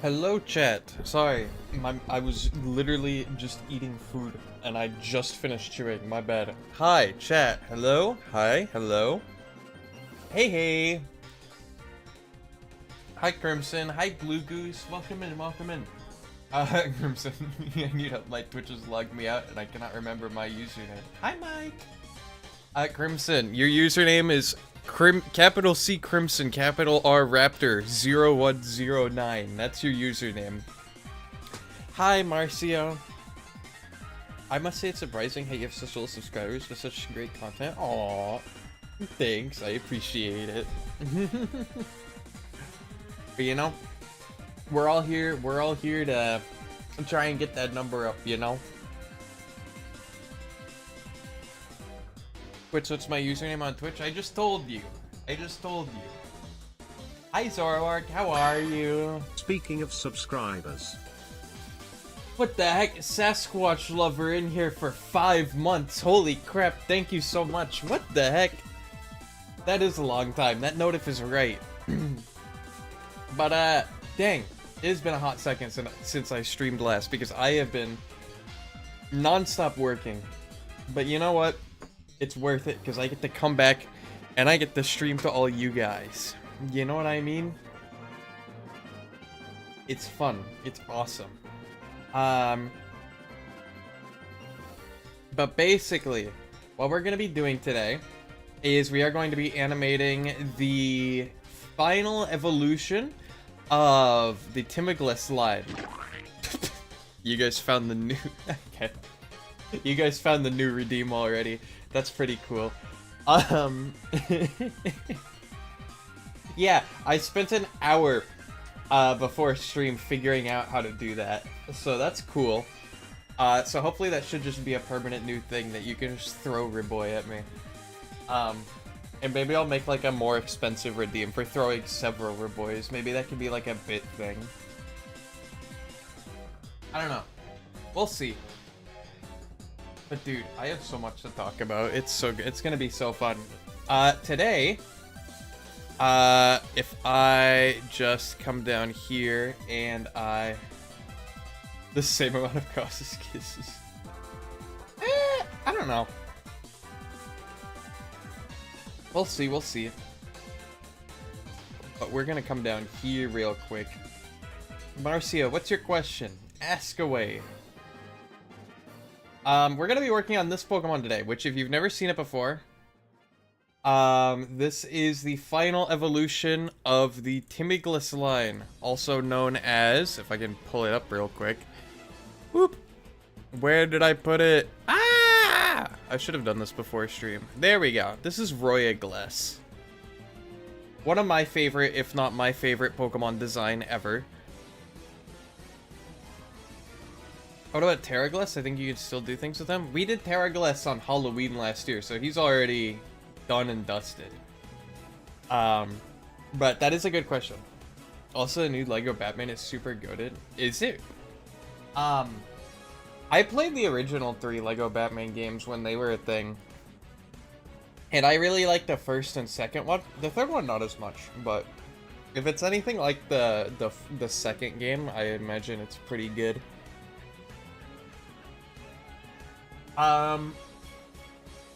Hello, chat. Sorry, I was literally just eating food, and I just finished chewing. My bad. Hi, chat. Hello? Hi, hello? Hey, hey. Hi, Crimson. Hi, Blue Goose. Welcome in, welcome in. Crimson, I need help. My Twitch has logged me out, and I cannot remember my username. Hi, Mike. Crimson, your username is capital C Crimson, capital R Raptor 0109. That's your username. Hi, Marcio. I must say it's surprising how you have such little subscribers with such great content. Aww. Thanks, I appreciate it. But you know, we're all here to try and get that number up, you know? Twitch, what's my username on Twitch? I just told you. Hi, Zoroark, how are you? Speaking of subscribers. What the heck? Sasquatch lover in here for 5 months. Holy crap, thank you so much. What the heck? That is a long time. That notif is right. But, dang. It has been a hot second since I streamed last because I have been non-stop working. But you know what? It's worth it because I get to come back and I get to stream to all you guys. You know what I mean? It's fun. It's awesome. But basically, what we're going to be doing today is we are going to be animating the final evolution of the Timoglis line. You guys found the new... Okay. You guys found the new redeem already. That's pretty cool. Yeah, I spent an hour before stream figuring out how to do that. So that's cool. So hopefully that should just be a permanent new thing that you can just throw Riboy at me. And maybe I'll make like a more expensive redeem for throwing several Riboys. Maybe that could be like a bit thing. I don't know. We'll see. But dude, I have so much to talk about. It's so good. It's gonna be so fun. Today, if I just come down here and the same amount of Cossus kisses. I don't know. We'll see, we'll see. But we're gonna come down here real quick. Marcia, what's your question? Ask away. We're gonna be working on this Pokemon today, which if you've never seen it before, this is the final evolution of the Timoglis line, also known as, if I can pull it up real quick. Whoop! Where did I put it? Ah! I should have done this before stream. There we go. This is Royagles. One of my favorite, if not my favorite, Pokemon design ever. What about Terraglass? I think you could still do things with him. We did Terraglass on Halloween last year, so he's already done and dusted. But that is a good question. Also, the new Lego Batman is super goated. Is it? I played the original 3 Lego Batman games when they were a thing. And I really like the first and second one. The third one, not as much, but if it's anything like the second game, I imagine it's pretty good. But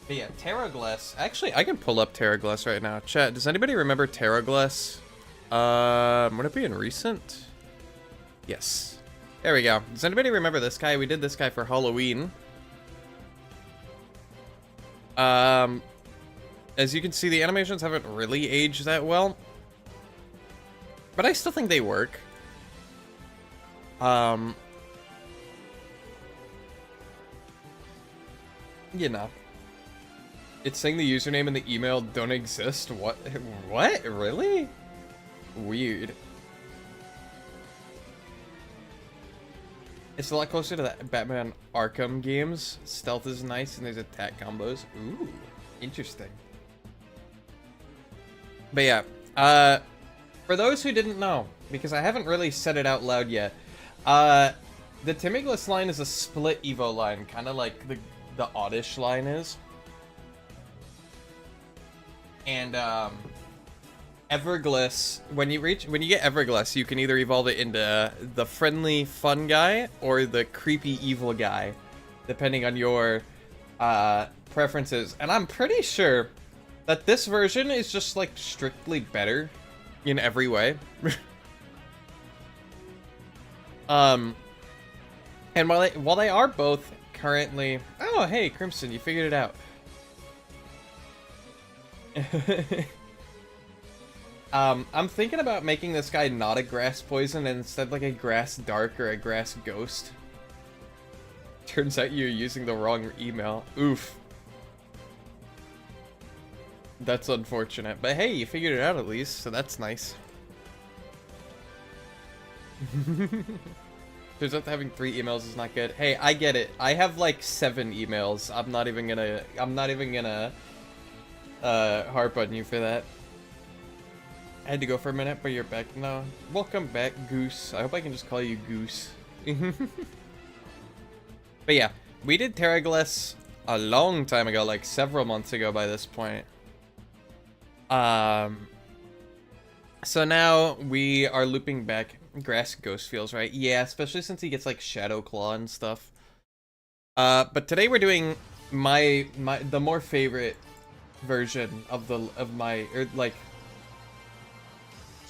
yeah, Terraglass. Actually, I can pull up Terraglass right now. Chat, does anybody remember Terraglass? Would it be in recent? Yes. There we go. Does anybody remember this guy? We did this guy for Halloween. As you can see, the animations haven't really aged that well. But I still think they work. You know. It's saying the username and the email don't exist. What? What? Really? Weird. It's a lot closer to the Batman Arkham games. Stealth is nice and there's attack combos. Ooh, interesting. But yeah, for those who didn't know, because I haven't really said it out loud yet, the Timoglis line is a split Evo line, kind of like the Oddish line is. And Evergliss, when you get Evergliss, you can either evolve it into the friendly, fun guy or the creepy, evil guy, depending on your preferences. And I'm pretty sure that this version is just like strictly better in every way. And while they are both currently, oh hey Crimson, you figured it out. I'm thinking about making this guy not a grass poison and instead like a grass dark or a grass ghost. Turns out you're using the wrong email. Oof. That's unfortunate. But hey, you figured it out at least, so that's nice. Turns out having 3 emails is not good. Hey, I get it. I have like 7 emails. I'm not even gonna harp on you for that. I had to go for a minute, but you're back now. Welcome back, Goose. I hope I can just call you Goose. But yeah, we did Terragliss a long time ago, like several months ago by this point. So now we are looping back. Grass Ghost feels right. Yeah, especially since he gets like Shadow Claw and stuff. But today we're doing the more favorite version of my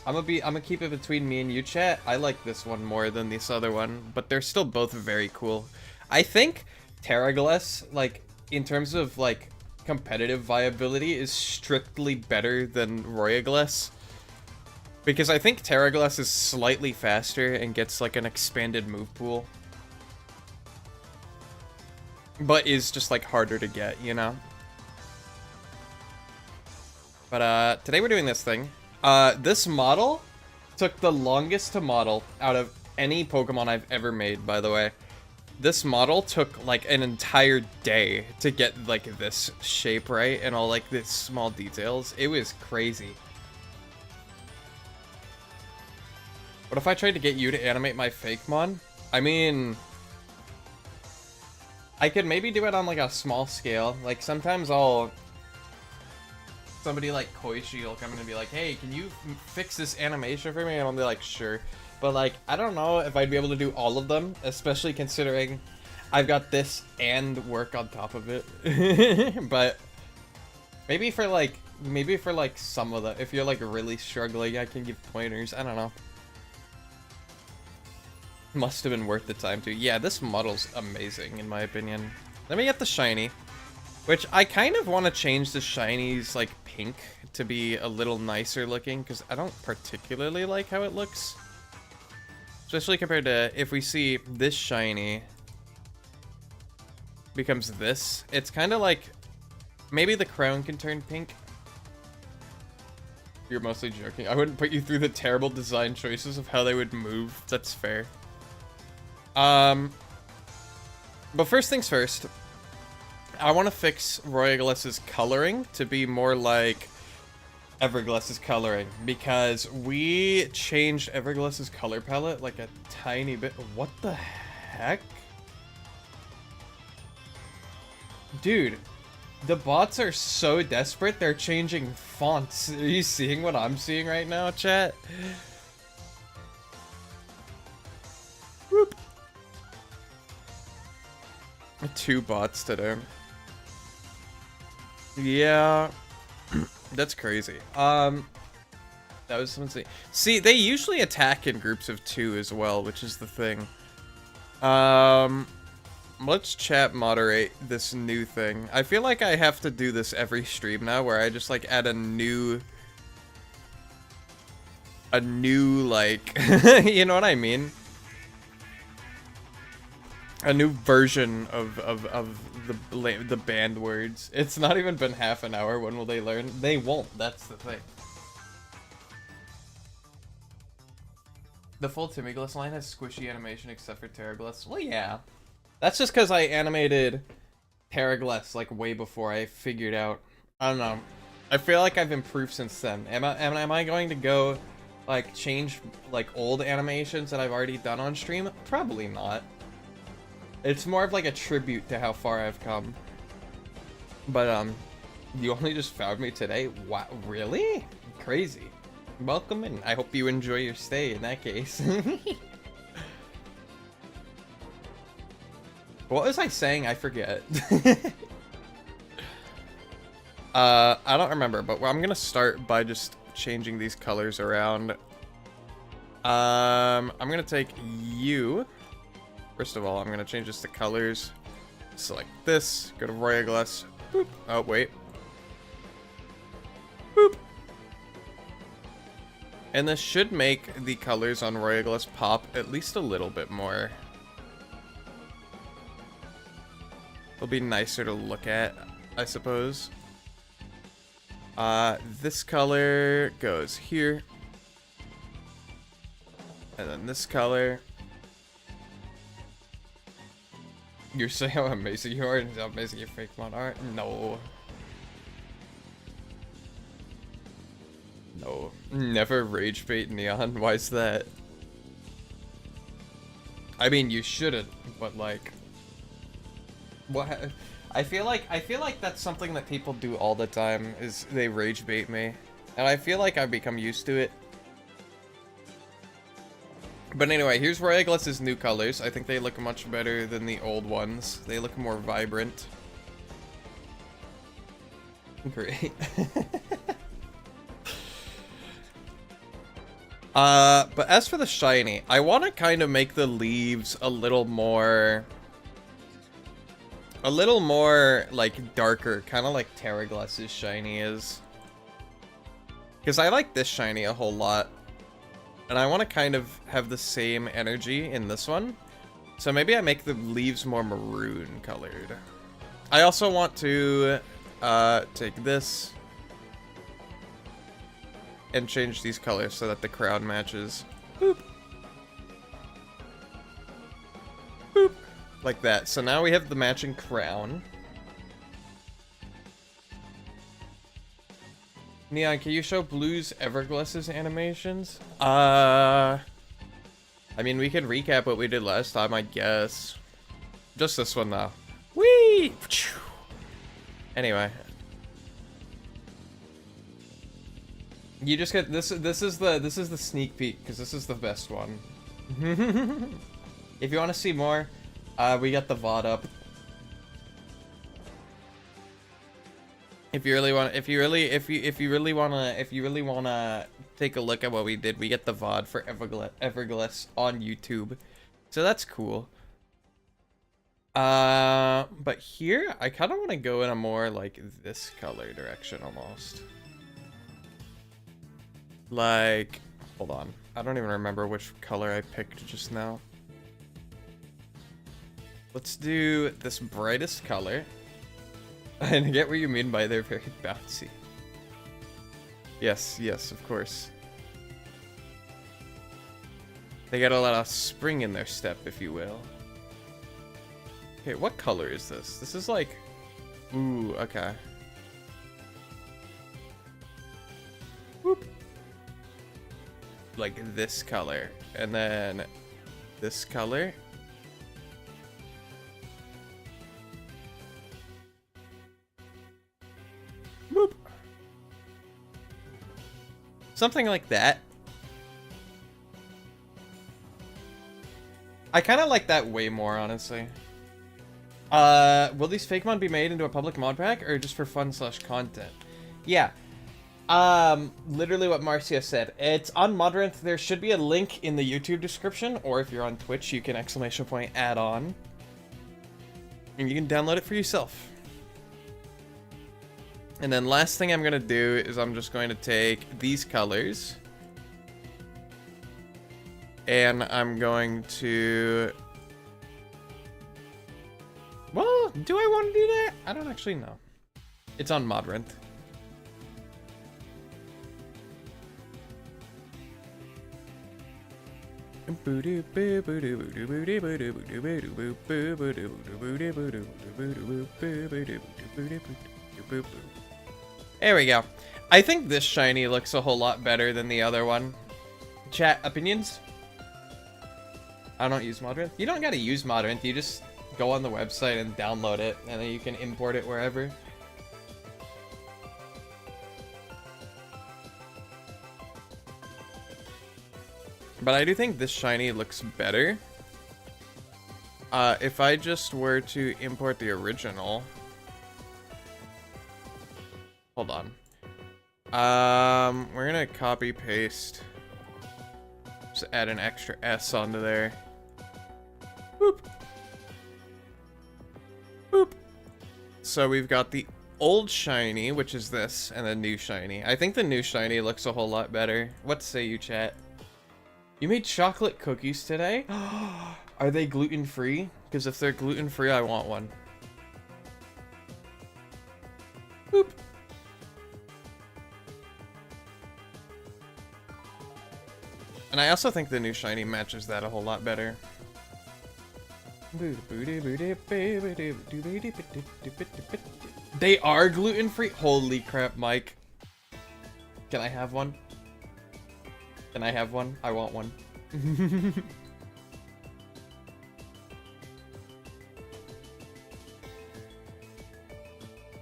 I'm gonna keep it between me and you, chat. I like this one more than this other one, but they're still both very cool. I think Terragliss, like, in terms of, like, competitive viability, is strictly better than Royagliss. Because I think Terragliss is slightly faster and gets, like, an expanded move pool. But is just, like, harder to get, you know? But, today we're doing this thing. This model took the longest to model out of any Pokemon I've ever made, by the way. This model took, like, an entire day to get, like, this shape right and all, like, these small details. It was crazy. What if I tried to get you to animate my Fakemon? I mean, I could maybe do it on, like, a small scale. Like, sometimes somebody like Koichi will come in and be like, hey, can you fix this animation for me? And I'll be like, sure. But, like, I don't know if I'd be able to do all of them, especially considering I've got this and work on top of it. But maybe for some of the, if you're, like, really struggling, I can give pointers. I don't know. Must have been worth the time, too. Yeah, this model's amazing, in my opinion. Let me get the shiny. Which, I kind of want to change the shinies, like, pink to be a little nicer looking, because I don't particularly like how it looks. Especially compared to if we see this shiny becomes this. It's kind of like, maybe the crown can turn pink. You're mostly joking. I wouldn't put you through the terrible design choices of how they would move. That's fair. But first things first. I want to fix Royagliss's coloring to be more like Evergliss's coloring, because we changed Evergliss's color palette like a tiny bit. What the heck? Dude, the bots are so desperate, they're changing fonts. Are you seeing what I'm seeing right now, chat? Whoop. 2 bots today. Yeah, that's crazy. That was something. See, they usually attack in groups of 2 as well, which is the thing. Let's chat moderate this new thing. I feel like I have to do this every stream now, where I just like add a new like, you know what I mean? A new version of the banned words. It's not even been half an hour. When will they learn? They won't. That's the thing. The full Timigliss line has squishy animation except for Terragliss. Well, yeah. That's just because I animated Terragliss like way before I figured out. I don't know. I feel like I've improved since then. Am I going to go like change like old animations that I've already done on stream? Probably not. It's more of like a tribute to how far I've come. But you only just found me today? Wow, really? Crazy. Welcome in. I hope you enjoy your stay in that case. What was I saying? I forget. I don't remember, but I'm gonna start by just changing these colors around. I'm gonna take you. First of all, I'm gonna change this to colors. Select this, go to Royal Glass. Boop. Oh, wait. Boop. And this should make the colors on Royal Glass pop at least a little bit more. It'll be nicer to look at, I suppose. This color goes here. And then this color. You're saying how amazing you are and how amazing your Fakemon are? No. No. Never rage bait Neon. Why is that? I mean, you shouldn't, but like... What? I feel like that's something that people do all the time, is they rage bait me. And I feel like I've become used to it. But anyway, here's Royaglas's new colors. I think they look much better than the old ones. They look more vibrant. Great. But as for the shiny, I want to kind of make the leaves a little more, like, darker, kind of like Terraglass's shiny is. Because I like this shiny a whole lot. And I want to kind of have the same energy in this one. So maybe I make the leaves more maroon colored. I also want to take this and change these colors so that the crown matches. Boop. Boop. Like that. So now we have the matching crown. Neon, can you show Blue's Everglass's animations? I mean, we could recap what we did last time, I guess. Just this one, though. Whee! Anyway. You just get this. This is the sneak peek, because this is the best one. If you want to see more, we got the VOD up. If you really wanna take a look at what we did, we get the VOD for Everglass on YouTube, so that's cool. But here I kind of want to go in a more like this color direction almost. Like, hold on, I don't even remember which color I picked just now. Let's do this brightest color. I get what you mean by they're very bouncy. Yes, yes, of course. They got a lot of spring in their step, if you will. Okay, what color is this? This is like... Ooh, okay. Whoop. Like this color. And then this color. Boop. Something like that. I kind of like that way more, honestly. Will these Fakemon be made into a public mod pack or just for fun/content? Yeah. Literally what Marcia said. It's on Modrinth. There should be a link in the YouTube description, or if you're on Twitch, you can !add-on. And you can download it for yourself. And then last thing I'm gonna do is I'm just going to take these colors and I'm going to... Well, do I want to do that? I don't actually know. It's on Modrinth. There we go. I think this shiny looks a whole lot better than the other one. Chat, opinions? I don't use Modrinth. You don't gotta use Modrinth, you just go on the website and download it, and then you can import it wherever. But I do think this shiny looks better. If I just were to import the original... Hold on. We're gonna copy paste. Just add an extra S onto there. Boop. Boop. So we've got the old shiny, which is this, and the new shiny. I think the new shiny looks a whole lot better. What say you, chat? You made chocolate cookies today? Are they gluten-free? Because if they're gluten-free, I want one. Boop. And I also think the new shiny matches that a whole lot better. They are gluten-free? Holy crap, Mike. Can I have one? Can I have one? I want one.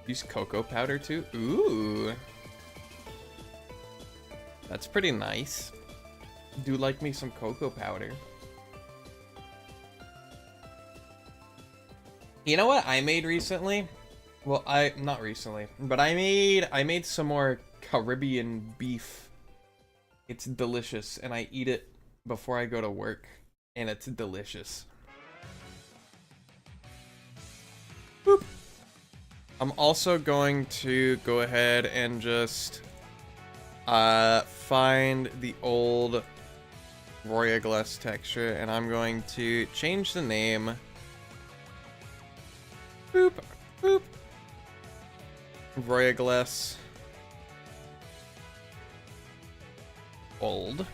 Use cocoa powder too? Ooh. That's pretty nice. Do like me some cocoa powder. You know what I made recently? Well, not recently, but I made some more Caribbean beef. It's delicious, and I eat it before I go to work, and it's delicious. Boop. I'm also going to go ahead and just find the old Royal Glass texture, and I'm going to change the name. Boop, boop. Royal Glass old.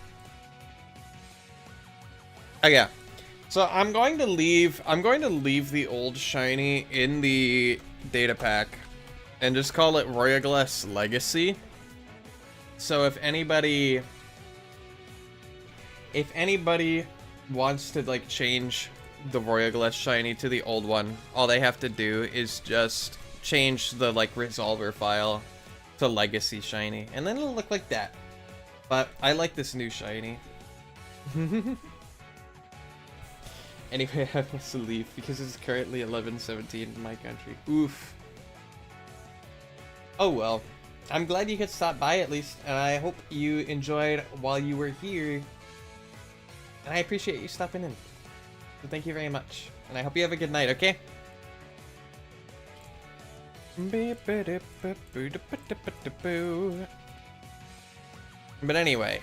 Oh yeah. So I'm going to leave the old shiny in the data pack and just call it Royal Glass Legacy. So if anybody wants to like change the Royal Glass shiny to the old one, all they have to do is just change the like resolver file to Legacy shiny, and then it'll look like that. But I like this new shiny. Anyway, I must leave because it's currently 11:17 in my country. Oof. Oh well. I'm glad you could stop by at least, and I hope you enjoyed while you were here. And I appreciate you stopping in. So thank you very much. And I hope you have a good night, okay? But anyway,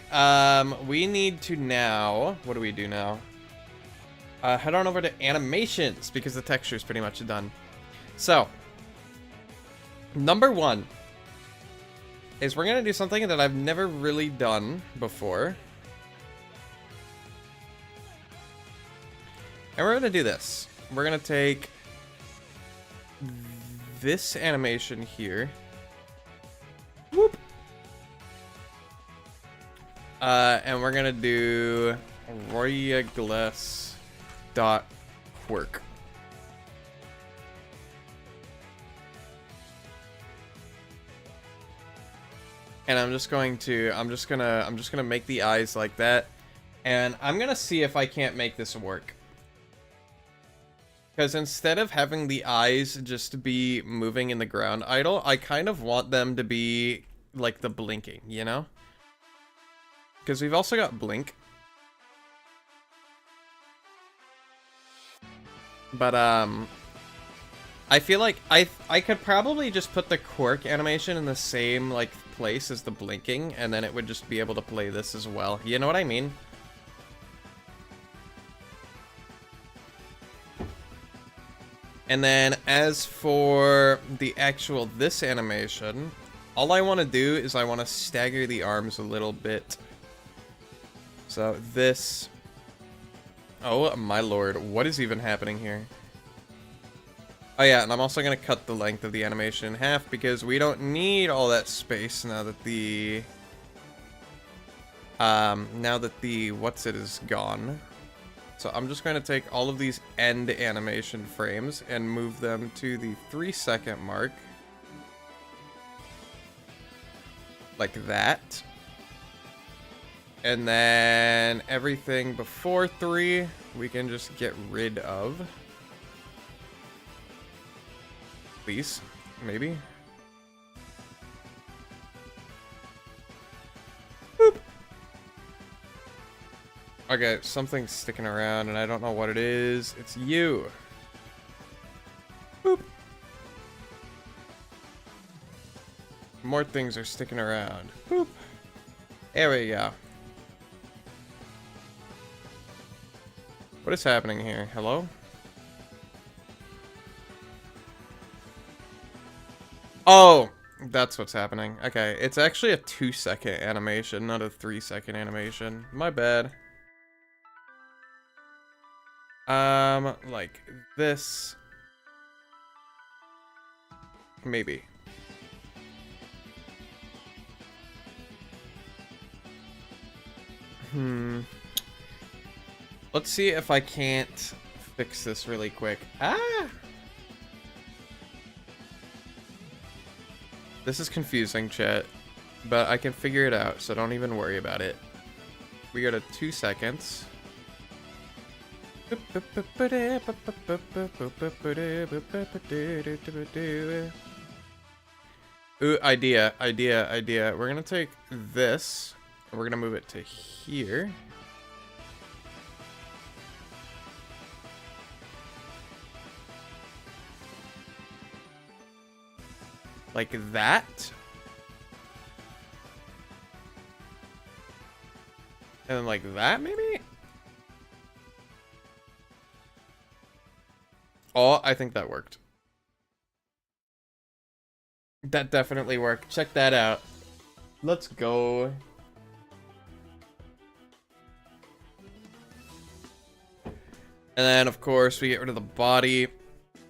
we need to now... What do we do now? Head on over to animations, because the texture is pretty much done. So, number one is we're going to do something that I've never really done before. And we're going to do this. We're going to take this animation here. Whoop. And we're going to do Royal Glass dot quirk. And I'm just gonna make the eyes like that, and I'm gonna see if I can't make this work. Because instead of having the eyes just be moving in the ground idle, I kind of want them to be like the blinking, you know? Because we've also got blink. But I feel like I could probably just put the quirk animation in the same like place as the blinking, and then it would just be able to play this as well. You know what I mean? And then as for the actual this animation, all I want to do is I want to stagger the arms a little bit. So this... Oh my lord, what is even happening here? Oh yeah, and I'm also going to cut the length of the animation in half because we don't need all that space now that the... what's it is gone. So I'm just going to take all of these end animation frames and move them to the 3-second mark. Like that. And then everything before 3, we can just get rid of. Please, maybe. Boop. Okay, something's sticking around and I don't know what it is. It's you. Boop. More things are sticking around. Boop. There we go. What is happening here? Hello? Oh, that's what's happening. Okay, it's actually a 2-second animation, not a 3-second animation. My bad. Like this. Maybe. Let's see if I can't fix this really quick. Ah! This is confusing, chat, but I can figure it out, so don't even worry about it. We go to 2 seconds. Ooh, idea. We're gonna take this, and we're gonna move it to here. Like that. And then like that, maybe? Oh, I think that worked. That definitely worked. Check that out. Let's go. And then, of course, we get rid of the body.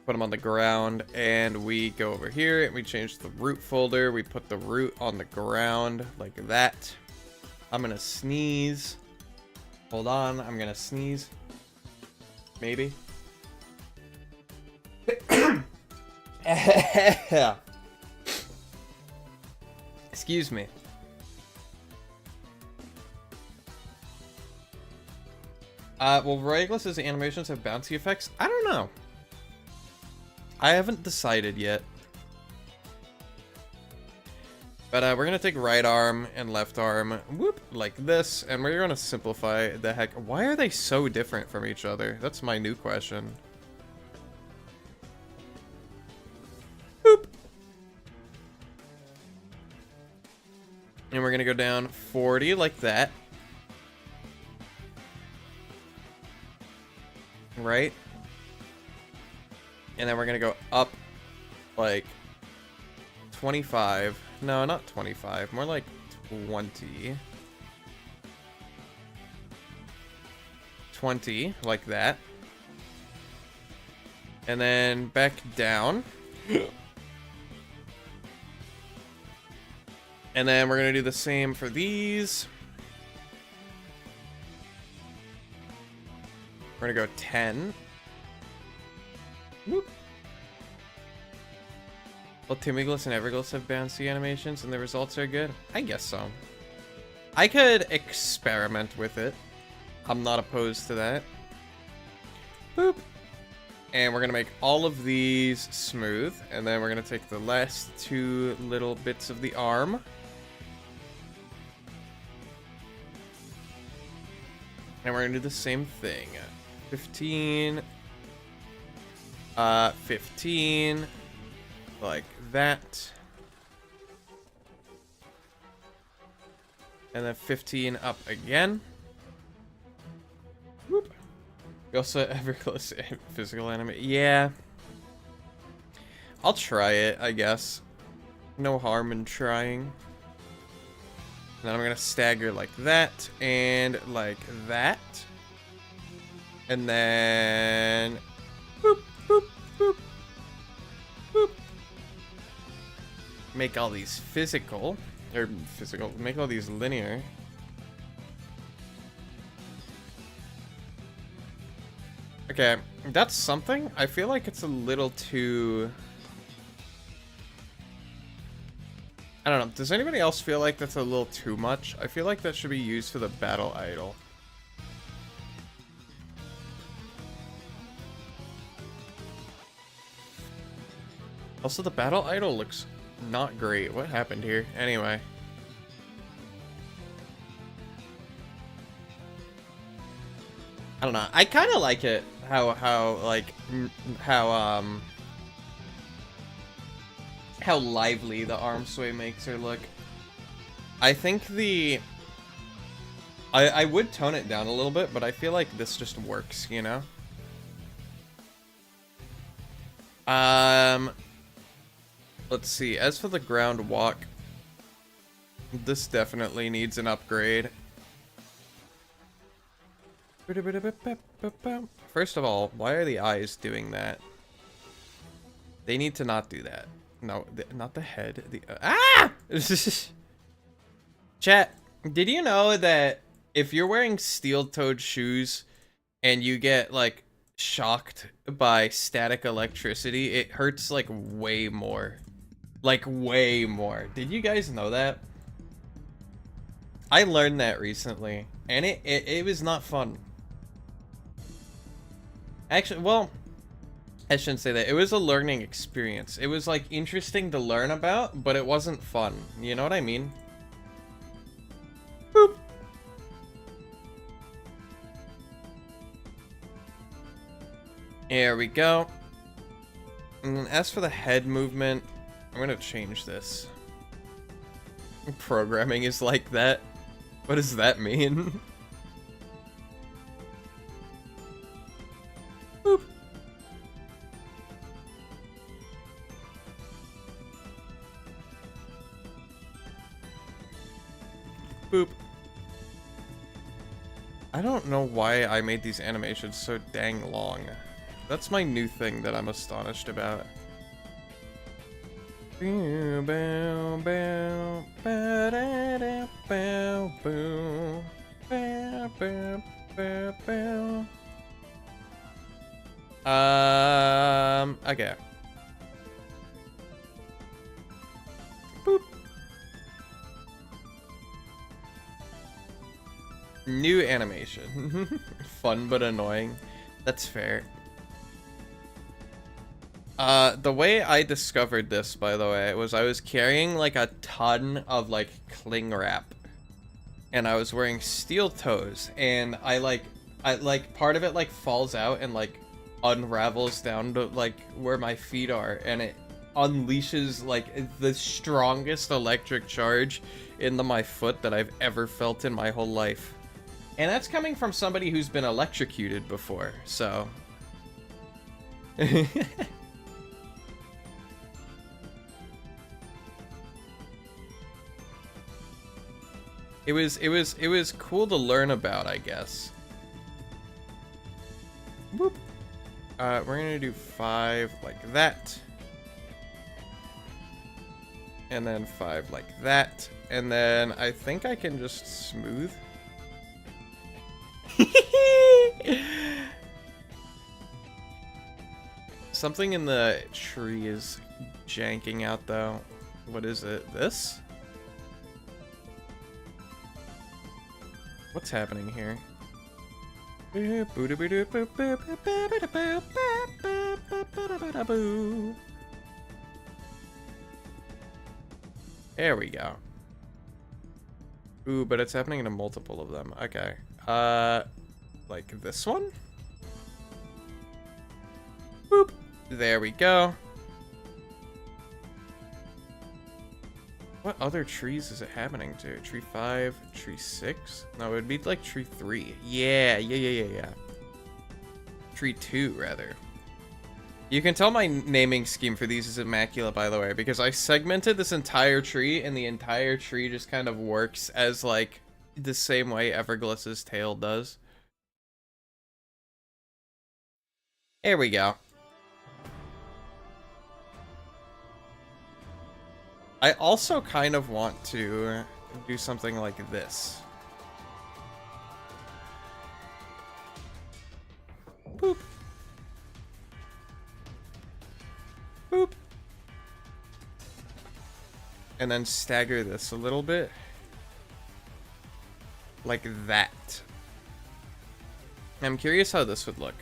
Put him on the ground, and we go over here and we change the root folder. We put the root on the ground like that. I'm gonna sneeze. Hold on, I'm gonna sneeze. Maybe. Excuse me. Will Regulus's animations have bouncy effects? I don't know. I haven't decided yet. But we're gonna take right arm and left arm, whoop, like this, and we're gonna simplify the heck. Why are they so different from each other? That's my new question. Boop. And we're gonna go down 40 like that. Right? And then we're gonna go up like 25. No, not 25. More like 20. 20, like that. And then back down. And then we're gonna do the same for these. We're gonna go 10. Whoop. Will Timiglis and Everglis have bouncy animations and the results are good? I guess so. I could experiment with it. I'm not opposed to that. Boop. And we're gonna make all of these smooth. And then we're gonna take the last 2 little bits of the arm. And we're gonna do the same thing. 15. 15. Like that. And then 15 up again. Whoop. We also ever close physical anime. Yeah. I'll try it, I guess. No harm in trying. And then I'm gonna stagger like that and like that. And then boop, boop, boop, boop. Make all these physical, make all these linear. Okay, that's something. I feel like it's a little too... I don't know. Does anybody else feel like that's a little too much? I feel like that should be used for the battle idol. Also, the battle idol looks not great. What happened here? Anyway. I don't know. I kind of like it. How lively the arm sway makes her look. I think I would tone it down a little bit, but I feel like this just works, you know? Let's see. As for the ground walk, this definitely needs an upgrade. First of all, why are the eyes doing that? They need to not do that. No, not the head. Ah! Chat, did you know that if you're wearing steel-toed shoes and you get, like, shocked by static electricity, it hurts, like, way more. Like, way more. Did you guys know that? I learned that recently, and it was not fun. Actually, well, I shouldn't say that. It was a learning experience. It was, like, interesting to learn about, but it wasn't fun. You know what I mean? Boop. There we go. And as for the head movement, I'm gonna change this. Programming is like that. What does that mean? Boop. Boop. I don't know why I made these animations so dang long. That's my new thing that I'm astonished about. Okay. Boop. New animation. Fun but annoying. That's fair. The way I discovered this, by the way, was I was carrying, like, a ton of, like, cling wrap. And I was wearing steel toes, and I part of it, like, falls out and, like, unravels down to, like, where my feet are, and it unleashes, like, the strongest electric charge into my foot that I've ever felt in my whole life. And that's coming from somebody who's been electrocuted before, so... It was cool to learn about, I guess. Whoop. We're gonna do 5 like that. And then 5 like that. And then I think I can just smooth. Something in the tree is janking out though. What is it? This? What's happening here? There we go. Ooh, but it's happening to multiple of them. Okay. Like this one? Boop. There we go. What other trees is it happening to? Tree 5, tree 6? No, it would be like tree 3. Yeah. Tree 2, rather. You can tell my naming scheme for these is immaculate, by the way, because I segmented this entire tree, and the entire tree just kind of works as, like, the same way Evergliss's tail does. There we go. I also kind of want to do something like this. Boop. Boop. And then stagger this a little bit. Like that. I'm curious how this would look.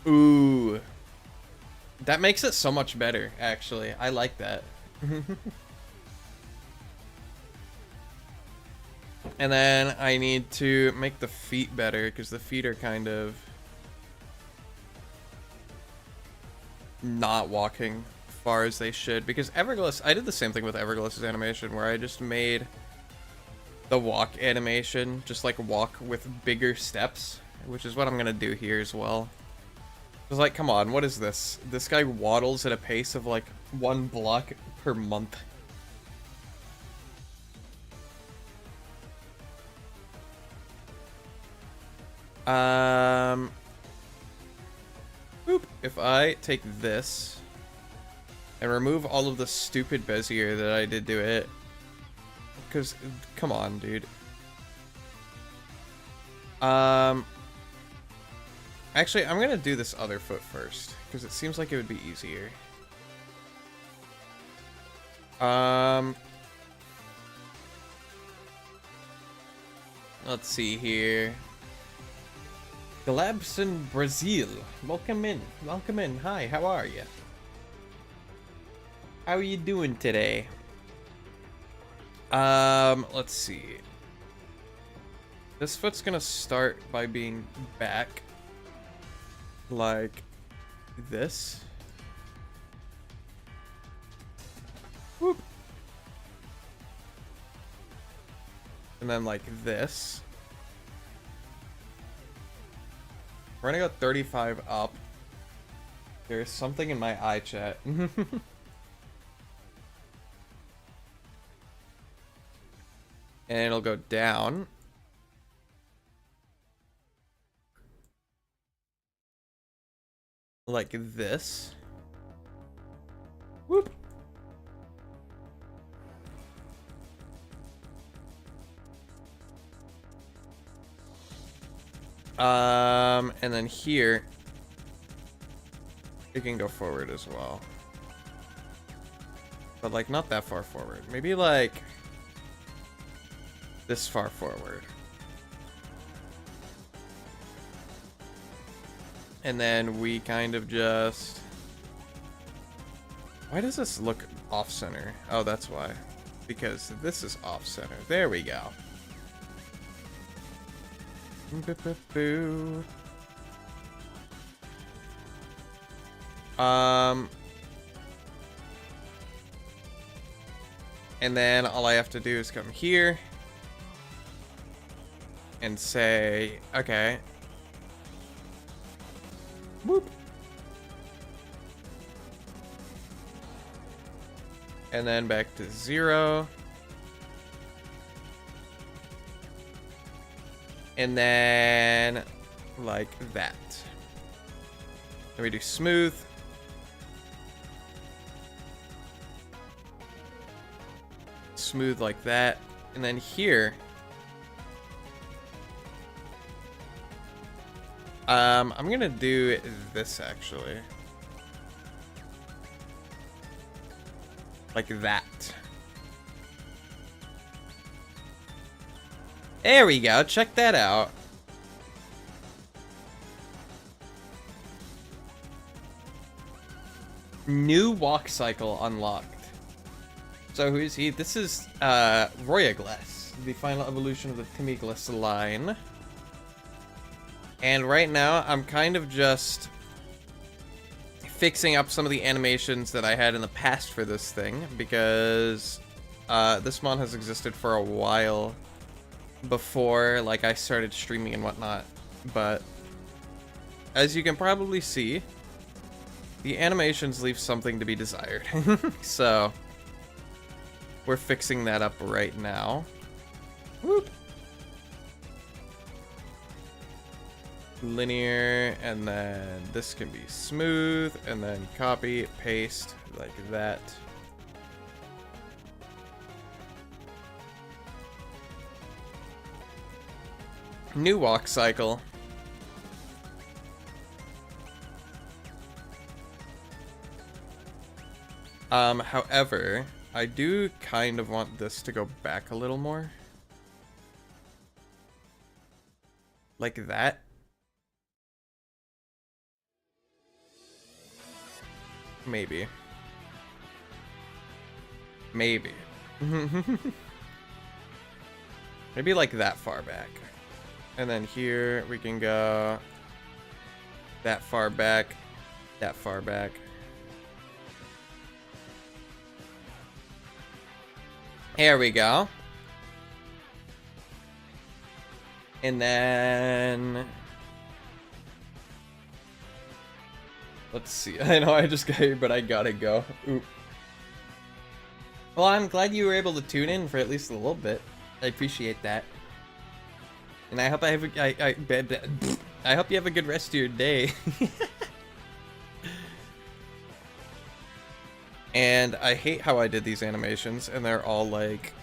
Ooh. That makes it so much better, actually. I like that. And then I need to make the feet better, because the feet are kind of not walking as far as they should. Because Everglass, I did the same thing with Everglass's animation, where I just made the walk animation just like walk with bigger steps, which is what I'm gonna do here as well. It's like, come on, what is this? This guy waddles at a pace of like 1 block per month. Boop. If I take this and remove all of the stupid Bezier that I did to it, because, come on, dude. Actually, I'm gonna do this other foot first, because it seems like it would be easier. Let's see here. Galabson, Brazil. Welcome in. Welcome in. Hi, how are you? How are you doing today? Let's see. This foot's gonna start by being back like this. Whoop. And then like this. We're gonna go 35 up. There's something in my eye chat. And it'll go down. Like this. Whoop. And then here, it can go forward as well. But like not that far forward. Maybe like this far forward. And then we kind of just... Why does this look off-center? Oh, that's why. Because this is off-center. There we go. Boo. And then all I have to do is come here and say, okay. Whoop. And then back to 0. And then like that. Then we do smooth. Smooth like that. And then here, I'm gonna do this actually. Like that. There we go, check that out. New walk cycle unlocked. So who is he? This is Royaglass, the final evolution of the Timiglass line. And right now, I'm kind of just fixing up some of the animations that I had in the past for this thing, because this mon has existed for a while before like I started streaming and whatnot. But as you can probably see, the animations leave something to be desired. So we're fixing that up right now. Whoop. Linear, and then this can be smooth, and then copy, paste, like that. New walk cycle. However, I do kind of want this to go back a little more. Like that. Maybe. Maybe. Maybe like that far back. And then here we can go that far back, that far back. Here we go. And then let's see. I know I just got here, but I gotta go. Oop. Well, I'm glad you were able to tune in for at least a little bit. I appreciate that. And I hope I have I hope you have a good rest of your day. And I hate how I did these animations, and they're all like,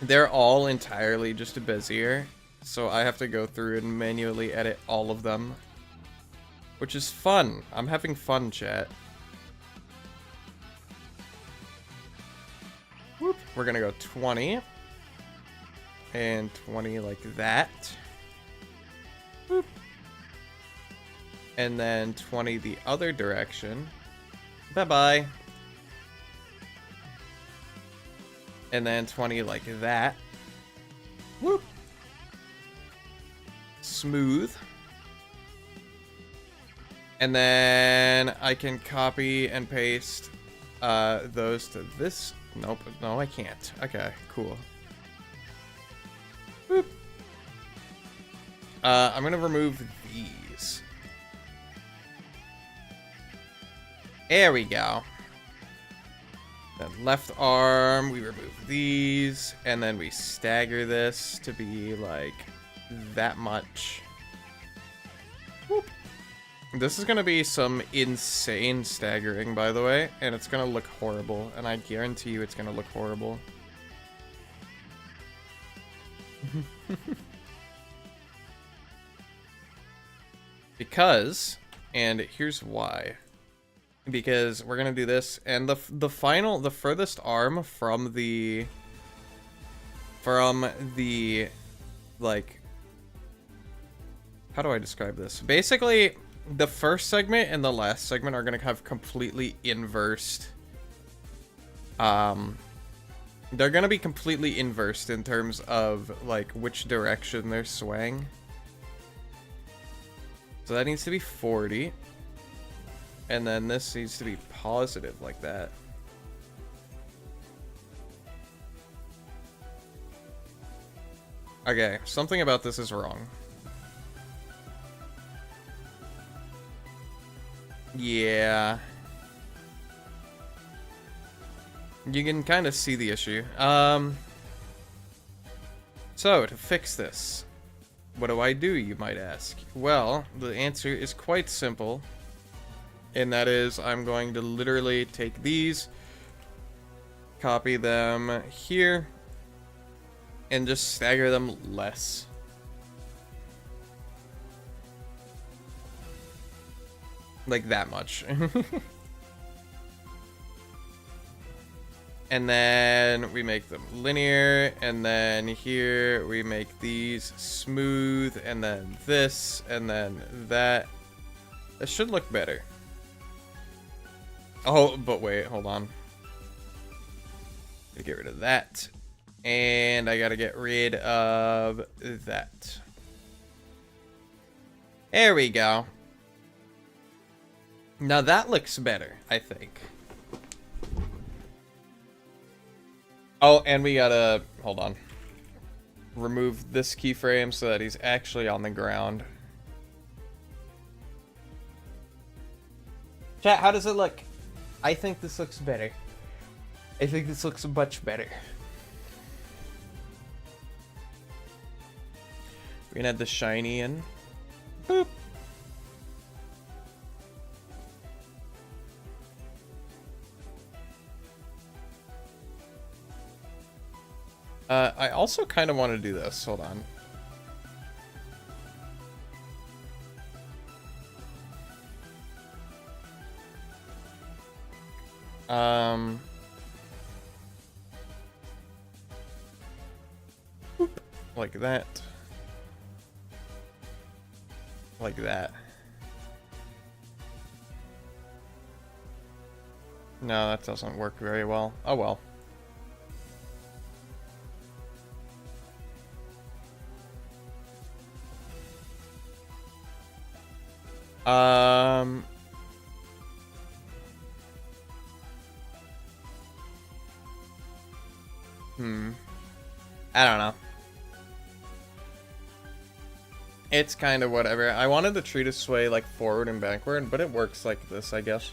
they're all entirely just a Bezier, so I have to go through and manually edit all of them, which is fun. I'm having fun, chat. Whoop. We're gonna go 20 and 20 like that. Whoop. And then 20 the other direction. Bye-bye. And then 20 like that. Whoop. Smooth. And then I can copy and paste those to this. Nope, no I can't. Okay, cool. Whoop. I'm gonna remove these. There we go. Then left arm, we remove these, and then we stagger this to be like that much. Whoop. This is gonna be some insane staggering, by the way, and it's gonna look horrible, and I guarantee you it's gonna look horrible. Because, and here's why. Because we're gonna do this, and the furthest arm from the like, how do I describe this? Basically, the first segment and the last segment are gonna have completely inversed. They're gonna be completely inversed in terms of like which direction they're swaying. So that needs to be 40. And then this needs to be positive like that. Okay, something about this is wrong. Yeah. You can kind of see the issue. So, to fix this, what do I do, you might ask? Well, the answer is quite simple. And that is, I'm going to literally take these, copy them here, and just stagger them less. Like that much. And then we make them linear, and then here we make these smooth, and then this, and then that. That should look better. Oh, but wait, hold on. Gotta get rid of that. And I gotta get rid of that. There we go. Now that looks better, I think. Oh, and we gotta, hold on. Remove this keyframe so that he's actually on the ground. Chat, how does it look? I think this looks better. I think this looks much better. We're gonna add the shiny in. Boop. I also kind of want to do this. Hold on. Um. Boop. Like that. Like that. No, that doesn't work very well. Oh well. I don't know. It's kind of whatever. I wanted the tree to sway like forward and backward, but it works like this, I guess.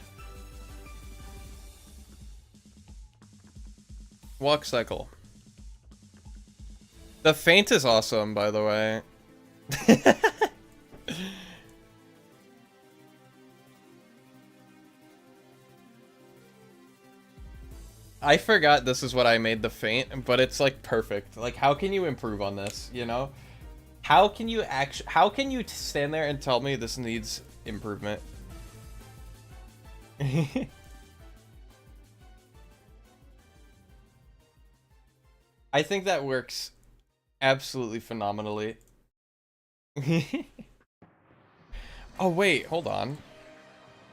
Walk cycle. The feint is awesome, by the way. I forgot this is what I made the feint, but it's like perfect. Like, how can you improve on this, you know? How can you stand there and tell me this needs improvement? I think that works absolutely phenomenally. Oh wait, hold on.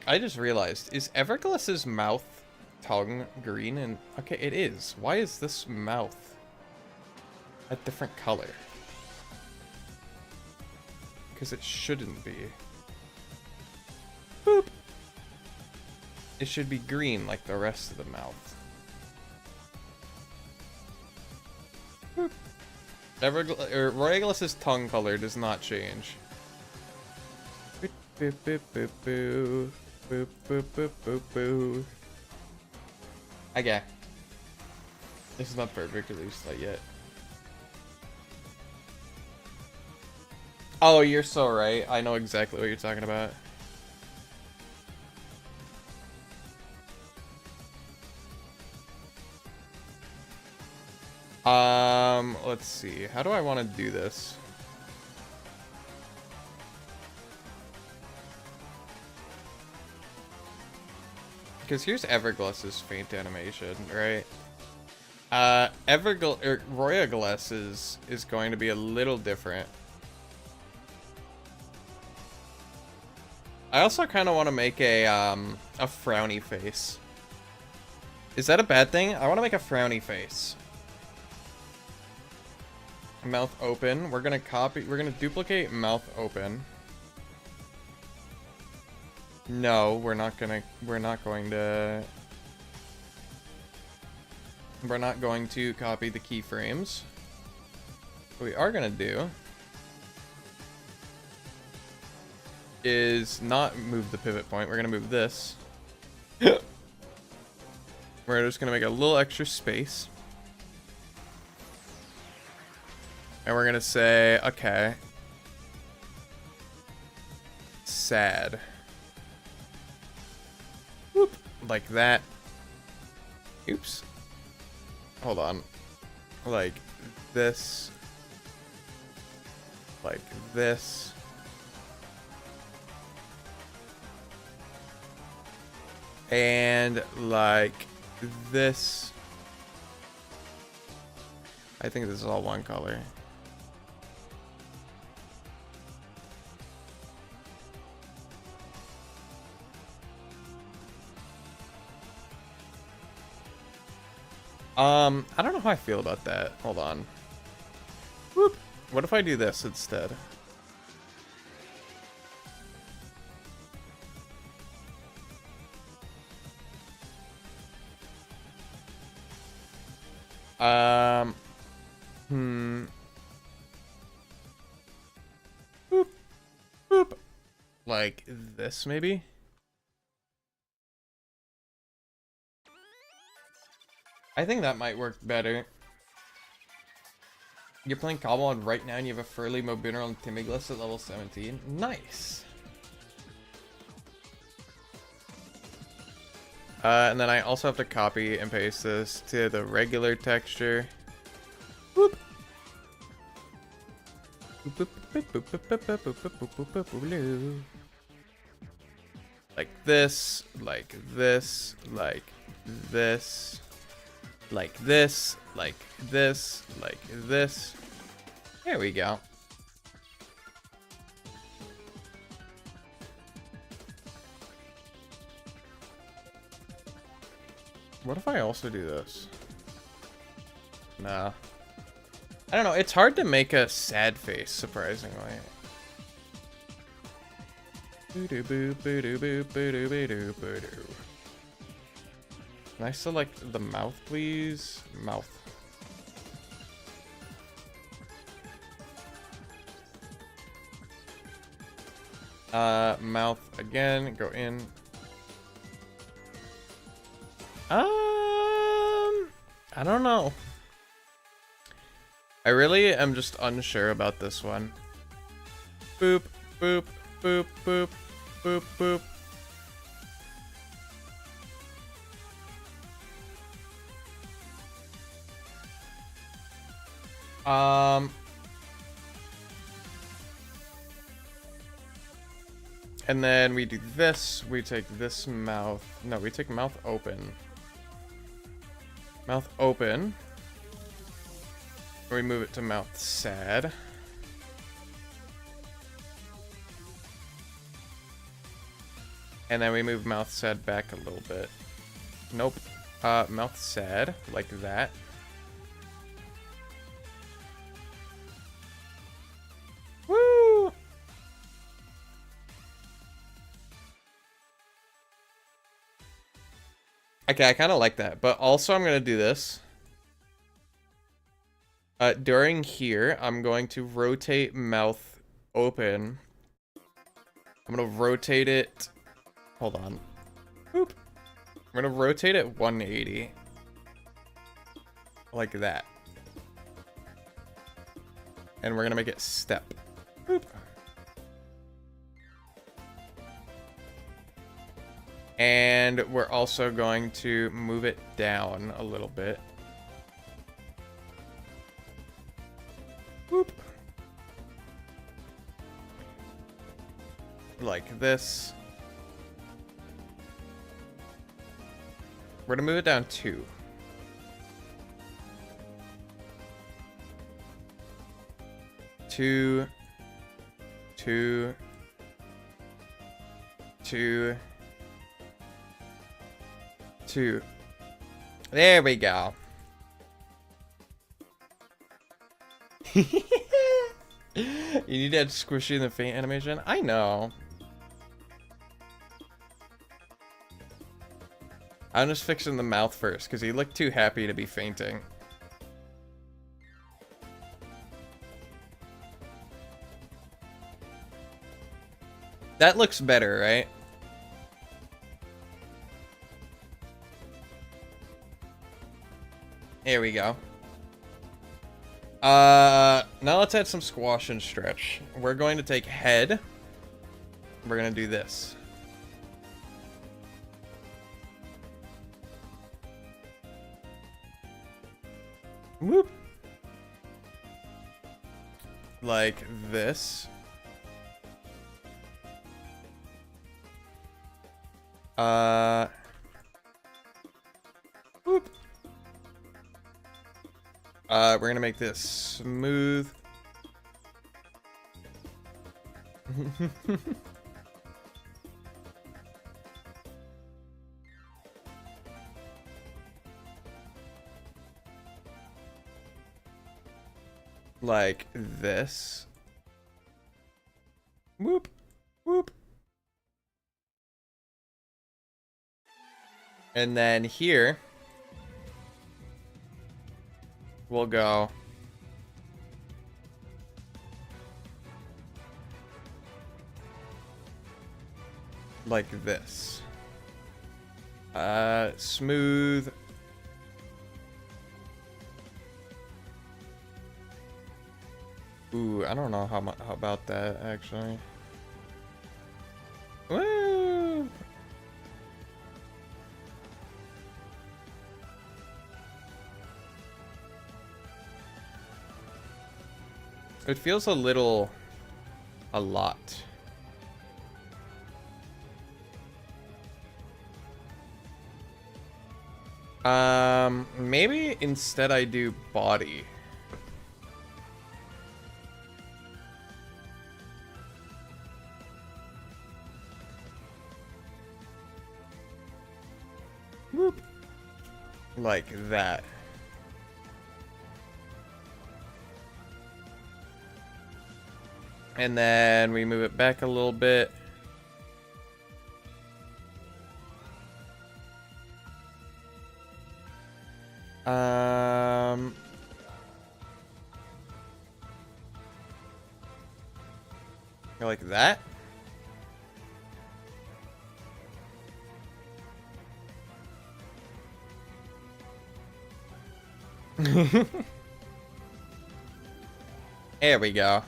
I just realized, is Everglass's mouth tongue green? And okay, it is. Why is this mouth a different color? Because it shouldn't be. Boop. It should be green like the rest of the mouth. Boop. Royaglass's tongue color does not change. Boop, boop, boop, boop, boop. Boop, boop, boop, boop, boop. Okay. This is not perfect, at least not yet. Oh, you're so right. I know exactly what you're talking about. Let's see. How do I want to do this? Because here's Everglass's faint animation, right? Royaglass is going to be a little different. I also kind of want to make a frowny face. Is that a bad thing? I want to make a frowny face. Mouth open. We're gonna duplicate mouth open. No, we're not going to copy the keyframes. What we are gonna do is not move the pivot point. We're gonna move this. We're just gonna make a little extra space. And we're gonna say, okay. Sad. Whoop. Like that. Oops. Hold on. Like this. Like this. And like this. I think this is all one color. I don't know how I feel about that. Hold on. Whoop. What if I do this instead? Boop. Boop. Like this, maybe? I think that might work better. You're playing Cobblemon right now and you have a Furly, Mobineral, and Timiglass at level 17. Nice! And then I also have to copy and paste this to the regular texture. Whoop. Like this, like this, like this, like this, like this, like this. There we go. What if I also do this? Nah. I don't know. It's hard to make a sad face, surprisingly. Boo-doo-boo, boo-doo-boo, boo-doo-boo-doo, boo-doo. Can I select the mouth, please? Mouth. Mouth again. Go in. I don't know. I really am just unsure about this one. Boop, boop, boop, boop, boop, boop. And then we do this. We take this mouth. No, we take mouth open. Mouth open. We move it to mouth sad. And then we move mouth sad back a little bit. Nope. Mouth sad, like that. Woo! Okay, I kind of like that. But also I'm going to do this. During here, I'm going to rotate mouth open. I'm going to rotate it. Hold on. Boop. I'm going to rotate it 180. Like that. And we're going to make it step. Boop. And we're also going to move it down a little bit. Boop. Like this. We're gonna move it down 2. Two. There we go. You need to add squishy in the faint animation? I know. I'm just fixing the mouth first, because he looked too happy to be fainting. That looks better, right? There we go. Now let's add some squash and stretch. We're going to take head. We're going to do this. Whoop. Like this. Whoop. We're gonna make this smooth. Like this. Whoop, whoop. And then here, we'll go like this. Smooth. Ooh, I don't know how about that, actually. Woo! It feels a lot. Maybe instead I do body. Whoop. Like that. And then we move it back a little bit. Like that. There we go.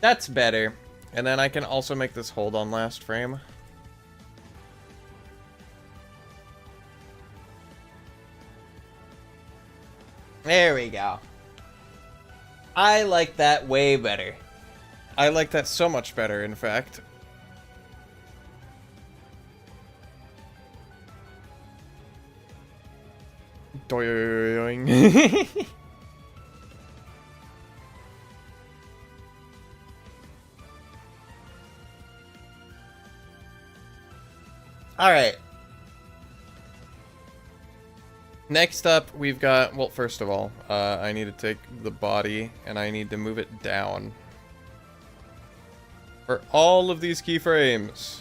That's better. And then I can also make this hold on last frame. There we go. I like that way better. I like that so much better, in fact. Doing. Alright. Next up, we've got, well, first of all, I need to take the body and I need to move it down for all of these keyframes.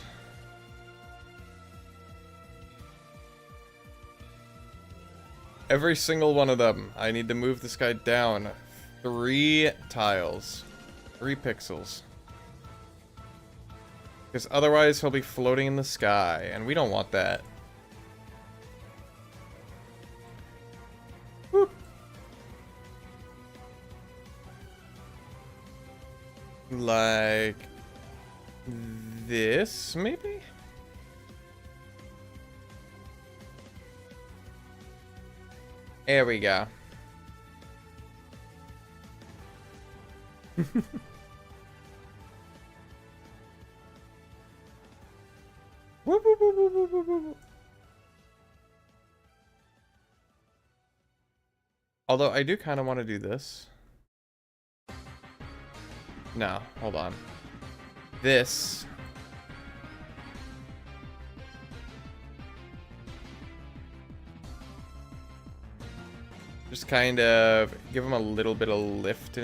Every single one of them. I need to move this guy down 3 tiles, 3 pixels. Because otherwise he'll be floating in the sky, and we don't want that. Whoop. Like this, maybe? There we go. Whoop, whoop, whoop, whoop, whoop, whoop, whoop. Although I do kind of want to do this. No, hold on. This. Just kind of give him a little bit of lift in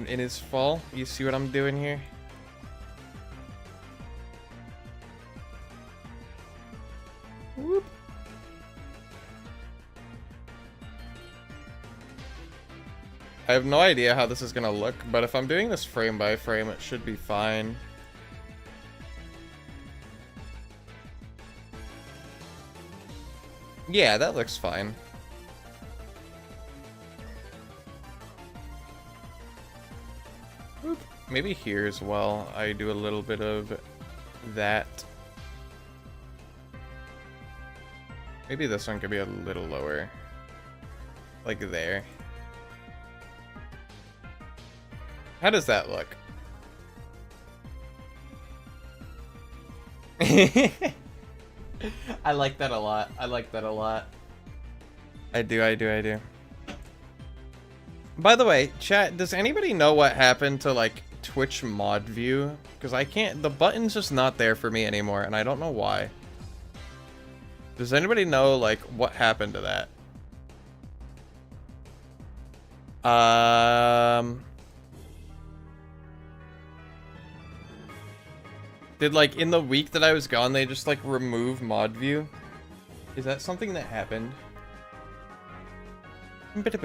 his fall. You see what I'm doing here? Whoop. I have no idea how this is gonna look, but if I'm doing this frame by frame, it should be fine. Yeah, that looks fine. Whoop. Maybe here as well, I do a little bit of that. Maybe this one could be a little lower. Like there. How does that look? I like that a lot. I like that a lot. I do. By the way, chat, does anybody know what happened to, like, Twitch mod view? Because I can't, the button's just not there for me anymore, and I don't know why. Does anybody know, like, what happened to that? Did, like, in the week that I was gone, they just, like, remove mod view? Is that something that happened? Because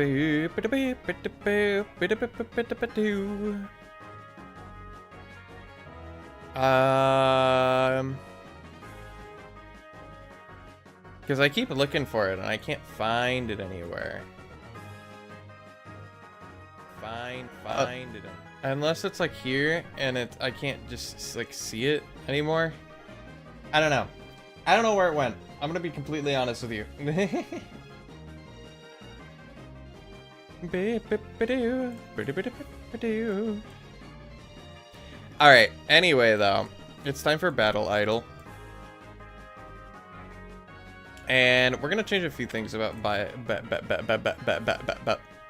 I keep looking for it, and I can't find it anywhere. Find it. Unless it's like here, and I can't just like see it anymore. I don't know. I don't know where it went. I'm gonna be completely honest with you. Alright, anyway though. It's time for Battle Idol. And we're gonna change a few things about we're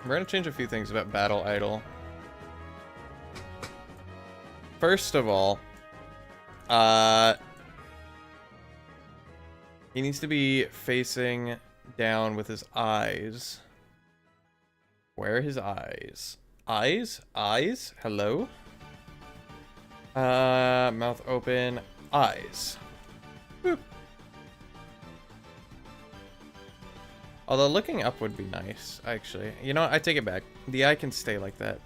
gonna change a few things about Battle Idol. First of all, he needs to be facing down with his eyes. Where are his eyes? Eyes? Eyes? Hello? Mouth open. Eyes. Boop. Although looking up would be nice, actually. You know what? I take it back. The eye can stay like that.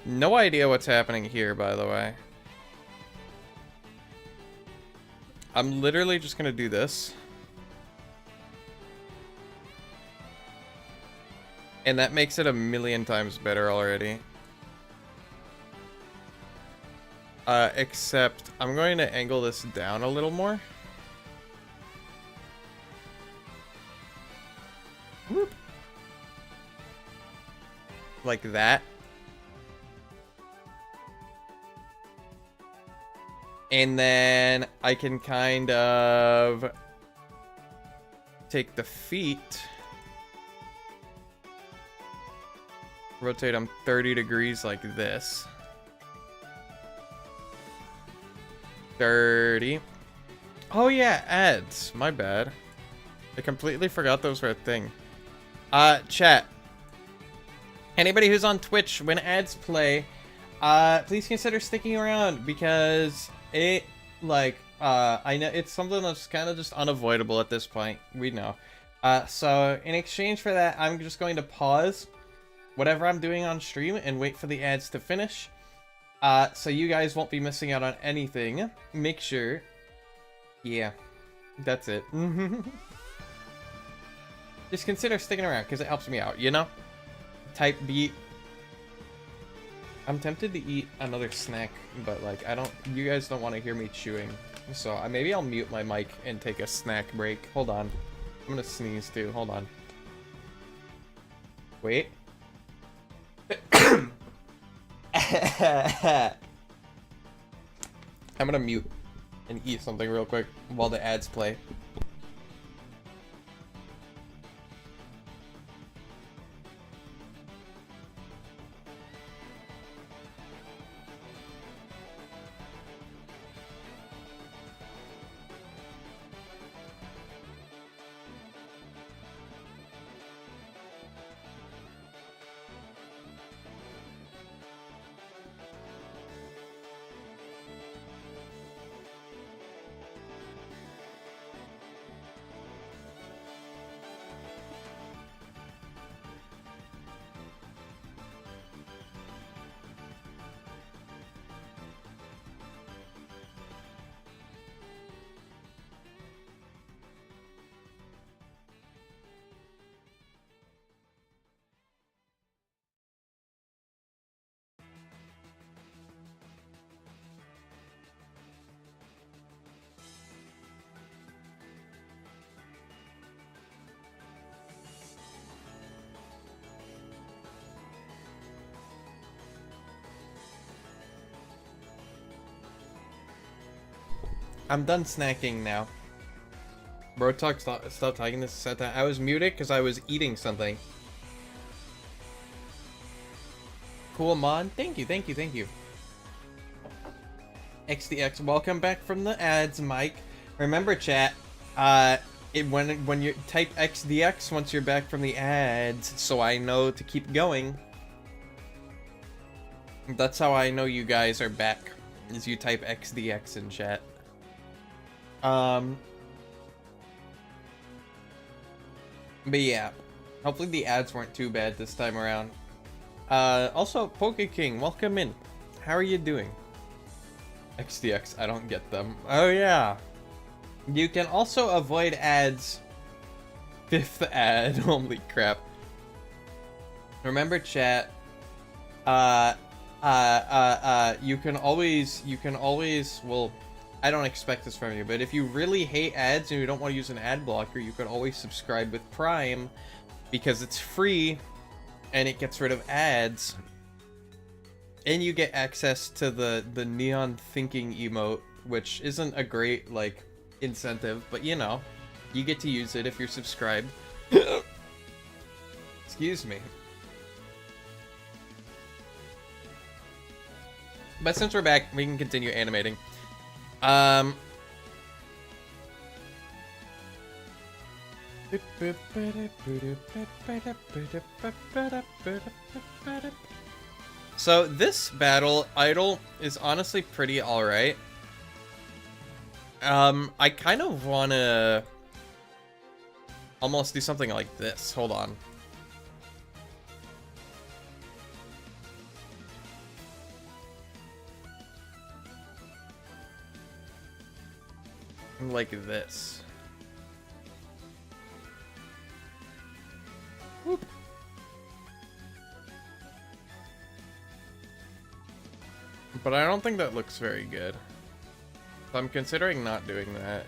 No idea what's happening here, by the way. I'm literally just gonna do this. And that makes it a million times better already. Except I'm going to angle this down a little more. Whoop. Like that. And then I can kind of take the feet, rotate them 30 degrees like this. 30. Oh yeah, ads. My bad. I completely forgot those were a thing. Chat. Anybody who's on Twitch, when ads play, please consider sticking around because it, like, I know it's something that's kind of just unavoidable at this point. We know. So in exchange for that, I'm just going to pause whatever I'm doing on stream and wait for the ads to finish. So you guys won't be missing out on anything. Make sure. Yeah, that's it. Just consider sticking around because it helps me out, you know? Type beat. I'm tempted to eat another snack, but like you guys don't want to hear me chewing. So maybe I'll mute my mic and take a snack break. Hold on. I'm gonna sneeze too. Hold on. Wait. I'm gonna mute and eat something real quick while the ads play. I'm done snacking now. Bro, stop talking this set time. I was muted because I was eating something. Coolmon, thank you. XDX, welcome back from the ads, Mike. Remember, chat. When you type XDX once you're back from the ads, so I know to keep going. That's how I know you guys are back. Is you type XDX in chat. But yeah, hopefully the ads weren't too bad this time around. Also, Poke King, welcome in. How are you doing? XDX, I don't get them. Oh yeah. You can also avoid ads. 5th ad, holy crap. Remember, chat. You can always, well, I don't expect this from you, but if you really hate ads and you don't want to use an ad blocker, you can always subscribe with Prime because it's free and it gets rid of ads. And you get access to the neon thinking emote which isn't a great, like, incentive, but you know, you get to use it if you're subscribed. Excuse me. But since we're back, we can continue animating. So this battle idol is honestly pretty alright. I kind of want to almost do something like this. Hold on. Like this. Whoop. But I don't think that looks very good. So I'm considering not doing that.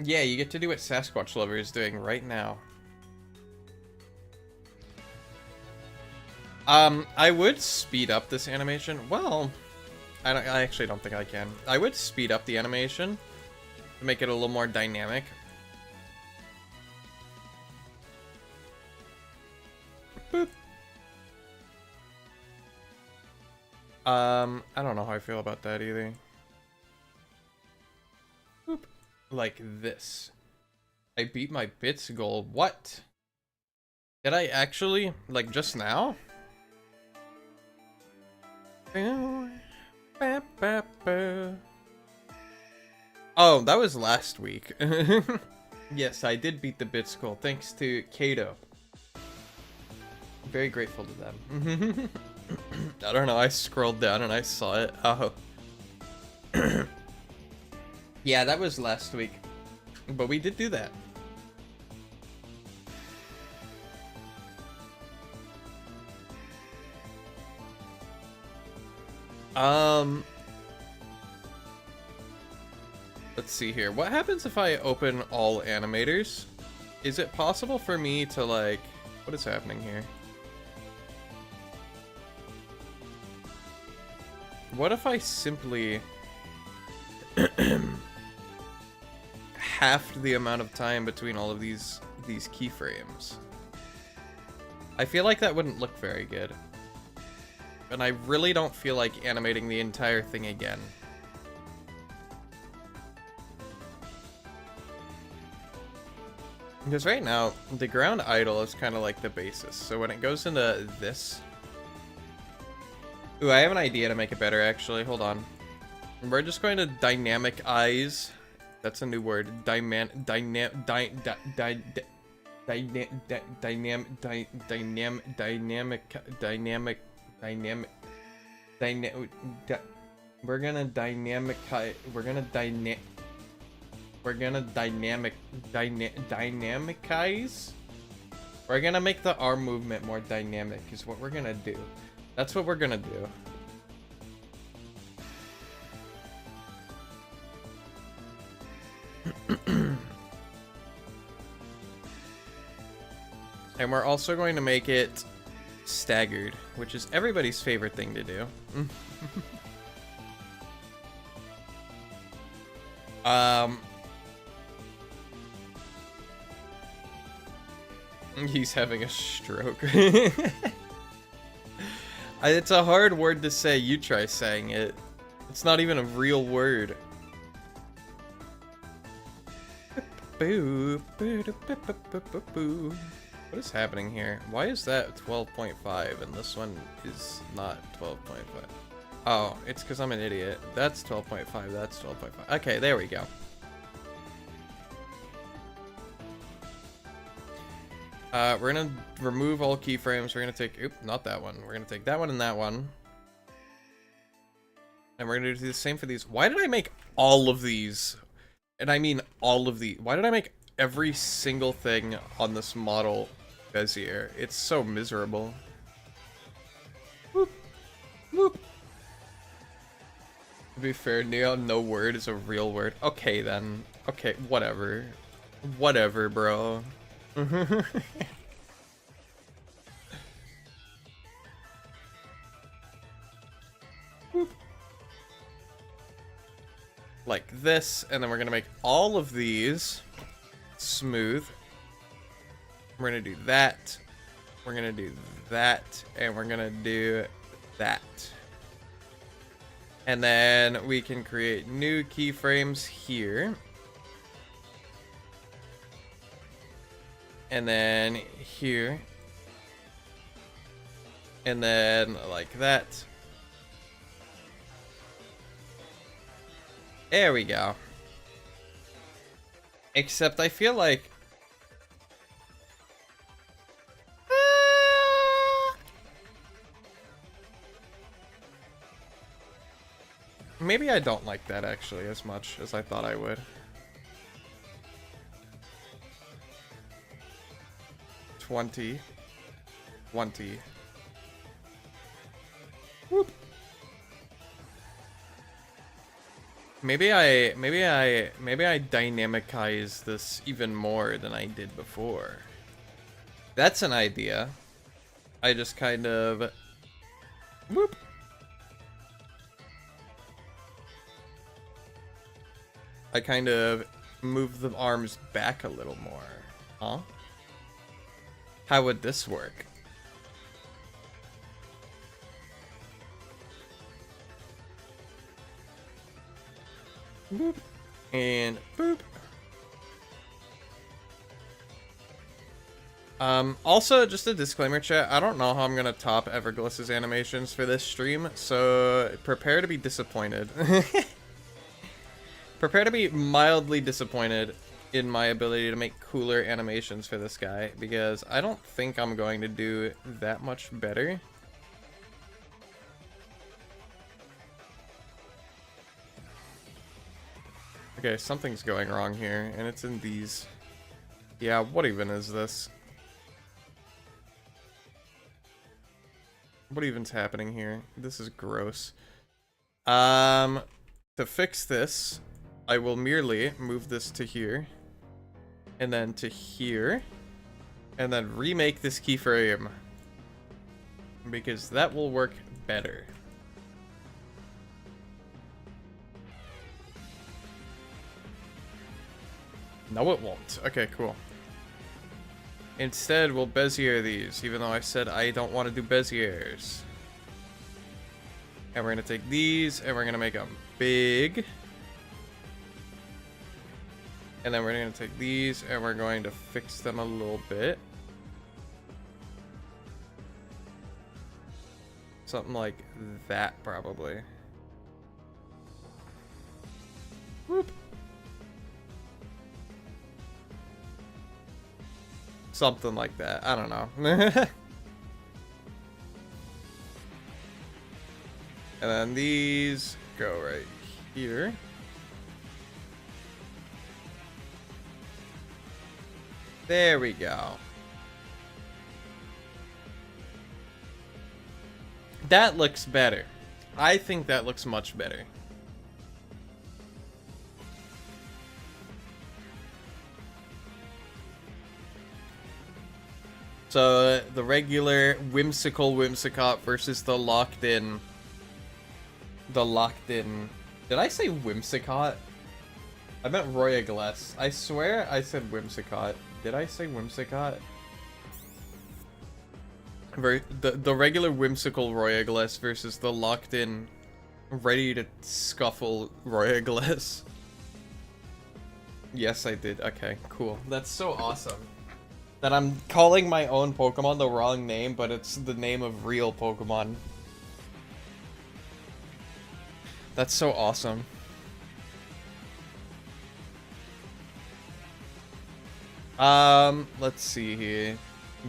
Yeah, you get to do what Sasquatch Lover is doing right now. I would speed up this animation. Well, I actually don't think I can. I would speed up the animation to make it a little more dynamic. Boop. I don't know how I feel about that either. Boop. Like this. I beat my bits goal. What? Did I actually? Like just now? Oh, that was last week. Yes, I did beat the bits goal thanks to Kato. Very grateful to them. I don't know, I scrolled down and I saw it. Oh. Yeah, that was last week. But we did do that. Let's see here. What happens if I open all animators? Is it possible for me to, like... What is happening here? What if I simply halved the amount of time between all of these keyframes? I feel like that wouldn't look very good. And I really don't feel like animating the entire thing again. Because right now, the ground idle is kind of like the basis. So when it goes into this... Ooh, I have an idea to make it better, actually. Hold on. We're just going to dynamic eyes. That's a new word. Dynamic dynamicize. We're gonna make the arm movement more dynamic is what we're gonna do. That's what we're gonna do. And we're also going to make it staggered, which is everybody's favorite thing to do. He's having a stroke. It's a hard word to say. You try saying it. It's not even a real word. What is happening here? Why is that 12.5 and this one is not 12.5? Oh, it's because I'm an idiot. That's 12.5, that's 12.5. Okay, there we go. We're gonna remove all keyframes. We're gonna take, oop, not that one. We're gonna take that one and that one. And we're gonna do the same for these. Why did I make all of these? And I mean all of these. Why did I make every single thing on this model Bezier? It's so miserable. Whoop. Whoop. To be fair, Neon, no word is a real word. Okay then. Okay, whatever. Whatever, bro. Whoop. like this, and then we're gonna make all of these smooth. We're gonna do that. We're gonna do that, and we're gonna do that. And then we can create new keyframes here. And then here. And then like that. There we go. Except I feel like... maybe I don't like that actually as much as I thought I would. 20. 20. Whoop. Maybe I dynamicize this even more than I did before. That's an idea. I just kind of whoop. I kind of move the arms back a little more. Huh? How would this work? Boop. And boop. Also, just a disclaimer, chat. I don't know how I'm gonna top Evergliss's animations for this stream, so prepare to be disappointed. Prepare to be mildly disappointed in my ability to make cooler animations for this guy, because I don't think I'm going to do that much better. Okay, something's going wrong here, and it's in these. Yeah, what even is this? What even's happening here? This is gross. To fix this, I will merely move this to here, and then to here, and then remake this keyframe, because that will work better. No, it won't. Okay, cool. Instead, we'll Bezier these, even though I said I don't want to do Beziers. And we're going to take these, and we're going to make them big. And then we're going to take these, and we're going to fix them a little bit. Something like that, probably. Whoop. Something like that. I don't know. And then these go right here. There we go. That looks better. I think that looks much better. So, the regular whimsical Whimsicott versus the locked in... Did I say Whimsicott? I meant Royagless. I swear I said Whimsicott. Did I say Whimsicott? The regular whimsical Royagless versus the locked in, ready to scuffle Royagless. Yes, I did. Okay, cool. That's so awesome. That I'm calling my own Pokemon the wrong name, but it's the name of real Pokemon. That's so awesome. Let's see here.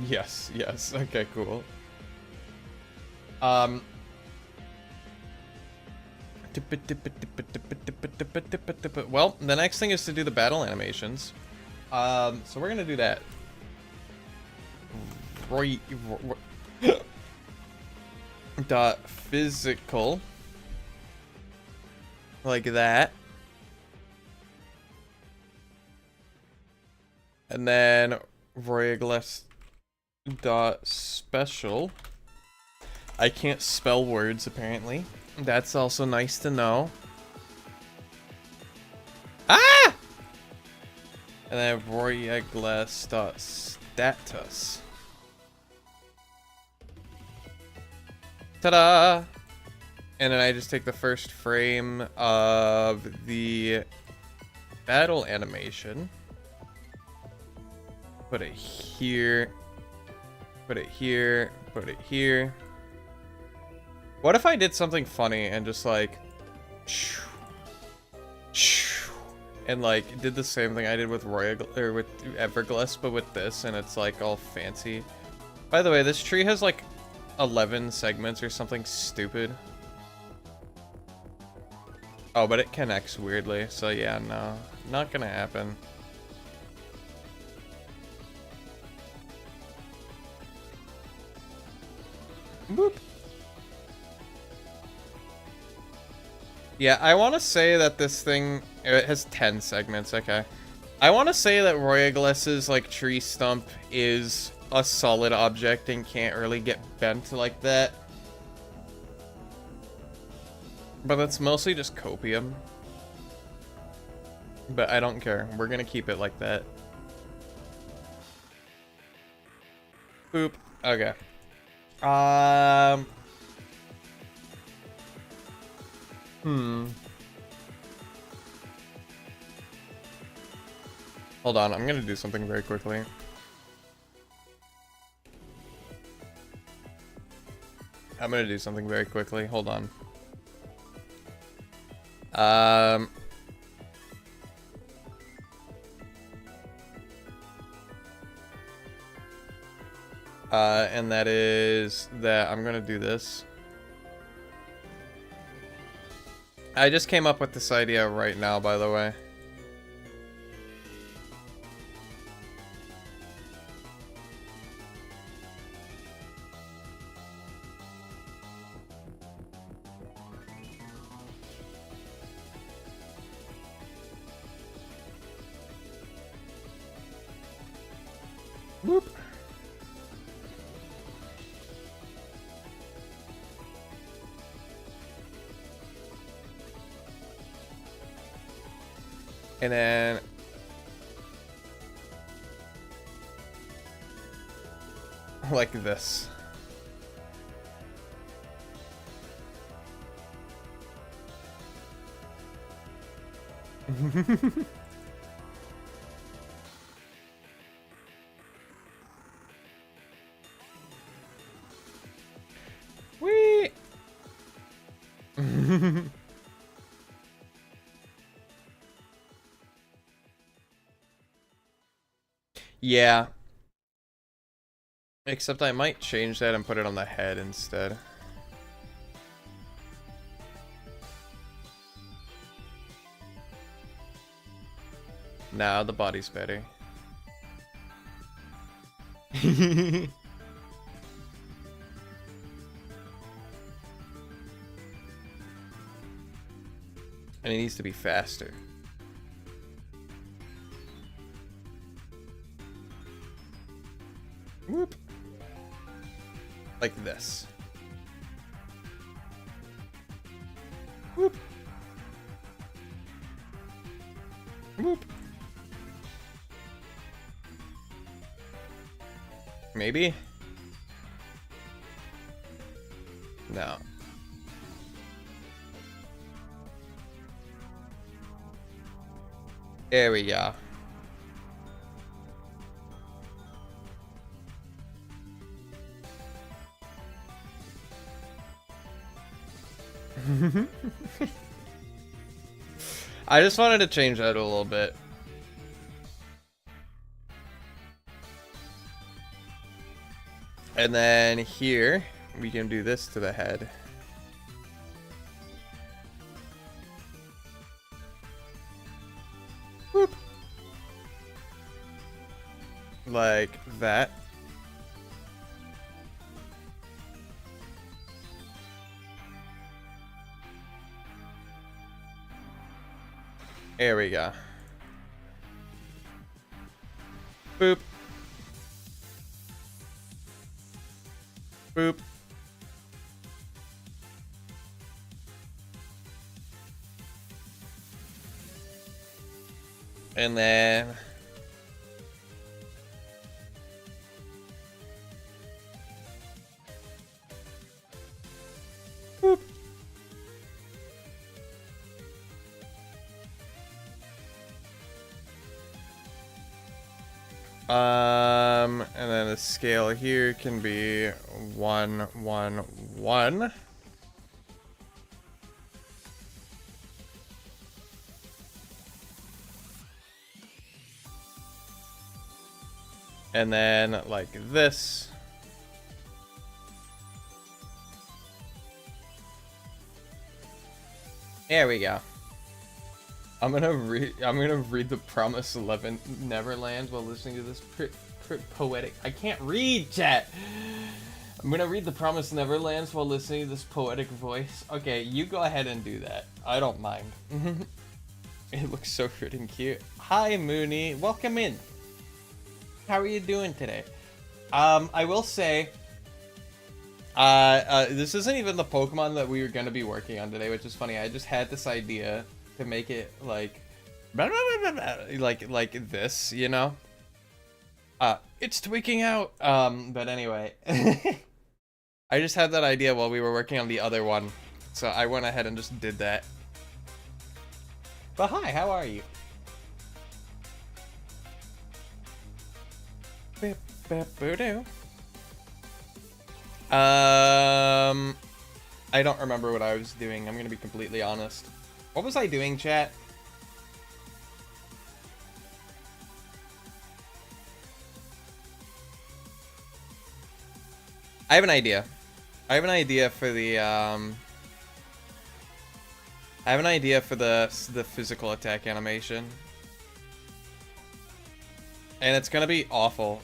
Yes, yes. Okay, cool. Well, the next thing is to do the battle animations. So we're gonna do that. Dot physical. Like that. And then Royagless dot special. I can't spell words apparently. That's also nice to know. Ah! And then Royaglastatus. Ta-da! And then I just take the first frame of the battle animation. Put it here. Put it here. Put it here. What if I did something funny and just like... And like did the same thing I did with with Everglass, but with this, and it's like all fancy. By the way, this tree has like 11 segments or something stupid. Oh, but it connects weirdly, so yeah, no, not gonna happen. Boop. Yeah, I want to say that this thing, it has 10 segments, okay. I want to say that Royaglass's, like, tree stump is a solid object and can't really get bent like that. But that's mostly just copium. But I don't care. We're gonna keep it like that. Boop. Okay. Hold on, I'm gonna do something very quickly. Hold on. And that is that I'm gonna do this. I just came up with this idea right now, by the way. Whoop. And then like this. Whee! Yeah. Except I might change that and put it on the head instead. Nah, the body's better. And it needs to be faster. Whoop. Like this. Whoop. Whoop. Maybe? No. There we go. I just wanted to change that a little bit. And then here, we can do this to the head. Whoop. Like that. There we go. Boop. Boop. And then boop. And then the scale here can be 1, 1, 1. And then like this. There we go. I'm gonna read the Promised Neverland while listening to this poetic. I can't read, chat. I'm gonna read the Promised Neverlands while listening to this poetic voice. Okay, you go ahead and do that. I don't mind. It looks so freaking cute. Hi, Mooney. Welcome in. How are you doing today? I will say, this isn't even the Pokemon that we were gonna be working on today, which is funny. I just had this idea to make it like this, you know? It's tweaking out. But anyway, I just had that idea while we were working on the other one, so I went ahead and just did that. But hi, how are you? I don't remember what I was doing. I'm gonna be completely honest. What was I doing, chat? I have an idea. I have an idea for the the physical attack animation. And it's gonna be awful.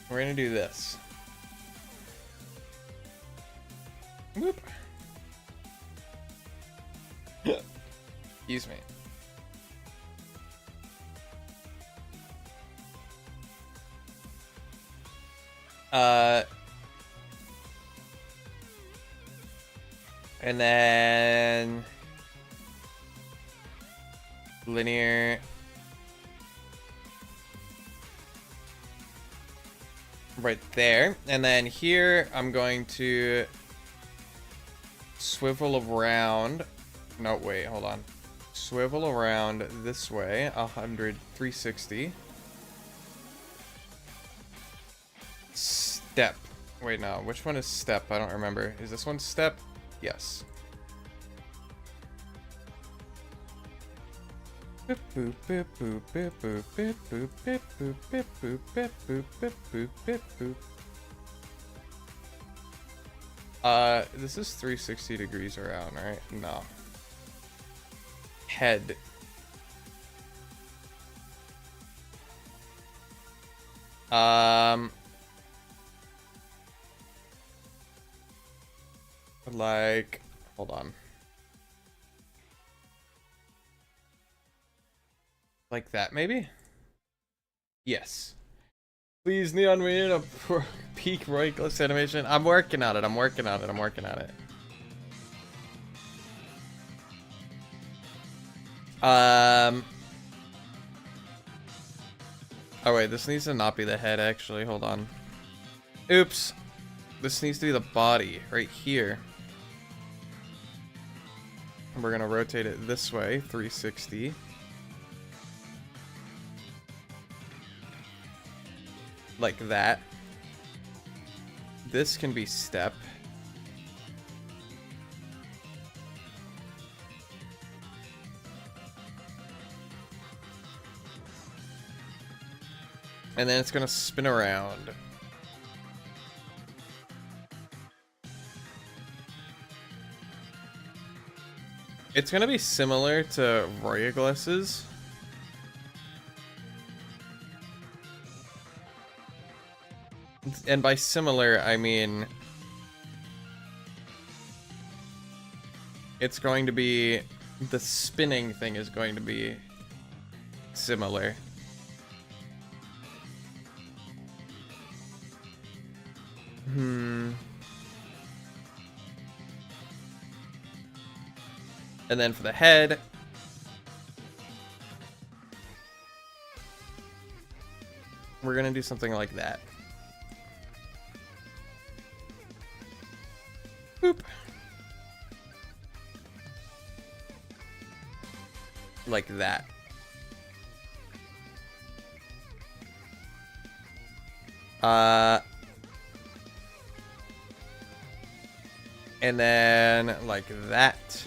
We're gonna do this. Whoop. Excuse me. And then linear right there, and then here I'm going to swivel around. No, wait, hold on. Swivel around this way, 100, 360. Step. Wait, no, which one is step? I don't remember. Is this one step? Yes. This is 360 degrees around, right? No. Head. Like, hold on. Like that, maybe? Yes. Please, Neon, we need a peak Roykless animation. I'm working on it. I'm working on it. I'm working on it. Oh wait, this needs to not be the head, actually. Hold on. Oops. This needs to be the body, right here. And we're gonna rotate it this way, 360. Like that. This can be step. And then it's gonna spin around. It's gonna be similar to Roygless's. And by similar, I mean it's going to be, the spinning thing is going to be similar. And then for the head, we're gonna do something like that. Boop. Like that. And then like that.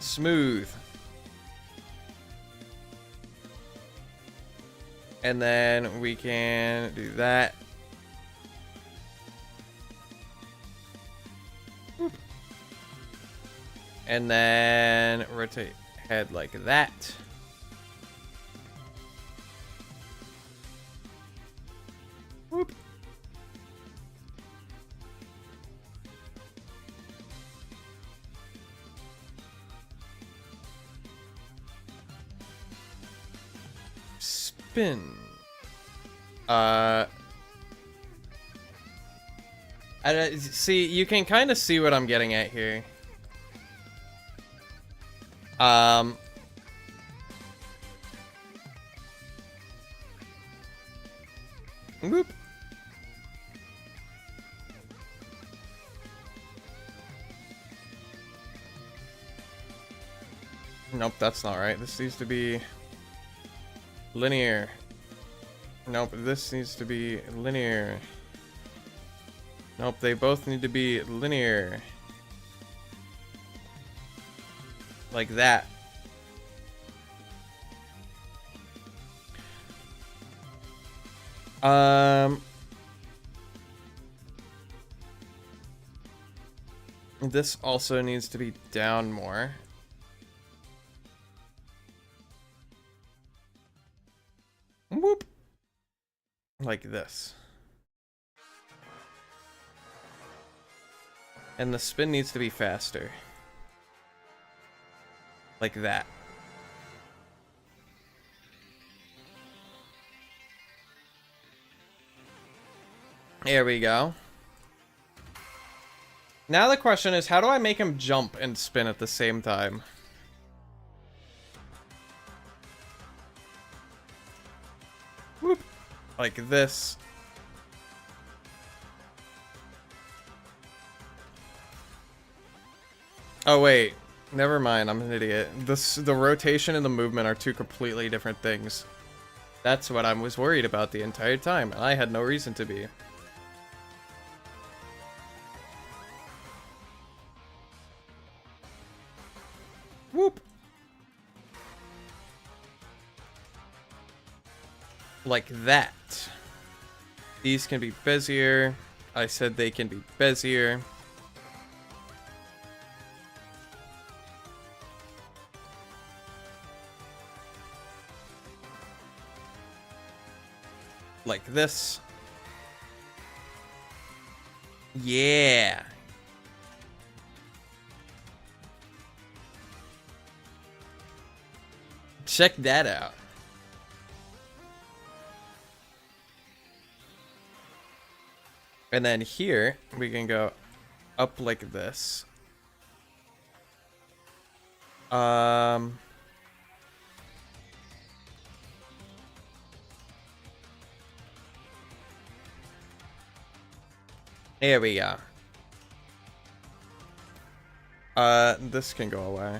Smooth. And then we can do that. Boop. And then rotate head like that. Whoop. Spin. See, you can kind of see what I'm getting at here. Whoop. Nope, that's not right. This needs to be linear. Nope, this needs to be linear. Nope, they both need to be linear. Like that. This also needs to be down more. Whoop. Like this. And the spin needs to be faster. Like that. There we go. Now the question is, how do I make him jump and spin at the same time? Whoop. Like this. Oh wait, never mind, I'm an idiot. The rotation and the movement are two completely different things. That's what I was worried about the entire time, and I had no reason to be. Whoop. Like that. These can be Bezier. I said they can be Bezier. Like this. Yeah. Check that out. And then here, we can go up like this. There we go. This can go away.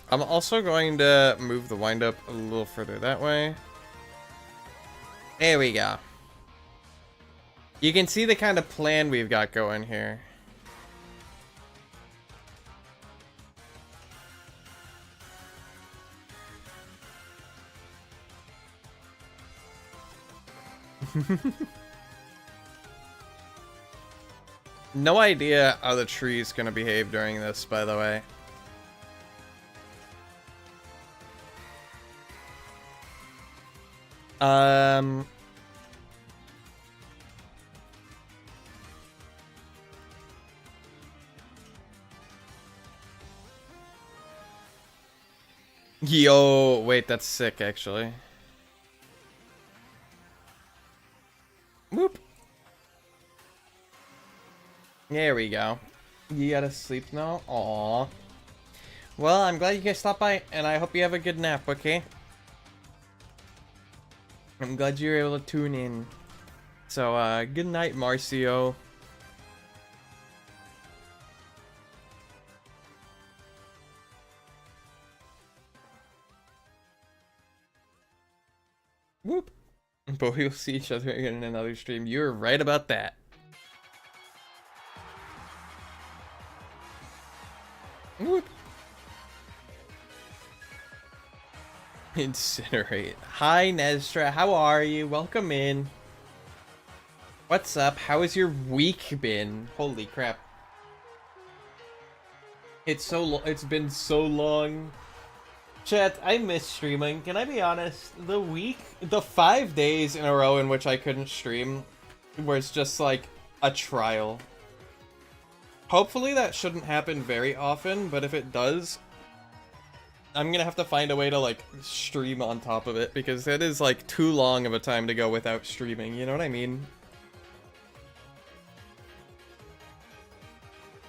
I'm also going to move the wind up a little further that way. There we go. You can see the kind of plan we've got going here. No idea how the tree's gonna behave during this, by the way. Yo, wait, that's sick, actually. Whoop. There we go. You gotta sleep now? Aww. Well, I'm glad you guys stopped by, and I hope you have a good nap, okay? I'm glad you were able to tune in. So, good night, Marcio. Whoop. But we'll see each other again in another stream. You were right about that. Whoop. Incinerate. Hi, Nestra. How are you? Welcome in. What's up? How has your week been? Holy crap. It's been so long. Chat, I miss streaming. Can I be honest? The 5 days in a row in which I couldn't stream was just like a trial. Hopefully that shouldn't happen very often, but if it does, I'm gonna have to find a way to like stream on top of it, because it is like too long of a time to go without streaming, you know what I mean?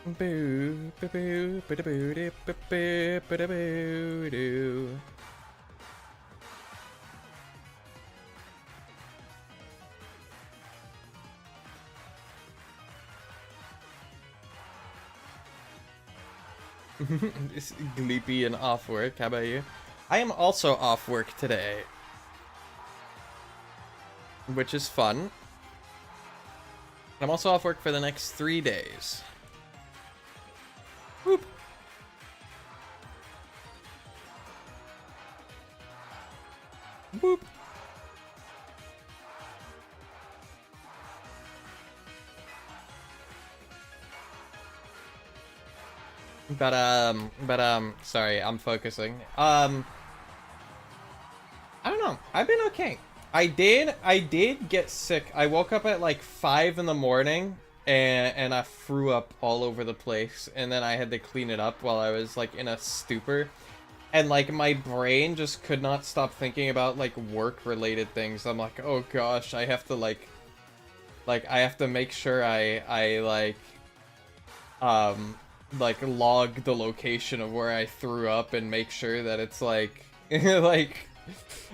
Boo, boo, boo, boo, boo, boo, boo, boo, boo, boo. This Gleepy and off work. How about you? I am also off work today, which is fun. I'm also off work for the next 3 days. Whoop. Whoop. Sorry, I'm focusing. I don't know. I've been okay. I did get sick. I woke up at like 5 in the morning and I threw up all over the place, and then I had to clean it up while I was like in a stupor. And like my brain just could not stop thinking about like work related things. I'm like, "Oh gosh, I have to like I have to make sure I log the location of where I threw up and make sure that it's like like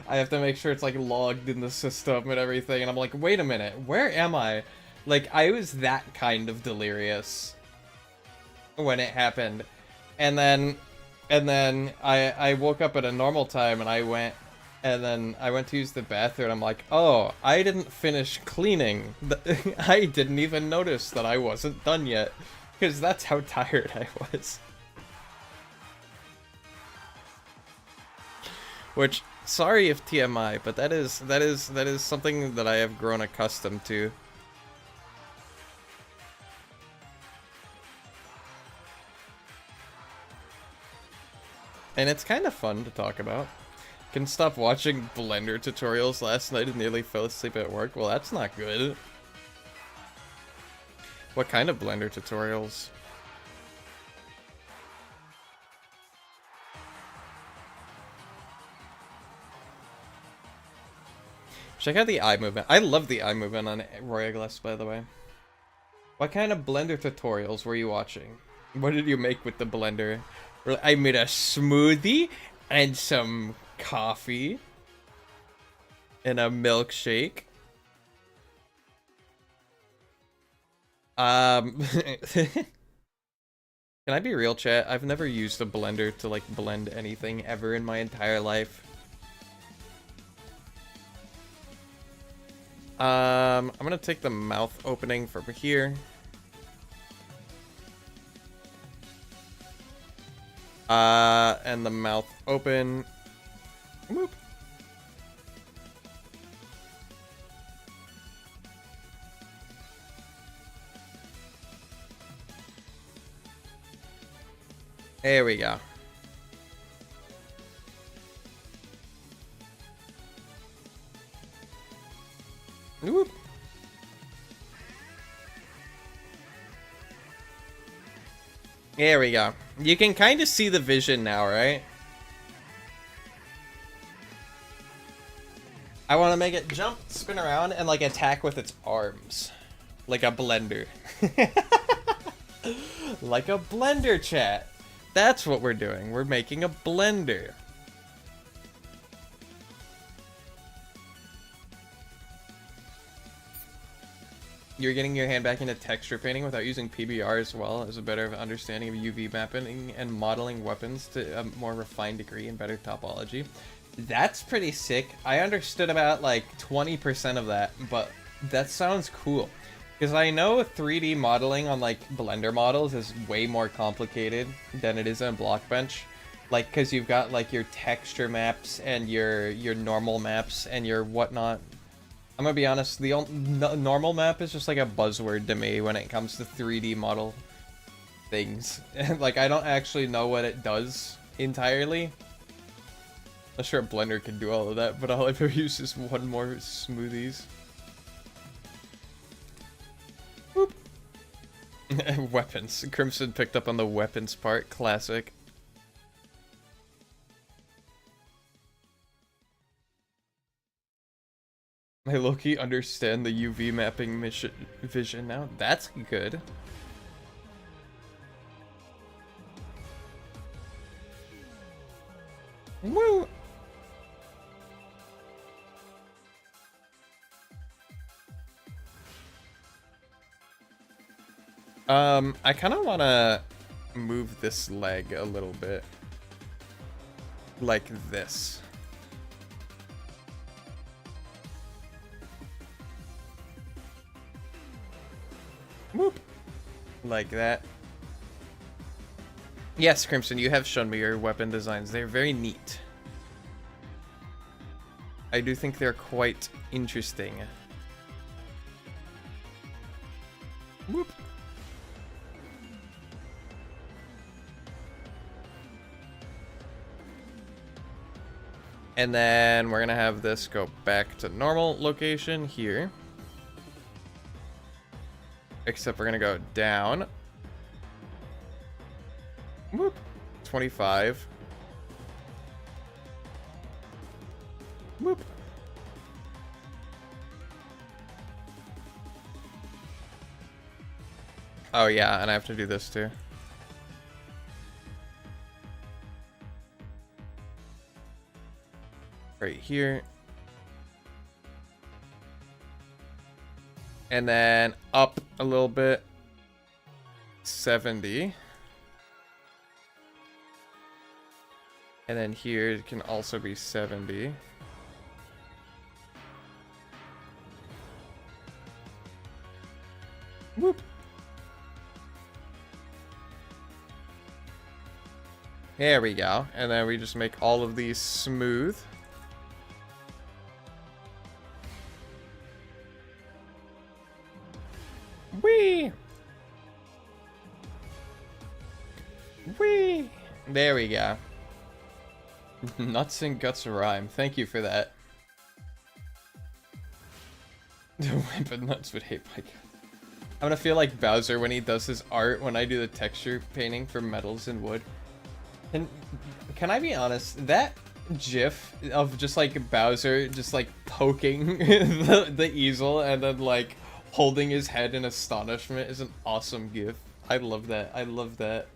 I have to make sure it's like logged in the system and everything." And I'm like, wait a minute, where am I? Like, I was that kind of delirious when it happened. And then I woke up at a normal time, and I went to use the bathroom, and I'm like, oh, I didn't finish cleaning. I didn't even notice that I wasn't done yet, because that's how tired I was. Which, sorry if TMI, but that is something that I have grown accustomed to. And it's kind of fun to talk about. Couldn't stop watching Blender tutorials last night and nearly fell asleep at work. Well, that's not good. What kind of Blender tutorials? Check out the eye movement. I love the eye movement on Royaglass, by the way. What kind of Blender tutorials were you watching? What did you make with the Blender? I made a smoothie and some coffee and a milkshake. Can I be real, chat? I've never used a blender to like blend anything ever in my entire life. I'm gonna take the mouth opening from here. And the mouth open. Whoop. There we go. Whoop. There we go. You can kind of see the vision now, right? I want to make it jump, spin around, and like attack with its arms. Like a blender. Like a blender, chat. That's what we're doing. We're making a blender. You're getting your hand back into texture painting without using PBR as well as a better understanding of UV mapping and modeling weapons to a more refined degree and better topology. That's pretty sick. I understood about like 20% of that, but that sounds cool. Because I know 3D modeling on like Blender models is way more complicated than it is on Blockbench. Like, because you've got like your texture maps and your normal maps and your whatnot. I'm gonna be honest, the normal map is just like a buzzword to me when it comes to 3D model things. Like, I don't actually know what it does entirely. Not sure Blender can do all of that, but all I've ever used is one more smoothies. Whoop. Weapons. Crimson picked up on the weapons part. Classic. I low-key understand the UV mapping vision now. That's good. Woo! I kind of want to move this leg a little bit. Like this. Whoop. Like that. Yes, Crimson, you have shown me your weapon designs. They're very neat. I do think they're quite interesting. Whoop. And then we're gonna have this go back to normal location here. Except we're gonna go down. Whoop. 25. Whoop. Oh yeah, and I have to do this too. Right here. And then up a little bit. 70. And then here it can also be 70. Whoop. There we go. And then we just make all of these smooth. Whee! Whee! There we go. Nuts and guts rhyme. Thank you for that. But nuts would hate my guts. I'm gonna feel like Bowser when he does his art when I do the texture painting for metals and wood. And can I be honest? That GIF of just like Bowser just like poking the easel and then like holding his head in astonishment is an awesome GIF. I love that. I love that.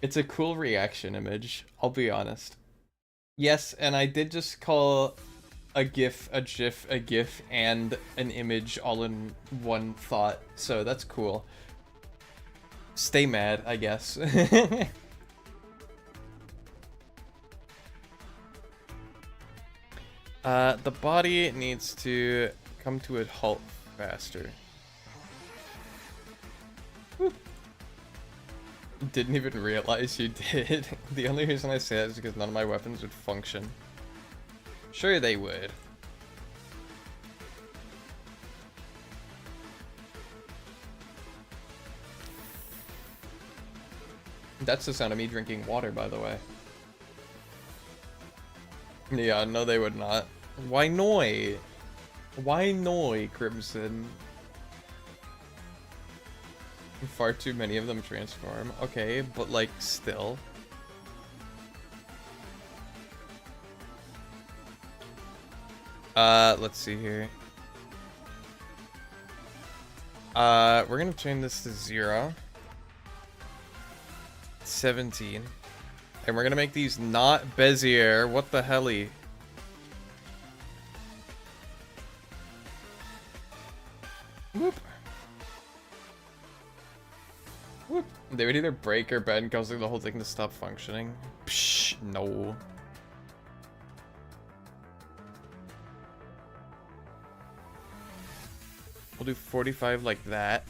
It's a cool reaction image, I'll be honest. Yes, and I did just call a GIF, a GIF, a GIF, and an image all in one thought, so that's cool. Stay mad, I guess. The body needs to come to a halt faster. Whoop. Didn't even realize you did. The only reason I say that is because none of my weapons would function. Sure they would. That's the sound of me drinking water, by the way. Yeah, no they would not. Why noi? Why noi, Crimson? Far too many of them transform. Okay, but like still. Let's see here. We're gonna change this to 0. 17. And we're gonna make these not Bezier. What the helly? Whoop. Whoop. They would either break or bend, causing the whole thing to stop functioning. Psh, no. We'll do 45 like that.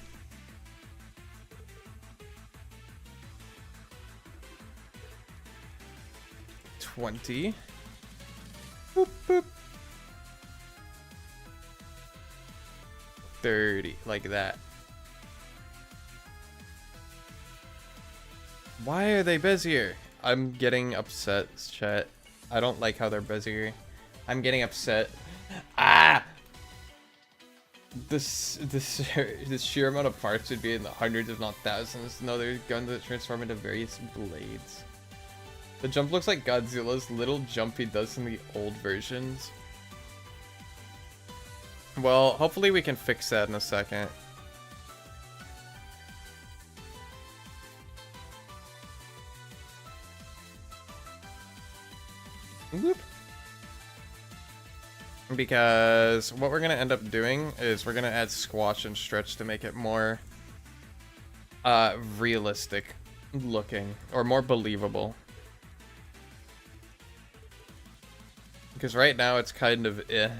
$20. Boop, boop. 30, like that. Why are they busier? I'm getting upset, chat. I don't like how they're busier. I'm getting upset. Ah! This sheer amount of parts would be in the hundreds, if not thousands. No, they're guns that transform into various blades. The jump looks like Godzilla's little jump he does in the old versions. Well, hopefully we can fix that in a second. Whoop. Because what we're going to end up doing is we're going to add squash and stretch to make it more realistic looking, or more believable. Because right now it's kind of eh.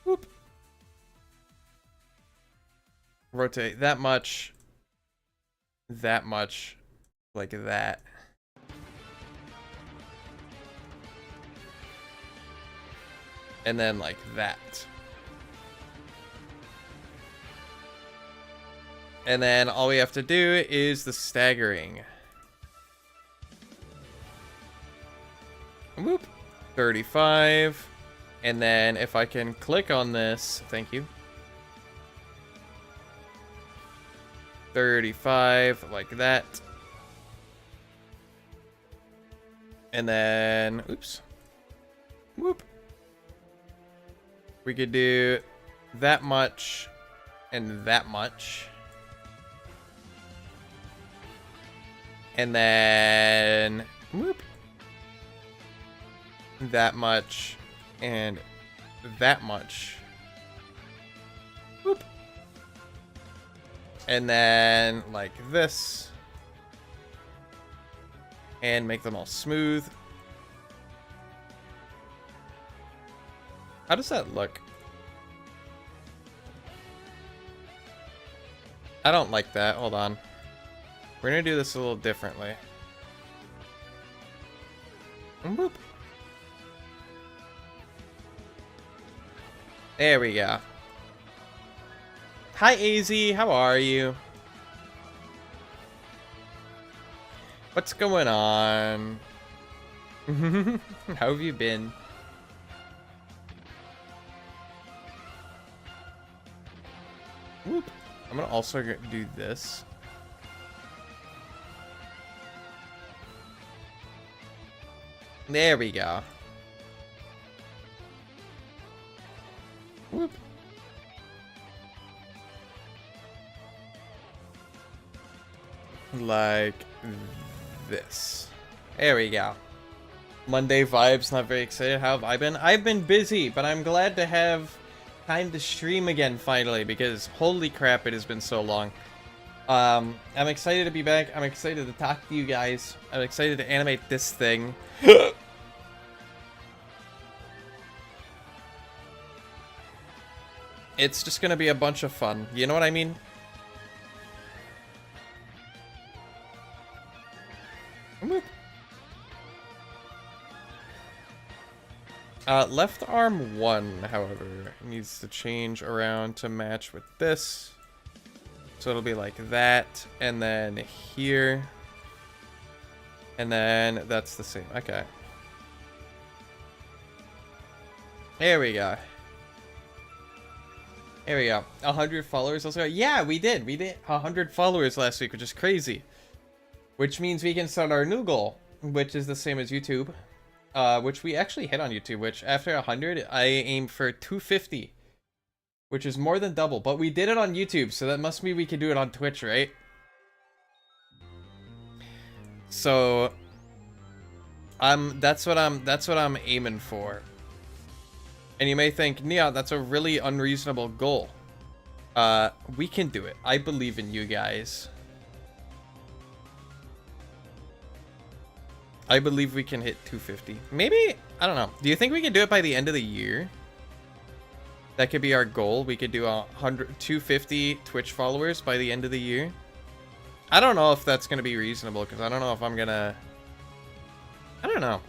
Whoop. Rotate that much, like that. And then like that. And then all we have to do is the staggering. Whoop. 35. And then if I can click on this, thank you. 35, like that. And then, oops. Whoop. We could do that much and that much. And then, whoop. That much and that much. Whoop. And then like this. And make them all smooth. How does that look? I don't like that. Hold on. We're gonna do this a little differently. Whoop. There we go. Hi, AZ. How are you? What's going on? How have you been? Whoop. I'm gonna also do this. There we go. Whoop. Like this. There we go. Monday vibes, not very excited. How have I been? I've been busy, but I'm glad to have time to stream again finally, because holy crap, it has been so long. I'm excited to be back. I'm excited to talk to you guys. I'm excited to animate this thing. It's just gonna be a bunch of fun. You know what I mean? Left arm 1, however, needs to change around to match with this. So it'll be like that, and then here. And then that's the same. Okay. There we go. There we go. 100 followers also. Yeah, we did. We did 100 followers last week, which is crazy. Which means we can start our new goal, which is the same as YouTube. which we actually hit on YouTube, which after 100, I aim for 250, which is more than double, but we did it on YouTube, so that must mean we can do it on Twitch, right? So, that's what I'm aiming for. And you may think, Neon, that's a really unreasonable goal. We can do it. I believe in you guys. I believe we can hit 250. Maybe, I don't know. Do you think we can do it by the end of the year? That could be our goal. We could do 250 Twitch followers by the end of the year. I don't know if that's going to be reasonable, because I don't know if I'm going to... I don't know.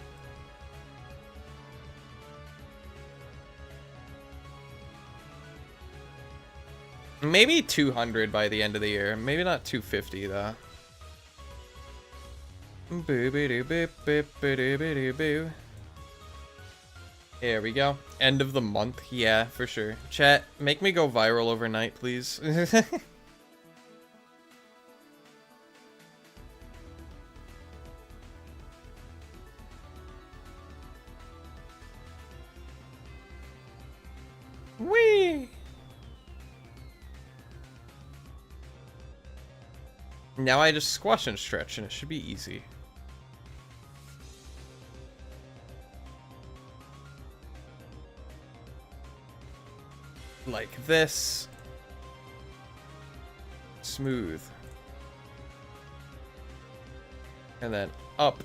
Maybe 200 by the end of the year. Maybe not 250, though. Here we go. End of the month. Yeah, for sure. Chat, make me go viral overnight, please. Whee! Now I just squash and stretch, and it should be easy. Like this. Smooth. And then up.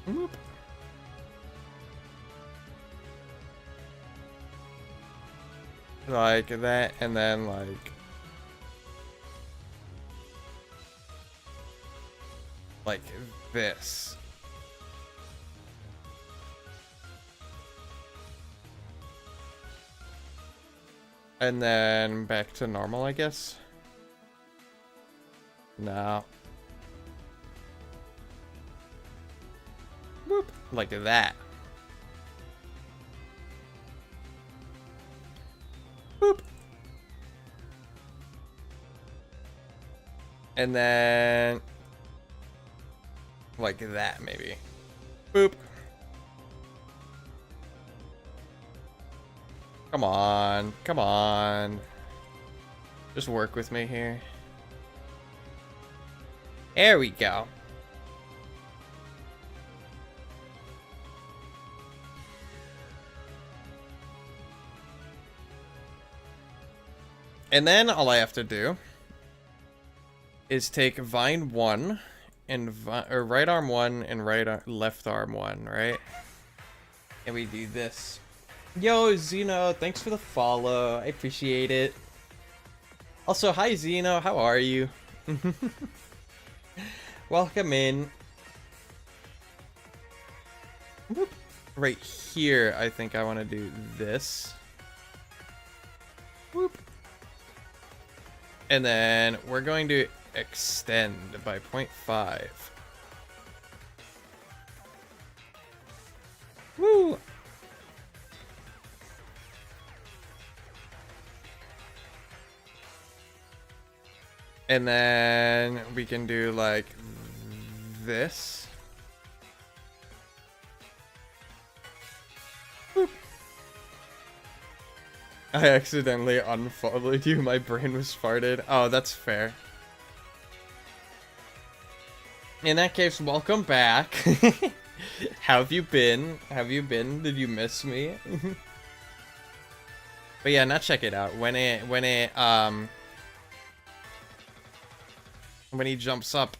Whoop. Like that, and then like this. And then back to normal, I guess. No. Whoop. Like that. Boop. And then like that, maybe. Boop. Come on. Come on. Just work with me here. There we go. And then all I have to do is take Vine 1 and right arm 1 and left arm 1, right? And we do this. Yo, Zeno, thanks for the follow. I appreciate it. Also, hi, Zeno. How are you? Welcome in. Whoop. Right here, I think I want to do this. Whoop. And then we're going to extend by 0.5. Woo! And then we can do like this. Boop. I accidentally unfollowed you. My brain was farted. Oh, that's fair. In that case, welcome back. How have you been? Have you been? Did you miss me? But yeah, now check it out. When he jumps up,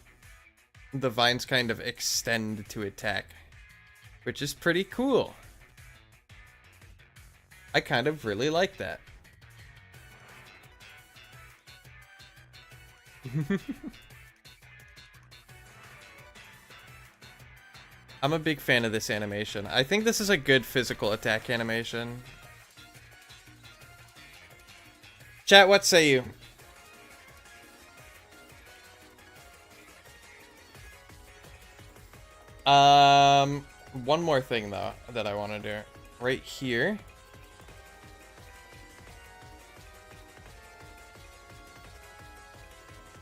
the vines kind of extend to attack, which is pretty cool. I kind of really like that. I'm a big fan of this animation. I think this is a good physical attack animation. Chat, what say you? One more thing though that I want to do. Right here.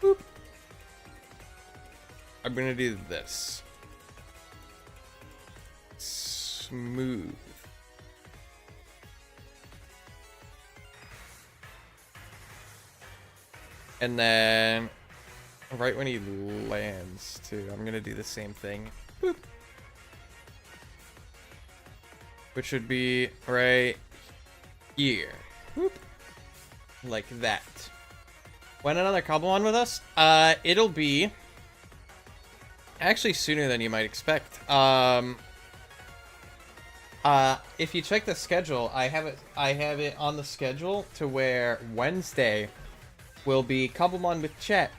Boop. I'm gonna do this. Smooth. And then right when he lands too, I'm gonna do the same thing. Boop. Which would be right here. Boop. Like that. When another Cobblemon with us? It'll be actually sooner than you might expect. If you check the schedule, I have it on the schedule to where Wednesday will be Cobblemon with chat.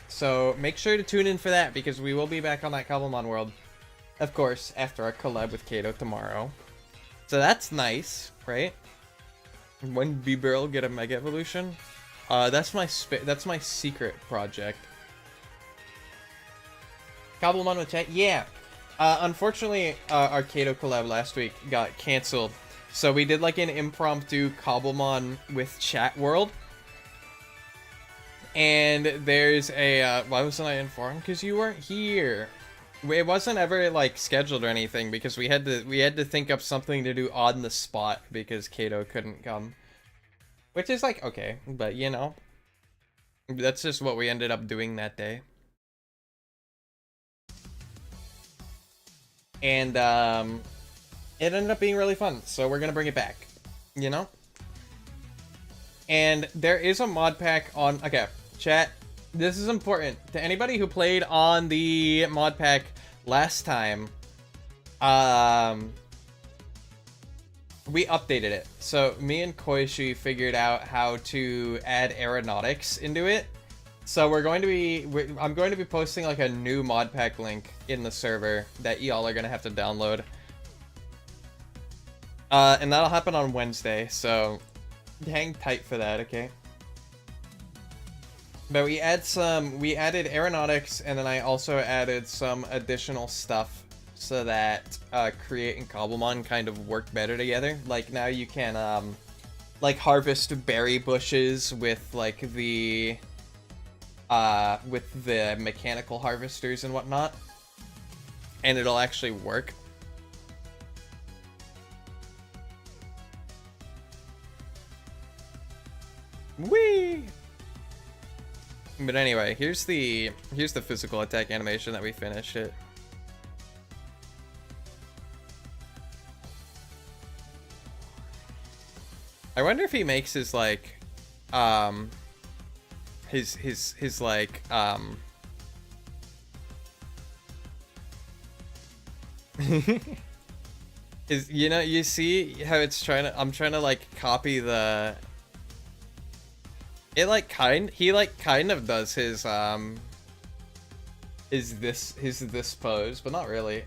So make sure to tune in for that, because we will be back on that Cobblemon world. Of course, after our collab with Kato tomorrow. So that's nice, right? When B-Barrel get a Mega Evolution? That's my secret project. Cobblemon with chat? Yeah. Unfortunately, our Kato collab last week got canceled. So we did like an impromptu Cobblemon with chat world. And there's a, why wasn't I informed? Because you weren't here. It wasn't ever like scheduled or anything, because we had to think up something to do on the spot because Kato couldn't come. Which is like, okay, but you know, that's just what we ended up doing that day. And it ended up being really fun, so we're gonna bring it back, you know? And there is a mod pack on, okay, chat, this is important. To anybody who played on the mod pack last time, we updated it. So me and Koishi figured out how to add aeronautics into it. So I'm going to be posting like a new mod pack link in the server that y'all are going to have to download. And that'll happen on Wednesday, so hang tight for that, okay? But we added aeronautics, and then I also added some additional stuff so that Create and Cobblemon kind of work better together. Like now you can like harvest berry bushes with like the mechanical harvesters and whatnot, and it'll actually work. Whee! But anyway, here's the physical attack animation that we finished it. I wonder if he makes his like his like is, you know, you see how it's I'm trying to like copy the, it like he kind of does his this pose, but not really.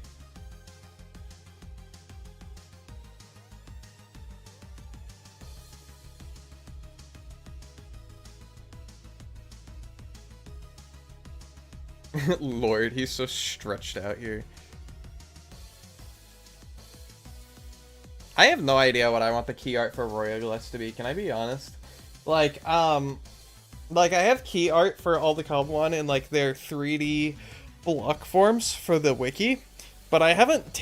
Lord, he's so stretched out here. I have no idea what I want the key art for Royalist to be, can I be honest? Like I have key art for all the Cobblemon in like their 3D block forms for the wiki, but I haven't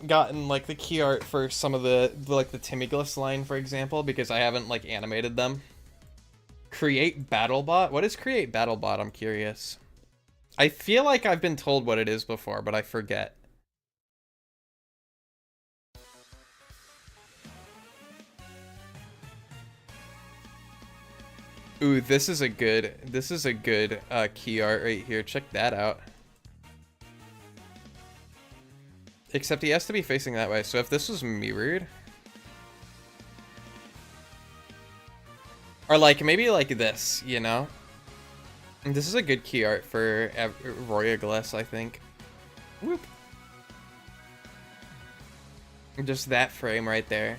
gotten like the key art for some of the like the Timiglyphs line, for example, because I haven't like animated them. Create BattleBot? What is Create BattleBot? I'm curious. I feel like I've been told what it is before, but I forget. Ooh, this is a good key art right here. Check that out. Except he has to be facing that way, so if this was mirrored, or like maybe like this, you know? This is a good key art for Royalist, I think. Whoop. Just that frame right there.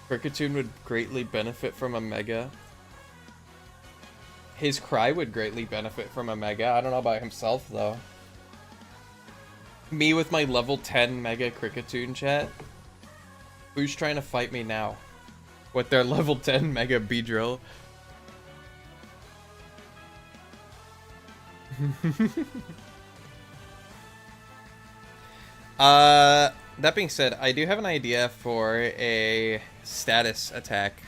Cricketune would greatly benefit from a Mega. His Cry would greatly benefit from a Mega. I don't know about himself, though. Me with my level 10 Mega Cricketune, chat. Who's trying to fight me now? With their level 10 Mega Beedrill. That being said, I do have an idea for a status attack.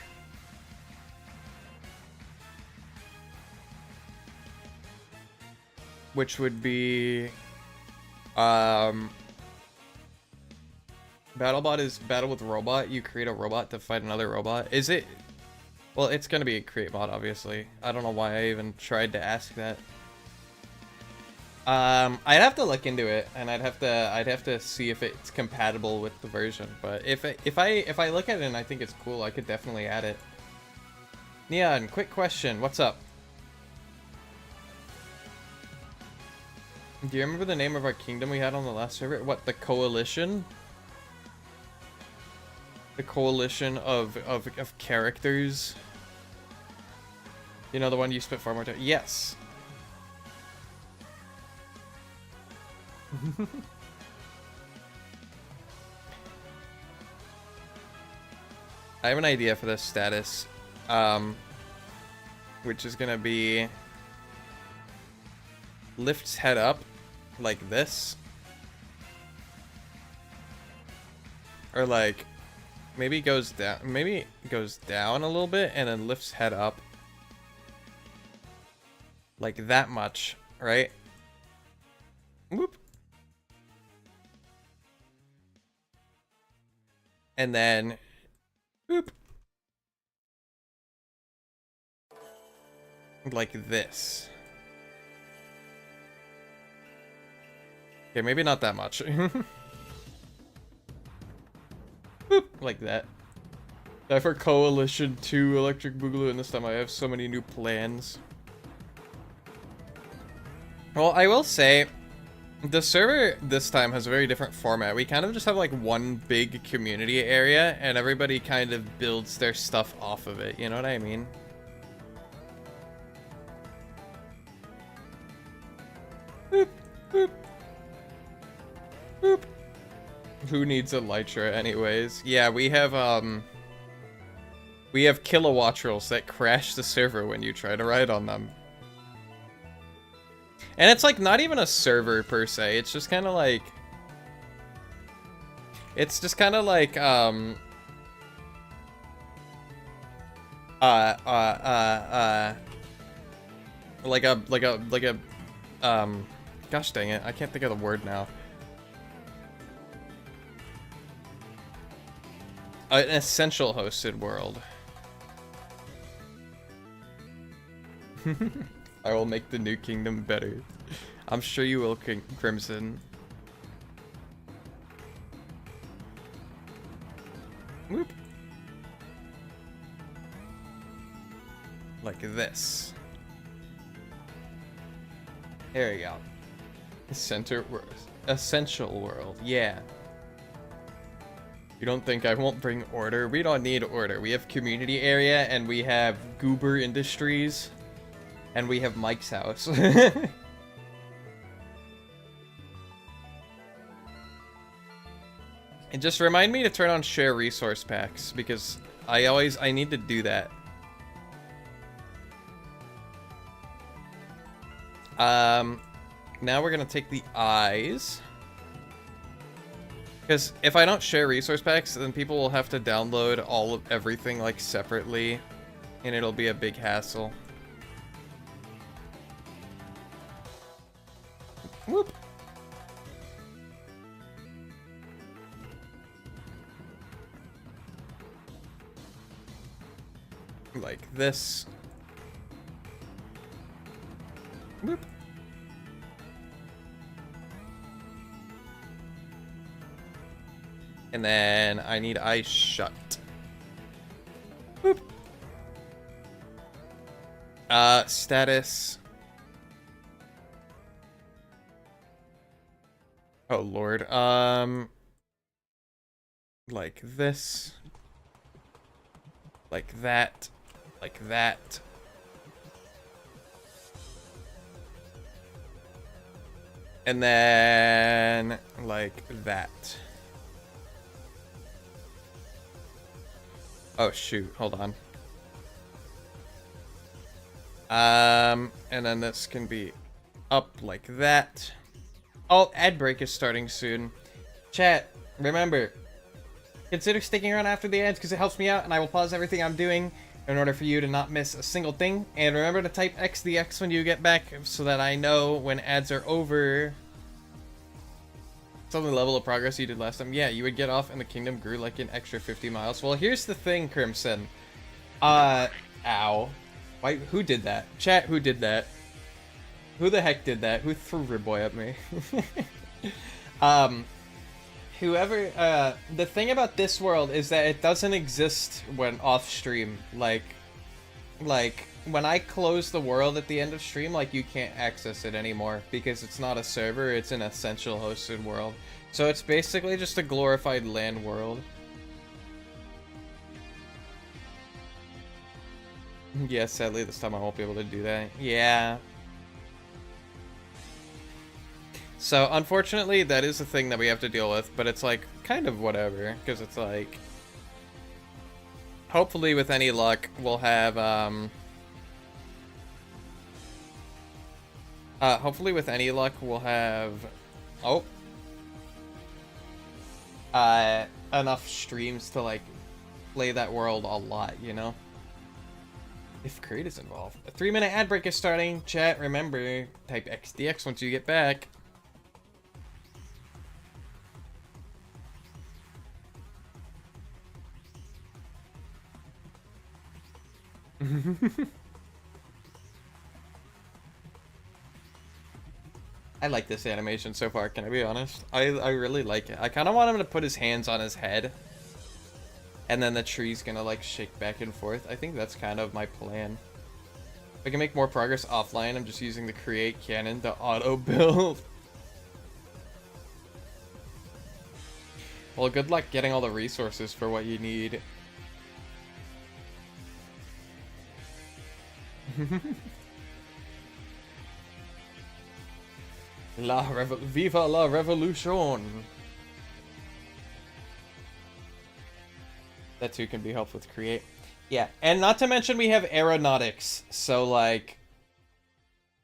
Which would be, BattleBot is battle with robot. You create a robot to fight another robot. Is it? Well, it's gonna be a create bot, obviously. I don't know why I even tried to ask that. I'd have to look into it, and I'd have to see if it's compatible with the version. But if I look at it and I think it's cool, I could definitely add it. Neon, quick question. What's up? Do you remember the name of our kingdom we had on the last server? What, the Coalition? The coalition of characters? You know, the one you spit far more time? Yes. I have an idea for this status, which is gonna be lifts head up like this, or like maybe goes down, maybe goes down a little bit and then lifts head up like that much, right? Whoop. And then boop, like this. Okay, maybe not that much. Boop, like that. Time for Coalition 2 Electric Boogaloo, and this time I have so many new plans. Well, I will say, the server this time has a very different format. We kind of just have like one big community area, and everybody kind of builds their stuff off of it, you know what I mean? Boop, boop. Boop. Who needs a Elytra anyways? Yeah, we have kilowattrels that crash the server when you try to ride on them. And it's like not even a server per se, it's just kind of like gosh dang it, I can't think of the word now. An essential hosted world. I will make the new kingdom better. I'm sure you will, Crimson. Whoop. Like this. There you go. Essential world, yeah. You don't think I won't bring order? We don't need order. We have community area, and we have Goober Industries, and we have Mike's house. And just remind me to turn on share resource packs, because I need to do that. Now we're gonna take the eyes. Because if I don't share resource packs, then people will have to download all of everything like separately, and it'll be a big hassle. Whoop. Like this. Whoop. And then I need eyes shut. Boop. Status. Oh lord. Like this. Like that. Like that. And then like that. Oh shoot, hold on. And then this can be up like that. Oh, ad break is starting soon. Chat, remember, consider sticking around after the ads because it helps me out, and I will pause everything I'm doing in order for you to not miss a single thing. And remember to type XDX when you get back so that I know when ads are over. Some of the level of progress you did last time. Yeah, you would get off and the kingdom grew like an extra 50 miles. Well, here's the thing, Crimson. Ow. Why, who did that? Chat, who did that? Who the heck did that? Who threw Ribboy at me? Whoever, the thing about this world is that it doesn't exist when off stream. Like, when I close the world at the end of stream, like, you can't access it anymore because it's not a server, it's an essential hosted world. So it's basically just a glorified LAN world. Yeah, sadly this time I won't be able to do that. Yeah. So unfortunately that is a thing that we have to deal with, but it's like kind of whatever, because it's like hopefully with any luck we'll have hopefully with any luck we'll have enough streams to like play that world a lot, you know? If Create is involved. A 3-minute ad break is starting. Chat, remember, type XDX once you get back. I like this animation so far, can I be honest? I really like it. I kind of want him to put his hands on his head. And then the tree's gonna like shake back and forth. I think that's kind of my plan. If I can make more progress offline, I'm just using the create cannon to auto build. Well, good luck getting all the resources for what you need. Viva la revolution! That too can be helped with create. Yeah, and not to mention we have aeronautics, so like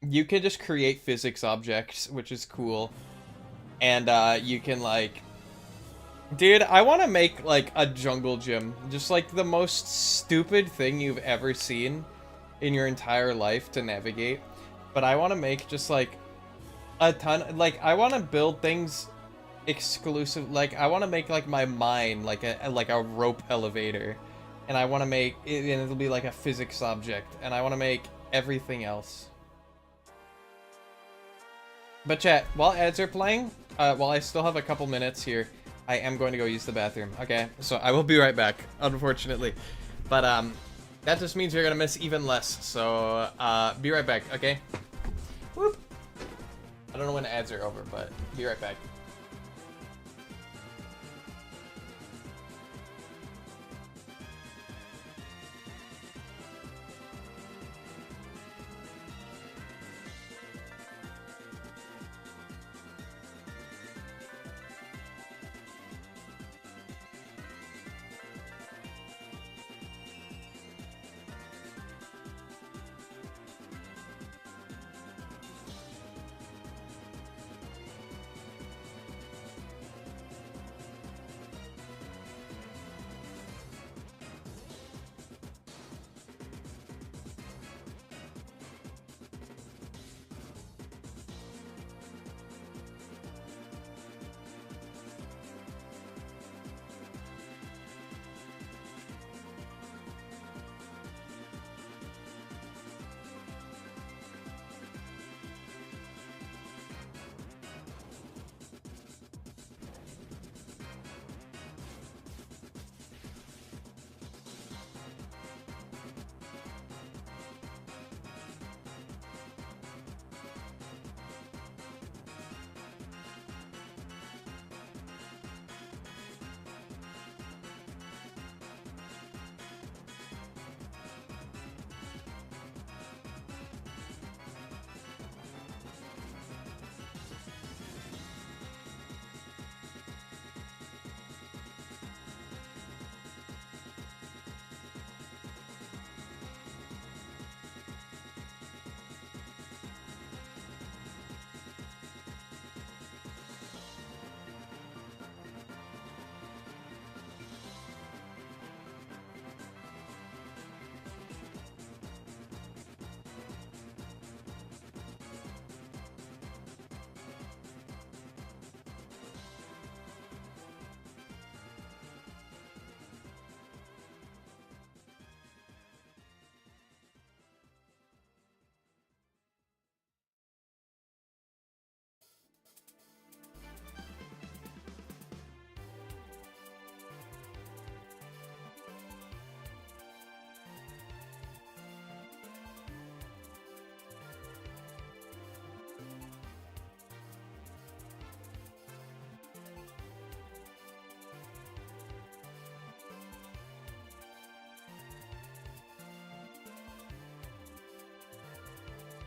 you can just create physics objects, which is cool. And you can like, dude, I want to make like a jungle gym, just like the most stupid thing you've ever seen in your entire life to navigate. But I want to make just like a ton, like I want to build things exclusive, like I want to make like my mine like a rope elevator, and I want to make it, and it'll be like a physics object, and I want to make everything else. But chat, while ads are playing, while I still have a couple minutes here, I am going to go use the bathroom. Okay, so I will be right back, unfortunately, but that just means you're gonna miss even less. So be right back. Okay. Whoop. I don't know when ads are over, but be right back.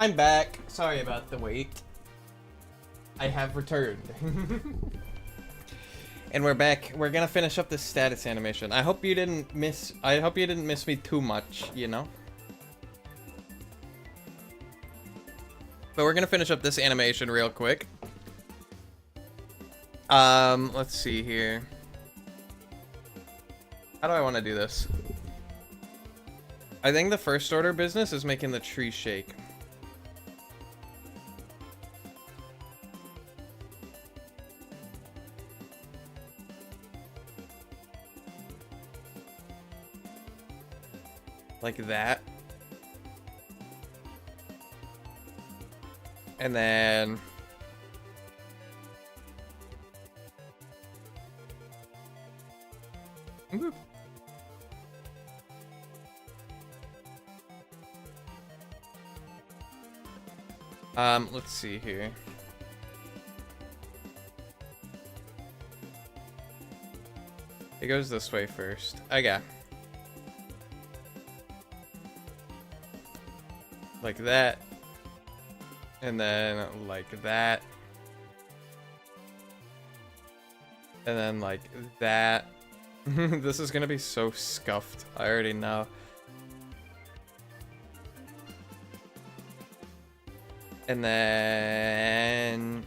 I'm back. Sorry about the wait. I have returned. And we're back. We're gonna finish up this status animation. I hope you didn't miss me too much, you know? But we're gonna finish up this animation real quick. Let's see here. How do I want to do this? I think the first order of business is making the tree shake. Like that. And then... Whoop. Let's see here. It goes this way first. Okay. Like that. And then like that. And then like that. This is gonna be so scuffed. I already know. And then...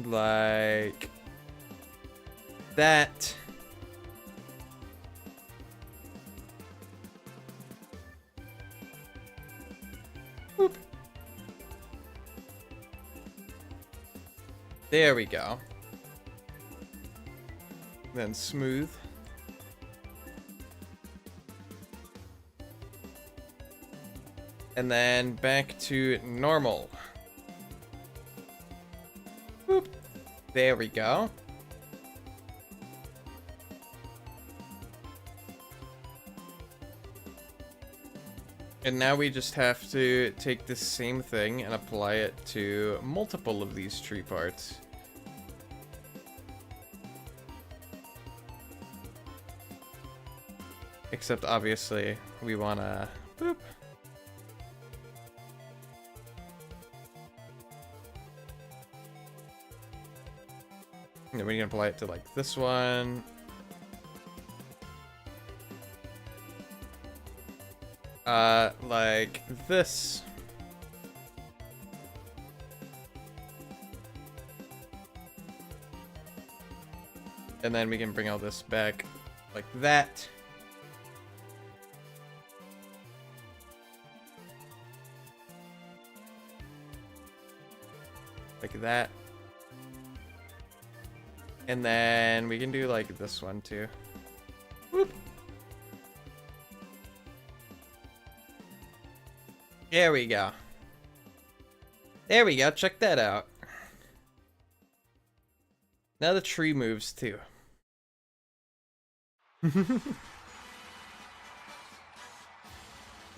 like... that. Boop. There we go. Then smooth. And then back to normal. Boop. There we go. And now we just have to take this same thing and apply it to multiple of these tree parts. Except obviously we wanna boop. And then we can apply it to like this one. Like this. And then we can bring all this back like that. Like that. And then we can do like this one too. Whoop. There we go. There we go. Check that out. Now the tree moves too.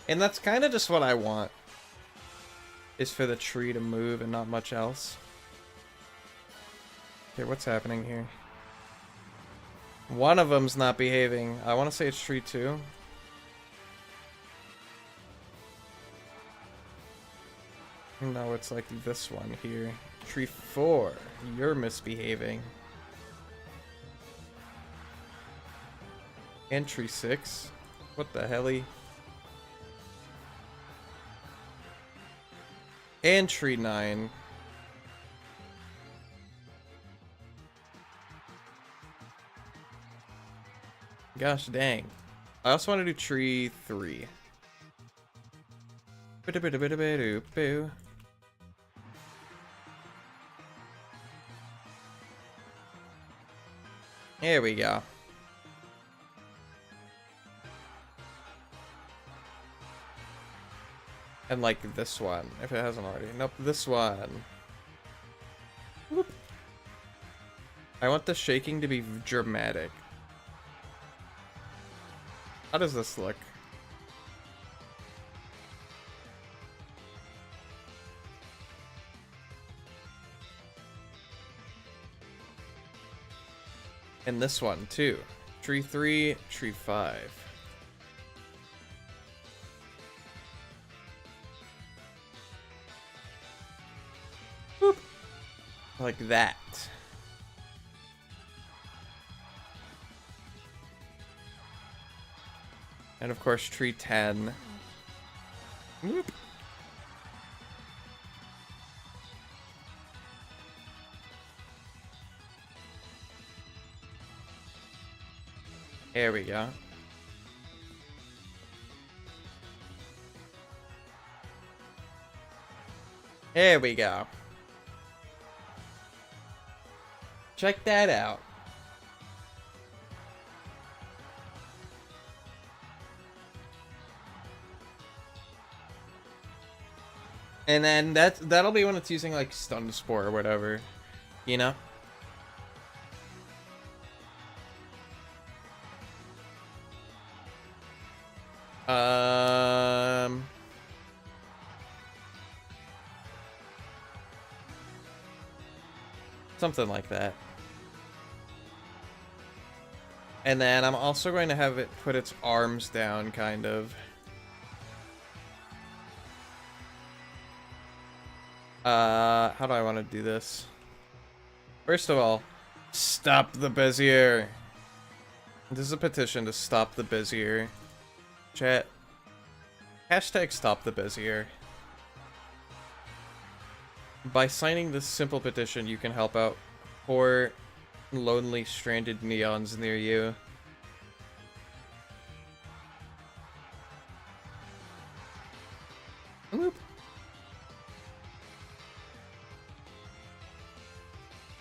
And that's kind of just what I want. Is for the tree to move and not much else. Okay, what's happening here? One of them's not behaving. I want to say it's tree 2. No, it's like this one here. Tree 4, you're misbehaving. And tree 6. What the helly? And tree 9. Gosh dang. I also want to do tree 3. There we go. And like this one, if it hasn't already. Nope, this one. Whoop. I want the shaking to be dramatic. How does this look? And this one too. Tree 3, tree 5. Like that. And of course, tree 10. Whoop. There we go. There we go. Check that out. And then that'll be when it's using like Stun Spore or whatever, you know? Something like that. And then I'm also going to have it put its arms down, kind of. How do I want to do this? First of all, stop the Bezier. This is a petition to stop the Bezier. Chat. Hashtag stop the Bezier. By signing this simple petition, you can help out poor, lonely, stranded neons near you. Whoop.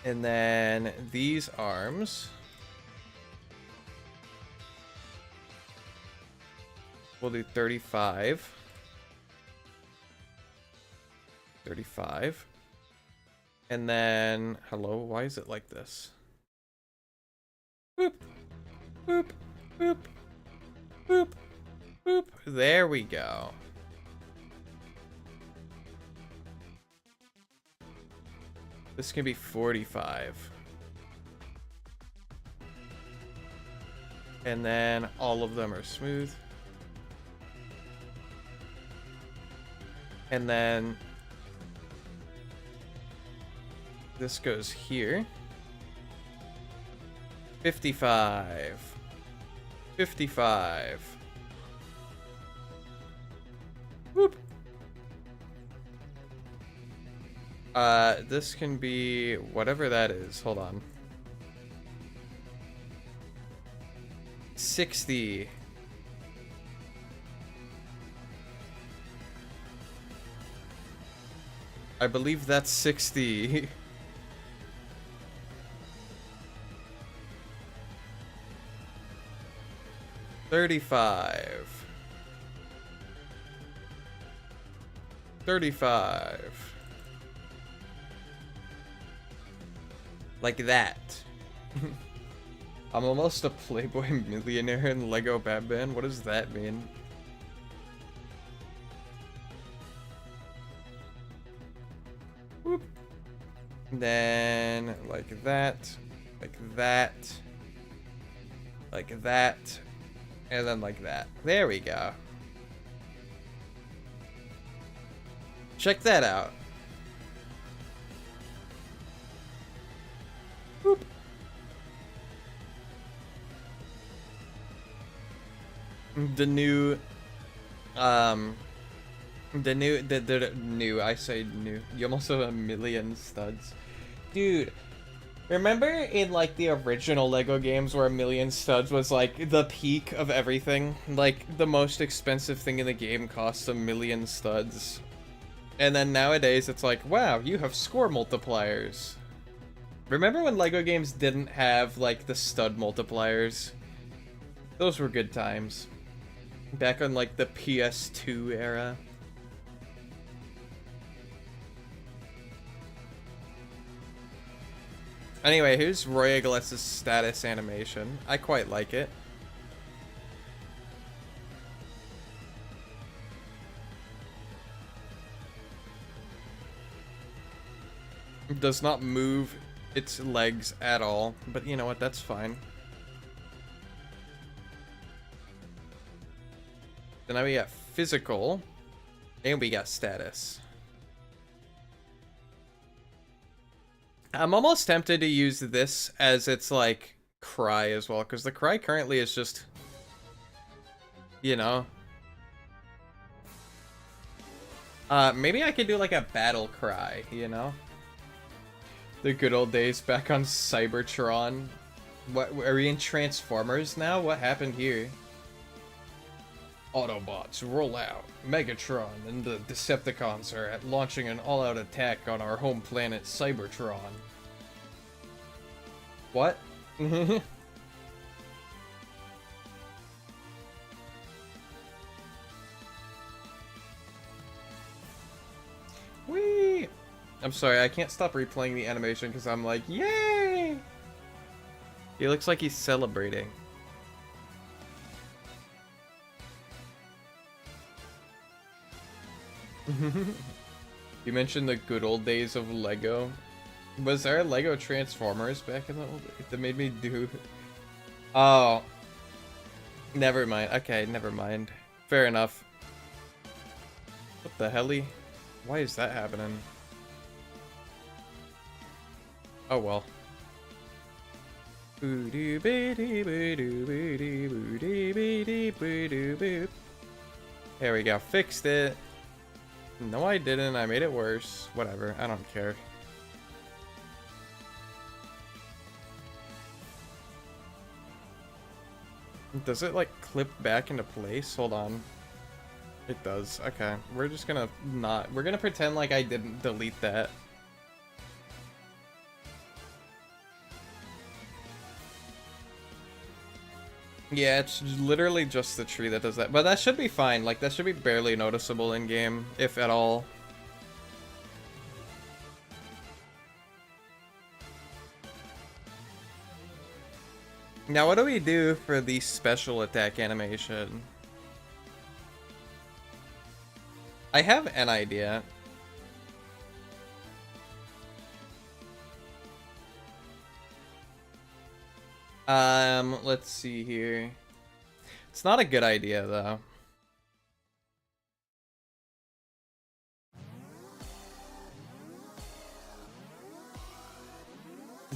And then these arms. We'll do 35. 35. And then, hello, why is it like this? Boop, boop, boop, boop, boop. There we go. This can be 45. And then all of them are smooth. And then this goes here. 55. 55. Whoop. This can be whatever that is. Hold on. 60. I believe that's 60. 35. 35. Like that. I'm almost a Playboy millionaire in Lego Batman. What does that mean? Whoop. Then like that, like that, like that, and then like that. There we go. Check that out. Whoop. The new, the new, I say new. You almost have a million studs. Dude, remember in like the original Lego games where a million studs was like the peak of everything? Like the most expensive thing in the game costs a million studs. And then nowadays it's like, wow, you have score multipliers. Remember when Lego games didn't have like the stud multipliers? Those were good times. Back on like the PS2 era. Anyway, here's Roy Iglesias' status animation. I quite like it. It does not move its legs at all, but you know what, that's fine. So now we got physical, and we got status. I'm almost tempted to use this as its, like, cry as well, because the cry currently is just, you know. Maybe I could do, like, a battle cry, you know? The good old days back on Cybertron. What, are we in Transformers now? What happened here? Autobots, roll out. Megatron and the Decepticons are launching an all-out attack on our home planet, Cybertron. What? Whee! I'm sorry, I can't stop replaying the animation because I'm like, yay! He looks like he's celebrating. You mentioned the good old days of Lego. Was there Lego Transformers back in the old days that made me do... Oh. Never mind. Okay, never mind. Fair enough. What the helly? Why is that happening? Oh well. There we go. Fixed it. No, I didn't. I made it worse. Whatever. I don't care. Does it, like, clip back into place? Hold on. It does. Okay. We're just gonna not... We're gonna pretend like I didn't delete that. Yeah, it's literally just the tree that does that. But that should be fine. Like, that should be barely noticeable in-game, if at all. Now, what do we do for the special attack animation? I have an idea. Let's see here. It's not a good idea, though.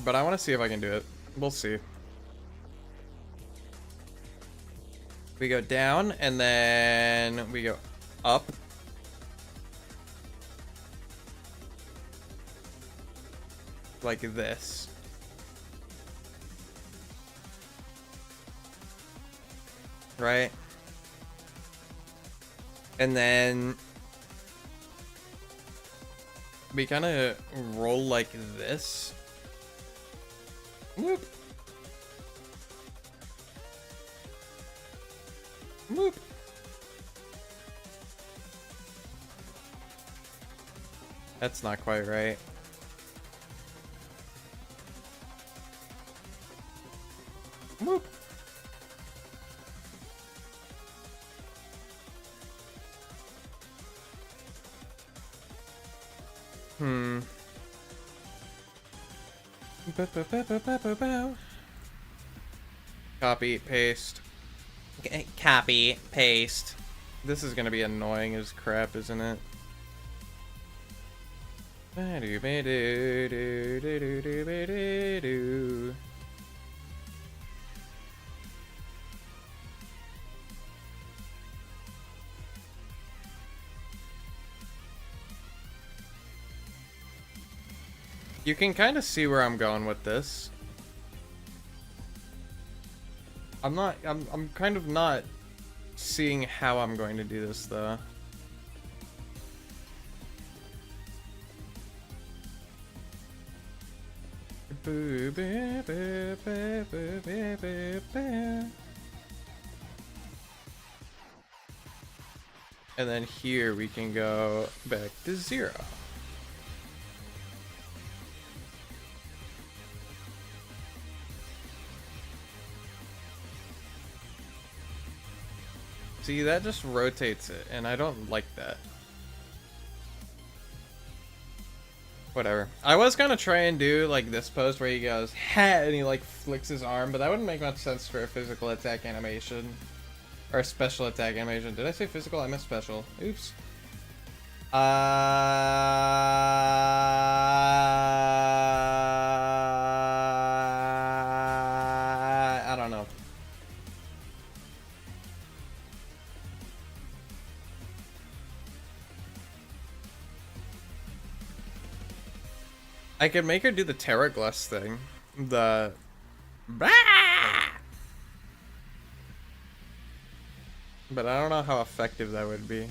But I want to see if I can do it. We'll see. We go down, and then we go up. Like this. Right? And then we kind of roll like this. Whoop. Whoop. That's not quite right. Whoop. Copy, paste. Copy, paste. This is gonna be annoying as crap, isn't it? You can kind of see where I'm going with this. I'm kind of not seeing how I'm going to do this, though. And then here we can go back to 0. See, that just rotates it, and I don't like that. Whatever. I was gonna try and do, like, this pose where he goes, ha, and he, like, flicks his arm, but that wouldn't make much sense for a physical attack animation. Or a special attack animation. Did I say physical? I meant special. Oops. I could make her do the Terraglass thing. The... But I don't know how effective that would be.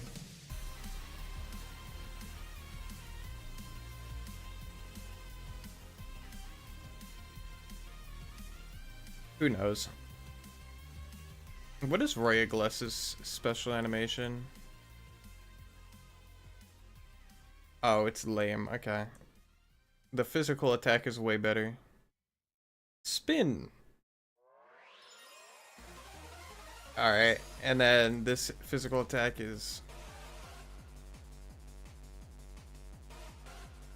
Who knows? What is Royaglass's special animation? Oh, it's lame. Okay. The physical attack is way better. Spin! Alright, and then this physical attack is...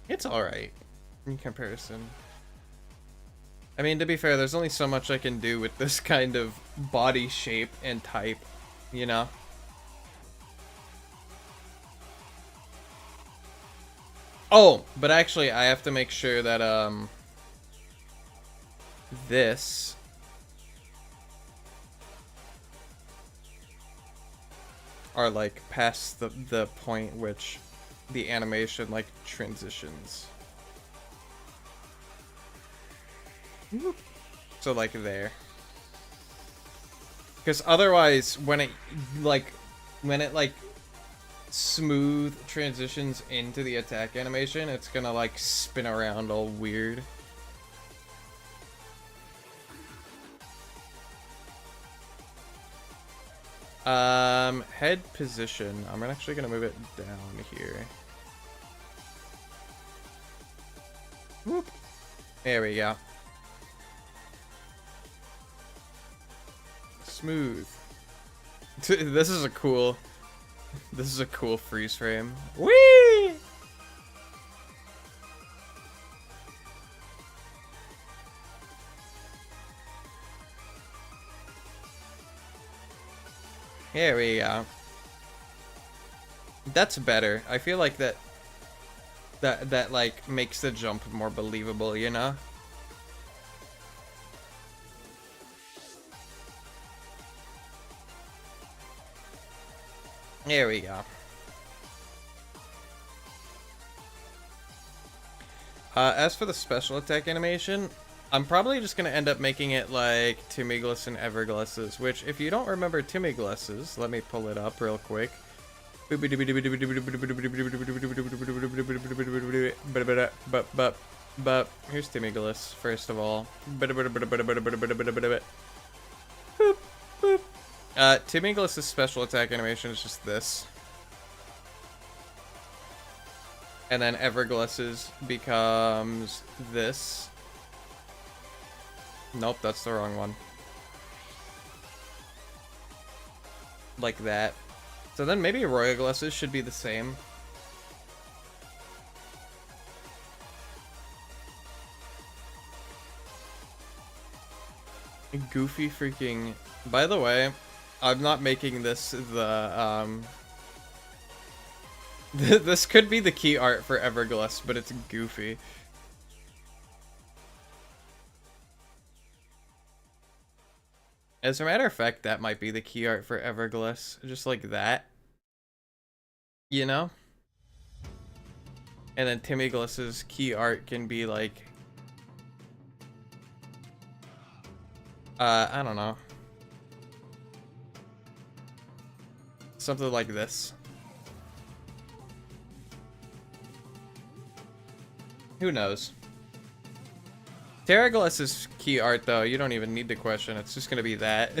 It's alright in comparison. I mean, to be fair, there's only so much I can do with this kind of body shape and type, you know? Oh, but actually, I have to make sure that, this... are, like, past the point which the animation, like, transitions. So, like, there. Because otherwise, when it, like, smooth transitions into the attack animation, it's gonna, like, spin around all weird. Head position. I'm actually gonna move it down here. Whoop. There we go. Smooth. This is a cool freeze frame. Whee! Here we go. That's better. I feel like that like makes the jump more believable, you know? There we go. As for the special attack animation, I'm probably just gonna end up making it like Timiglass and Everglass's, which, if you don't remember Timiglass's, let me pull it up real quick. But here's Timiglass, first of all. Timiglass's special attack animation is just this. And then Everglass's becomes this. Nope, that's the wrong one. Like that. So then maybe Royaglass's should be the same. Goofy freaking... By the way, I'm not making this the, this could be the key art for Everglass, but it's goofy. As a matter of fact, that might be the key art for Everglass. Just like that. You know? And then Timiglass's key art can be like... I don't know. Something like this. Who knows? Terraglass's key art, though, you don't even need to question. It's just gonna be that.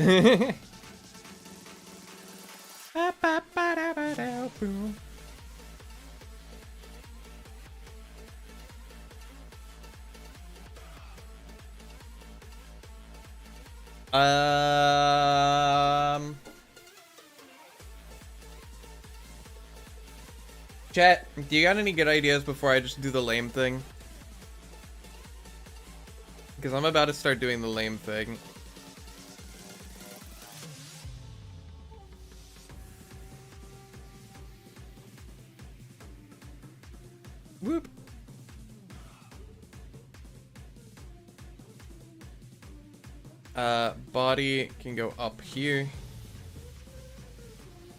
Chat, do you got any good ideas before I just do the lame thing? Because I'm about to start doing the lame thing. Whoop. Body can go up here.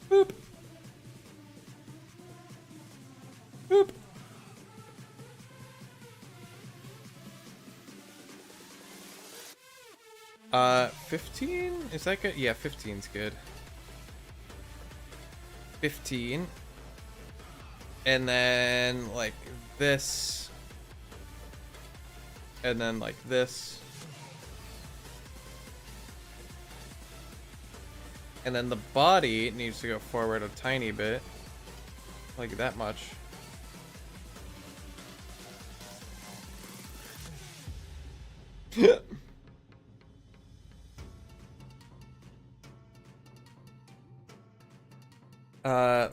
Boop. Boop. 15? Is that good? Yeah, 15's good. 15. And then, like, this. And then, like, this. And then the body needs to go forward a tiny bit. Like that much.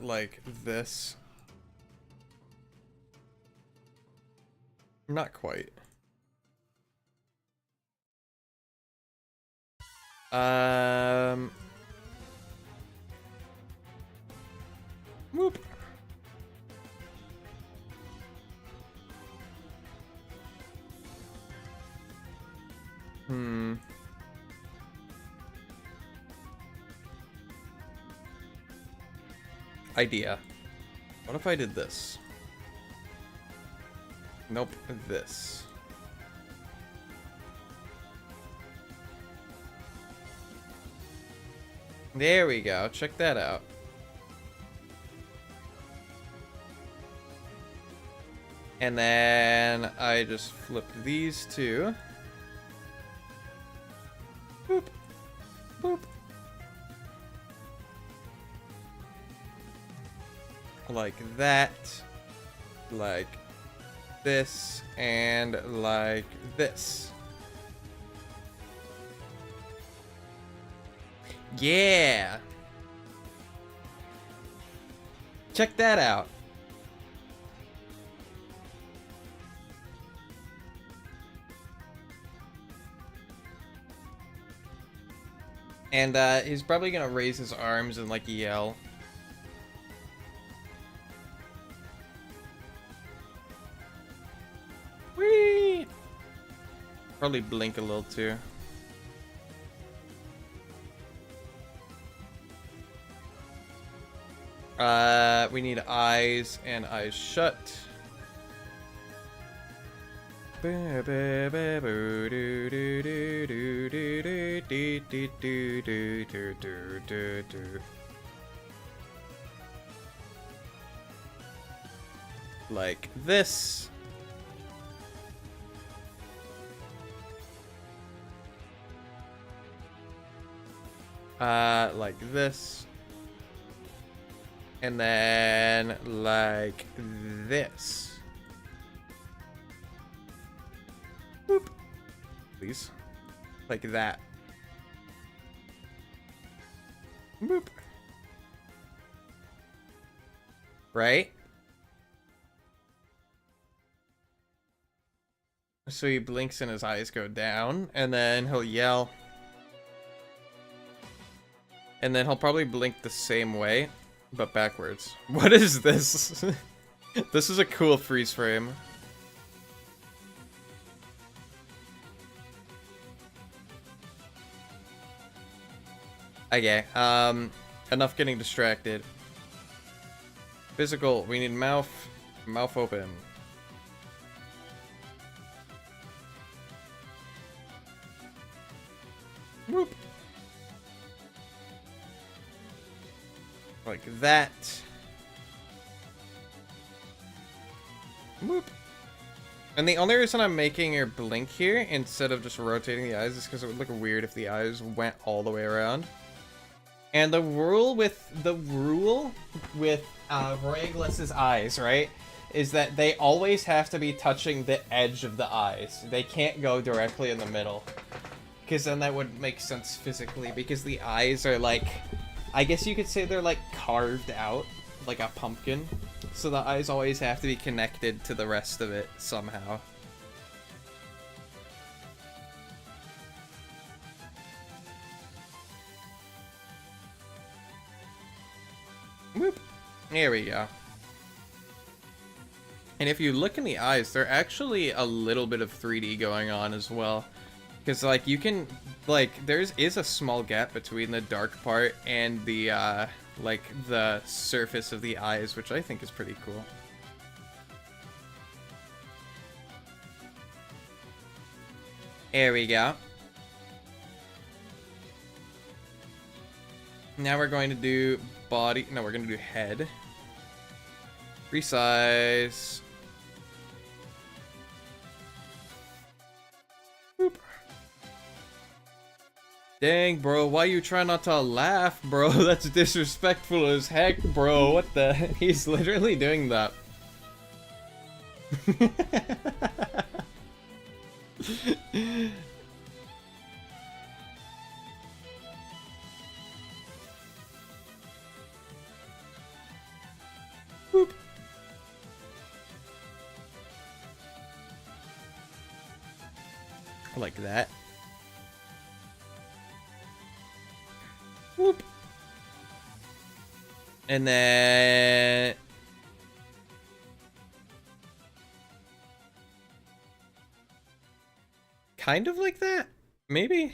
Like this. Not quite. Whoop. Idea. What if I did this? Nope, this. There we go. Check that out. And then I just flip these two. Boop. Boop. Like that. Like this. And like this. Yeah. Check that out. And he's probably gonna raise his arms and like yell. Whee! Probably blink a little too. We need eyes and eyes shut. Like this. Like this. And then like this. Boop. Please. Like that. Boop. Right? So he blinks and his eyes go down, and then he'll yell. And then he'll probably blink the same way, but backwards. What is this? This is a cool freeze frame. Okay, enough getting distracted. Physical, we need mouth open. Whoop. Like that. Whoop. And the only reason I'm making her blink here instead of just rotating the eyes is because it would look weird if the eyes went all the way around. And the rule with Roygless's eyes, right, is that they always have to be touching the edge of the eyes. They can't go directly in the middle. Because then that wouldn't make sense physically, because the eyes are like, I guess you could say they're like carved out, like a pumpkin. So the eyes always have to be connected to the rest of it somehow. Whoop. There we go. And if you look in the eyes, they're actually a little bit of 3D going on as well. Because, like, you can, like, is a small gap between the dark part and the, like, the surface of the eyes, which I think is pretty cool. There we go. Now we're going to do body. No, we're going to do head. Resize. Boop. Dang, bro. Why you try not to laugh, bro? That's disrespectful as heck, bro. What the? He's literally doing that. Boop. Like that. Whoop. And then kind of like that, maybe.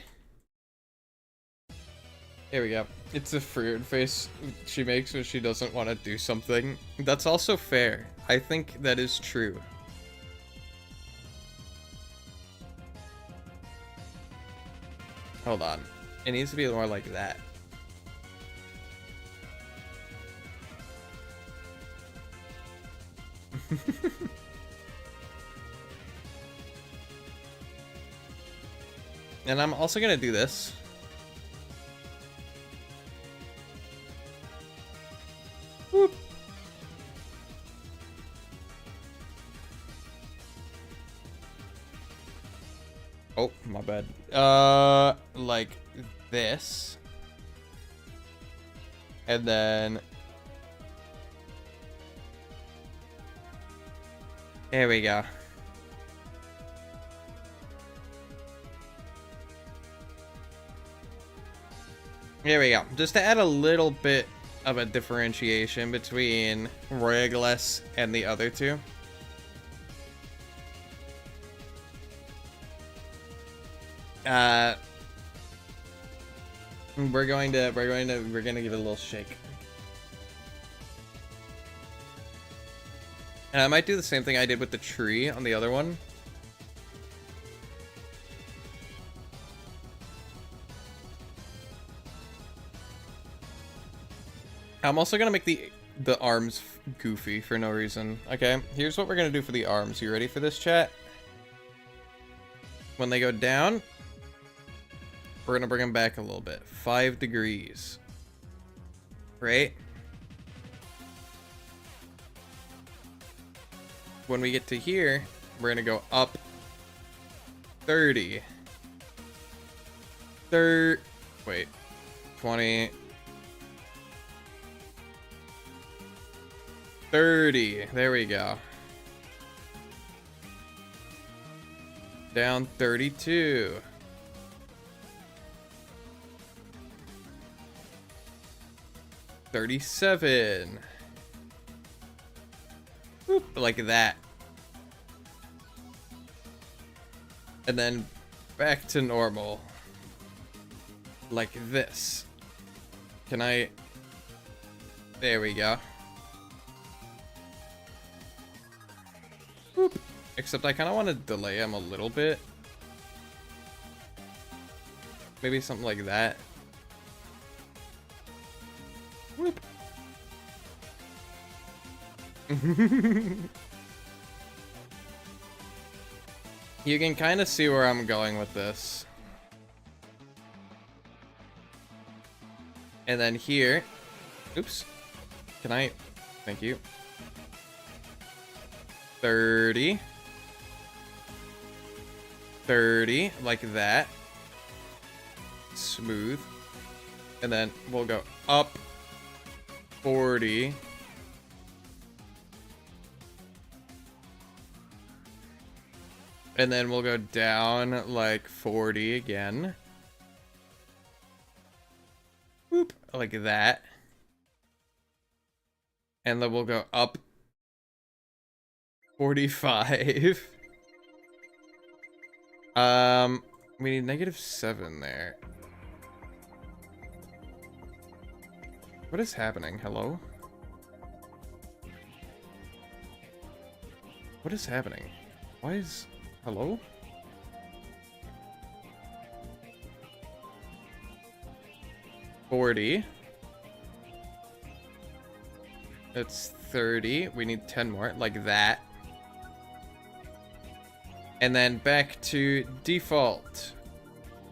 There we go. It's a fruit face she makes when she doesn't want to do something. That's also fair. I think that is true. Hold on. It needs to be more like that. And I'm also gonna do this. Whoop. Oh, my bad. Like this. And then there we go. There we go. Just to add a little bit of a differentiation between Roygless and the other two. We're gonna give it a little shake. And I might do the same thing I did with the tree on the other one. I'm also gonna make the arms goofy for no reason. Okay, here's what we're gonna do for the arms. You ready for this, chat? When they go down, we're gonna bring them back a little bit. 5 degrees. Right? When we get to here, we're gonna go up 30. Wait. 20. 30. There we go. Down 32. 37. Whoop, like that. And then back to normal. Like this. Can I... There we go. Whoop. Except I kind of want to delay him a little bit. Maybe something like that. Whoop. You can kind of see where I'm going with this. And then here. Oops. Can I? Thank you. 30. 30, like that. Smooth. And then we'll go up 40. And then we'll go down like 40 again. Whoop, like that. And then we'll go up 45. We need -7 there. What is happening? Hello? What is happening? Why is... Hello? $40. It's 30. We need 10 more, like that. And then back to default.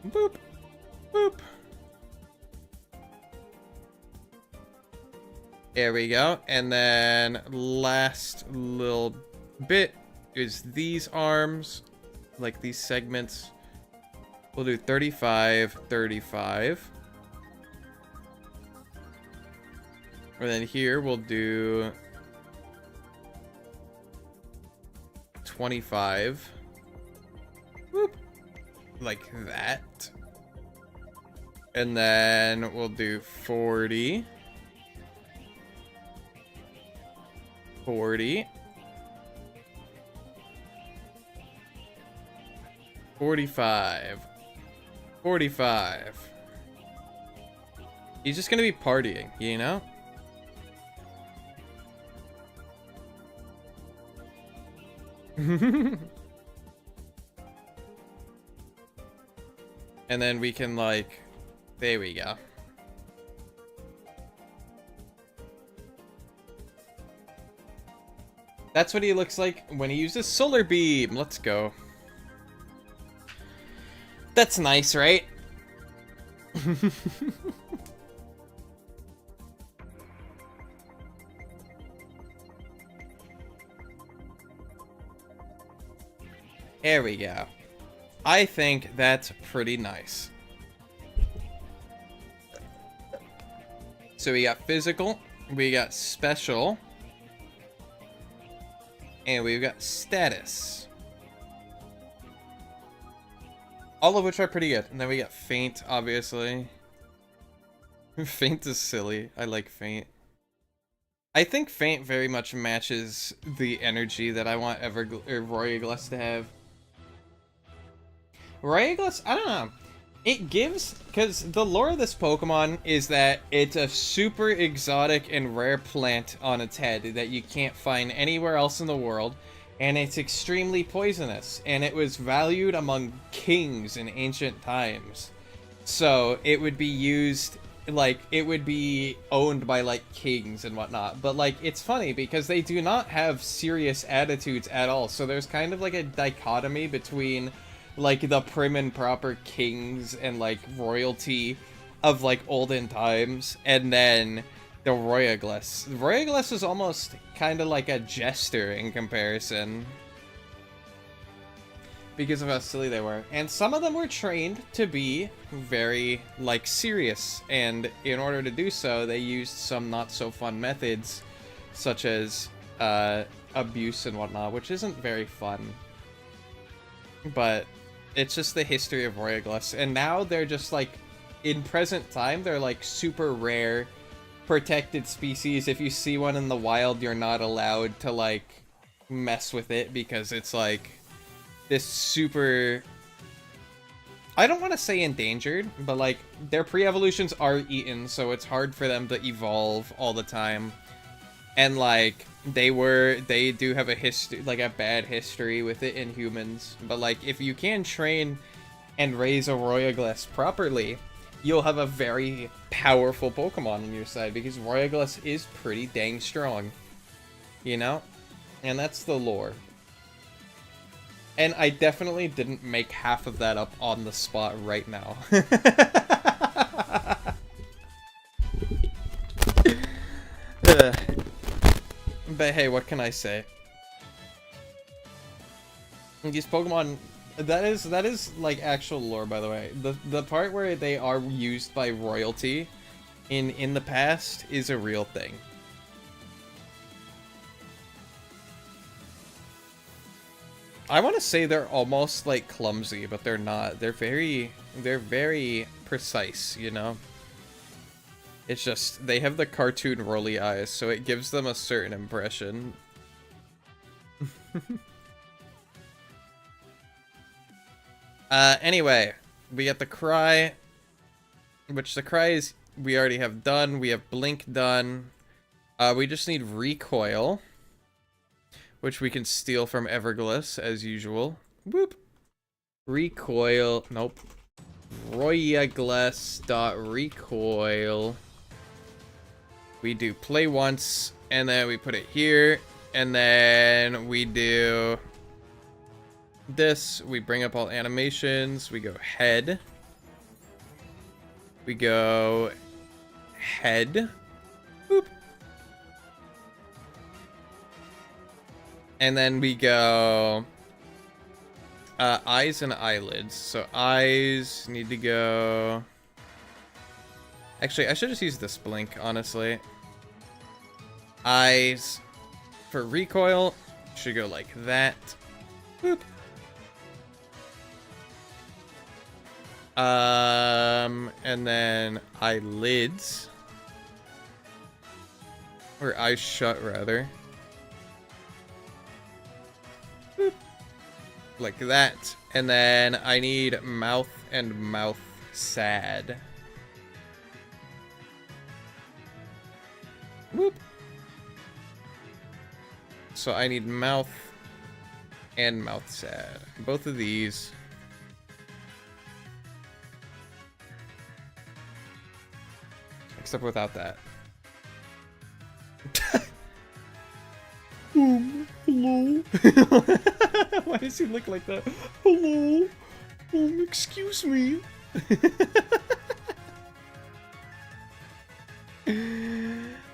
Boop. Boop. There we go. And then last little bit is these arms, like these segments. We'll do 35, 35. And then here we'll do 25. Whoop. Like that. And then we'll do 40. 40. 45. 45. He's just gonna be partying, you know? And then we can, like, there we go. That's what he looks like when he uses Solar Beam. Let's go. That's nice, right? There we go. I think that's pretty nice. So we got physical, we got special, and we've got status. All of which are pretty good. And then we got faint, obviously. Faint is silly. I like faint. I think faint very much matches the energy that I want Royaglas to have. Royaglas, I don't know. It gives, because the lore of this Pokemon is that it's a super exotic and rare plant on its head that you can't find anywhere else in the world, and it's extremely poisonous, and it was valued among kings in ancient times. So it would be used, like, it would be owned by, like, kings and whatnot. But, like, it's funny because they do not have serious attitudes at all, so there's kind of like a dichotomy between, like, the prim and proper kings and, like, royalty of, like, olden times, and then the Royaglas. Royaglas is almost kind of like a jester in comparison, because of how silly they were. And some of them were trained to be very, like, serious, and in order to do so, they used some not-so-fun methods, such as abuse and whatnot, which isn't very fun. But it's just the history of Royaglas, and now they're just, like, in present time, they're, like, super rare, protected species. If you see one in the wild, you're not allowed to, like, mess with it, because it's, like, this super... I don't want to say endangered, but, like, their pre-evolutions are eaten, so it's hard for them to evolve all the time. And, like, they do have a history, like, a bad history with it in humans. But, like, if you can train and raise a Royaglas properly, you'll have a very powerful Pokemon on your side, because Royaglas is pretty dang strong. You know? And that's the lore. And I definitely didn't make half of that up on the spot right now. But hey, what can I say? These Pokemon, that is like actual lore, by the way. The part where they are used by royalty in the past is a real thing. I want to say they're almost like clumsy, but they're not. They're very precise, you know? It's just, they have the cartoon rolly eyes, so it gives them a certain impression. Anyway, we got the Cry, which the Cry is, we already have done. We have Blink done. We just need Recoil, which we can steal from Evergliss, as usual. Whoop. Recoil, nope. Royaglas.recoil. We do play once, And then we put it here. And then we do this. We bring up all animations. We go head. We go head. Boop. And then we go eyes and eyelids. So eyes need to go... Actually, I should just use this blink, honestly. Eyes for recoil should go like that. Boop. And then eyelids. Or eyes shut, rather. Boop. Like that. And then I need mouth and mouth sad. Whoop. So I need mouth and mouth sad. Both of these. Except without that. Hello? Why does he look like that? Hello? Excuse me.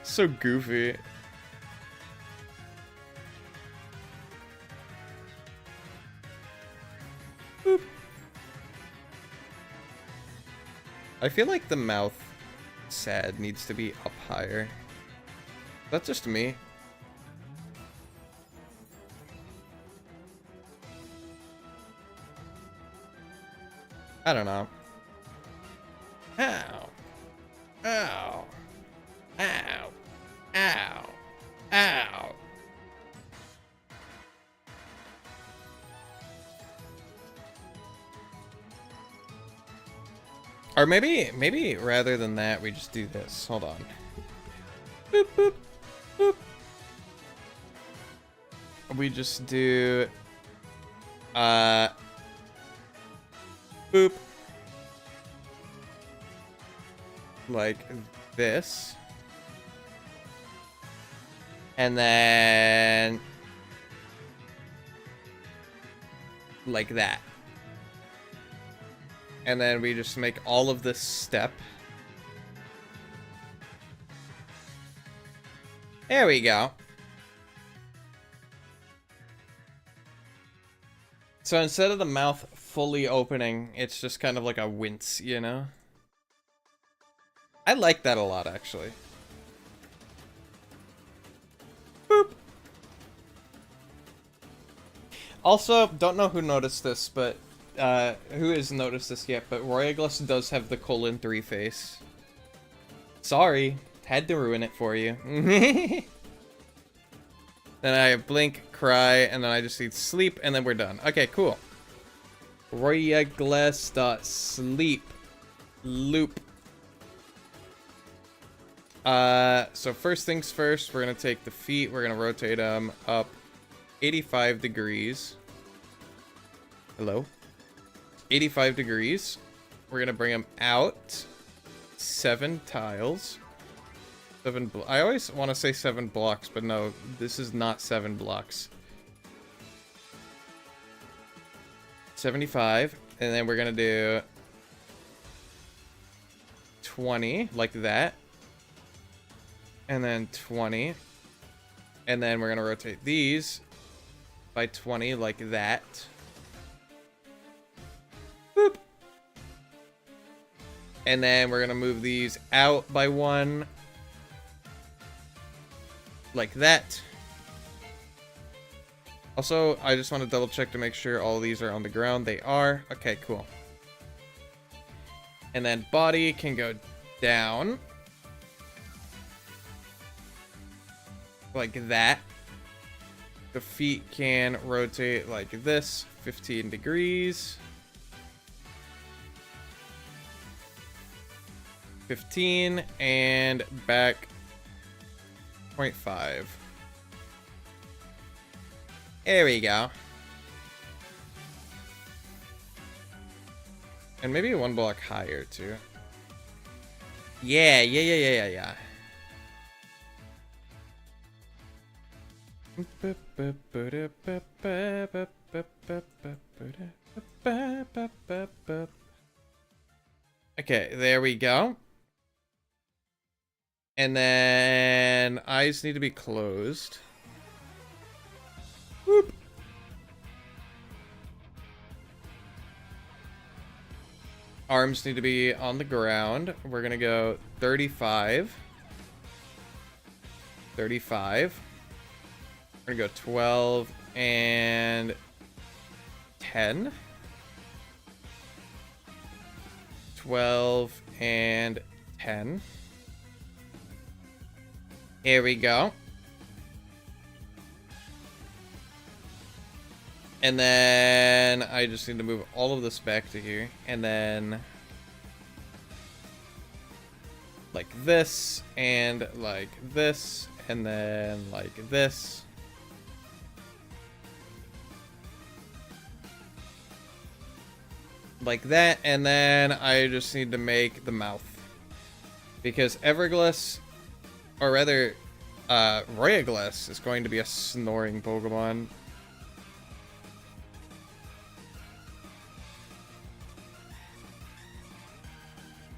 So goofy. Boop. I feel like the mouth sad needs to be up higher. That's just me. I don't know. Ow. Ow. Ow. Ow. Ow. Or maybe rather than that, we just do this. Hold on. Boop, boop, boop. We just do... boop. Like this. And then... like that. And then we just make all of this step. There we go. So instead of the mouth fully opening, it's just kind of like a wince, you know? I like that a lot, actually. Boop. Also, don't know who noticed this, but who has noticed this yet, but Royaglas does have the :3 face. Sorry, had to ruin it for you. Then I have blink, cry, and then I just need sleep, and then we're done. Okay, cool. Royaglas.sleep loop. So first things first, we're gonna take the feet, we're gonna rotate them up 85 degrees. Hello? 85 degrees. We're gonna bring them out 7 tiles. I always want to say 7 blocks, but no, this is not 7 blocks. 75, and then we're gonna do 20 like that, and then 20, and then we're gonna rotate these by 20 like that. Boop. And then we're gonna move these out by 1 like that. Also, I just want to double check to make sure all these are on the ground. They are. Okay, cool. And then body can go down like that. The feet can rotate like this, 15 degrees. 15 and back 0.5. There we go. And maybe 1 block higher too. Yeah. Okay, there we go. And then eyes need to be closed. Whoop. Arms need to be on the ground. We're gonna go 35. 35. We're gonna go 12 and 10. 12 and 10. Here we go. And then I just need to move all of this back to here. And then like this, and like this, and then like this. Like that, and then I just need to make the mouth. Because Evergliss, or rather, Royagliss is going to be a snoring Pokemon.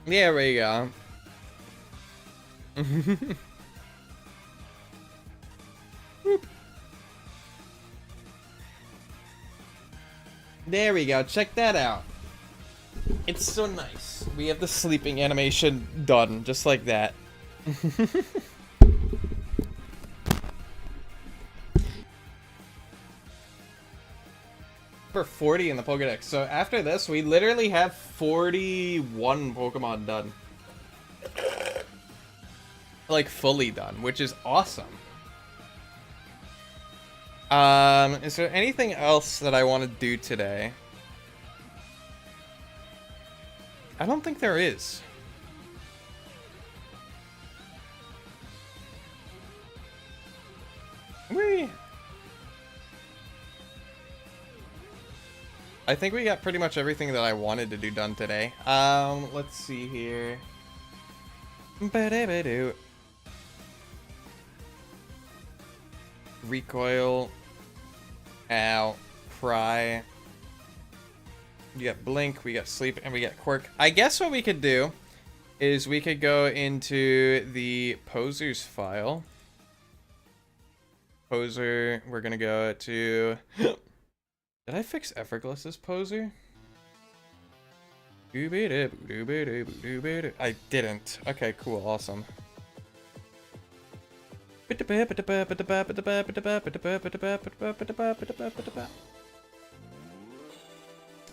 Yeah, there you go. Whoop. There we go, check that out. It's so nice. We have the sleeping animation done, just like that. For 40 in the Pokedex. So after this, we literally have 41 Pokemon done. Like, fully done, which is awesome. Is there anything else that I want to do today? I don't think there is. Whee! I think we got pretty much everything that I wanted to do done today. Let's see here. Recoil. Ow. Cry. We got Blink, we got Sleep, and we got Quirk. I guess what we could do is we could go into the Posers file. Poser, we're gonna go to... Did I fix Evergliss's Poser? I didn't. Okay, cool, awesome.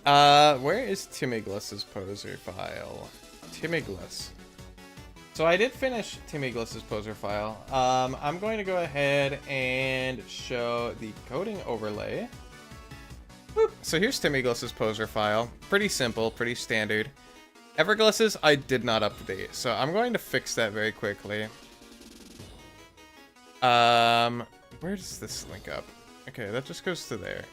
Where is Timigliss's Poser file? Timigliss. So I did finish Timigliss's Poser file. I'm going to go ahead and show the coding overlay. Boop. So here's Timigliss's Poser file. Pretty simple, pretty standard. Evergliss's I did not update, so I'm going to fix that very quickly. Where does this link up? Okay, that just goes to there.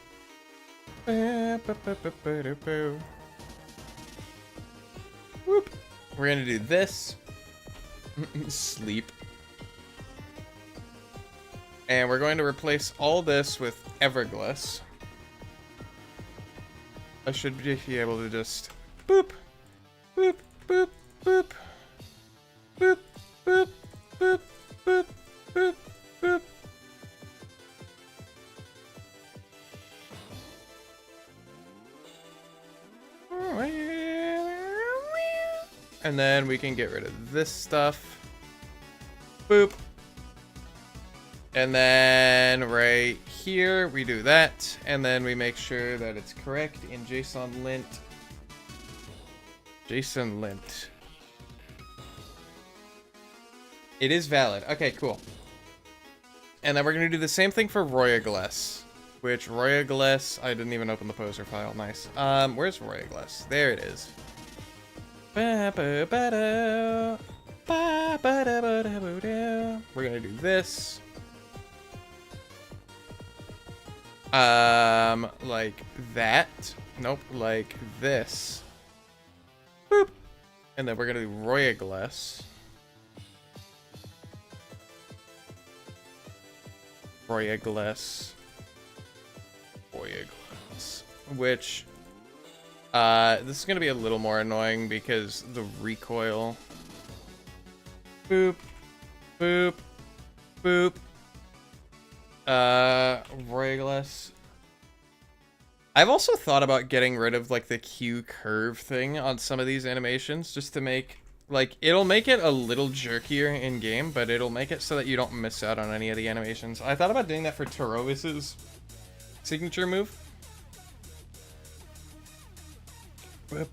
Whoop. We're gonna do this. Sleep. And we're going to replace all this with Evergliss. I should be able to just boop, boop, boop, boop, boop, boop, boop, boop, boop, boop. And then we can get rid of this stuff. Boop. And then right here, we do that. And then we make sure that it's correct in JSON lint. JSON lint. It is valid. Okay, cool. And then we're going to do the same thing for Royagliss. Which, Royagliss, I didn't even open the poser file. Nice. Where's Royagliss? There it is. We're going to do this. Like that. Nope, like this. Boop. And then we're gonna do Royagliss. Royaglis. Which, this is gonna be a little more annoying because the recoil. Boop, boop, boop. Royaglis. I've also thought about getting rid of like the Q curve thing on some of these animations just to make like it'll make it a little jerkier in game, but it'll make it so that you don't miss out on any of the animations. I thought about doing that for Terovis's signature move. And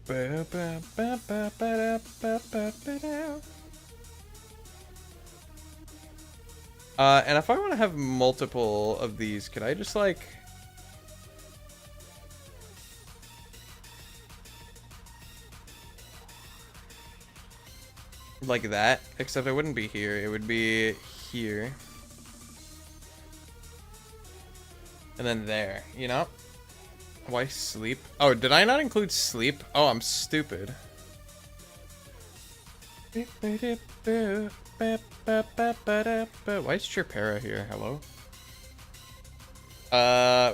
if I want to have multiple of these, could I just like that? Except it wouldn't be here, it would be here. And then there, you know? Why sleep? Oh, did I not include sleep? Oh, I'm stupid. Why is Chirpera here? Hello?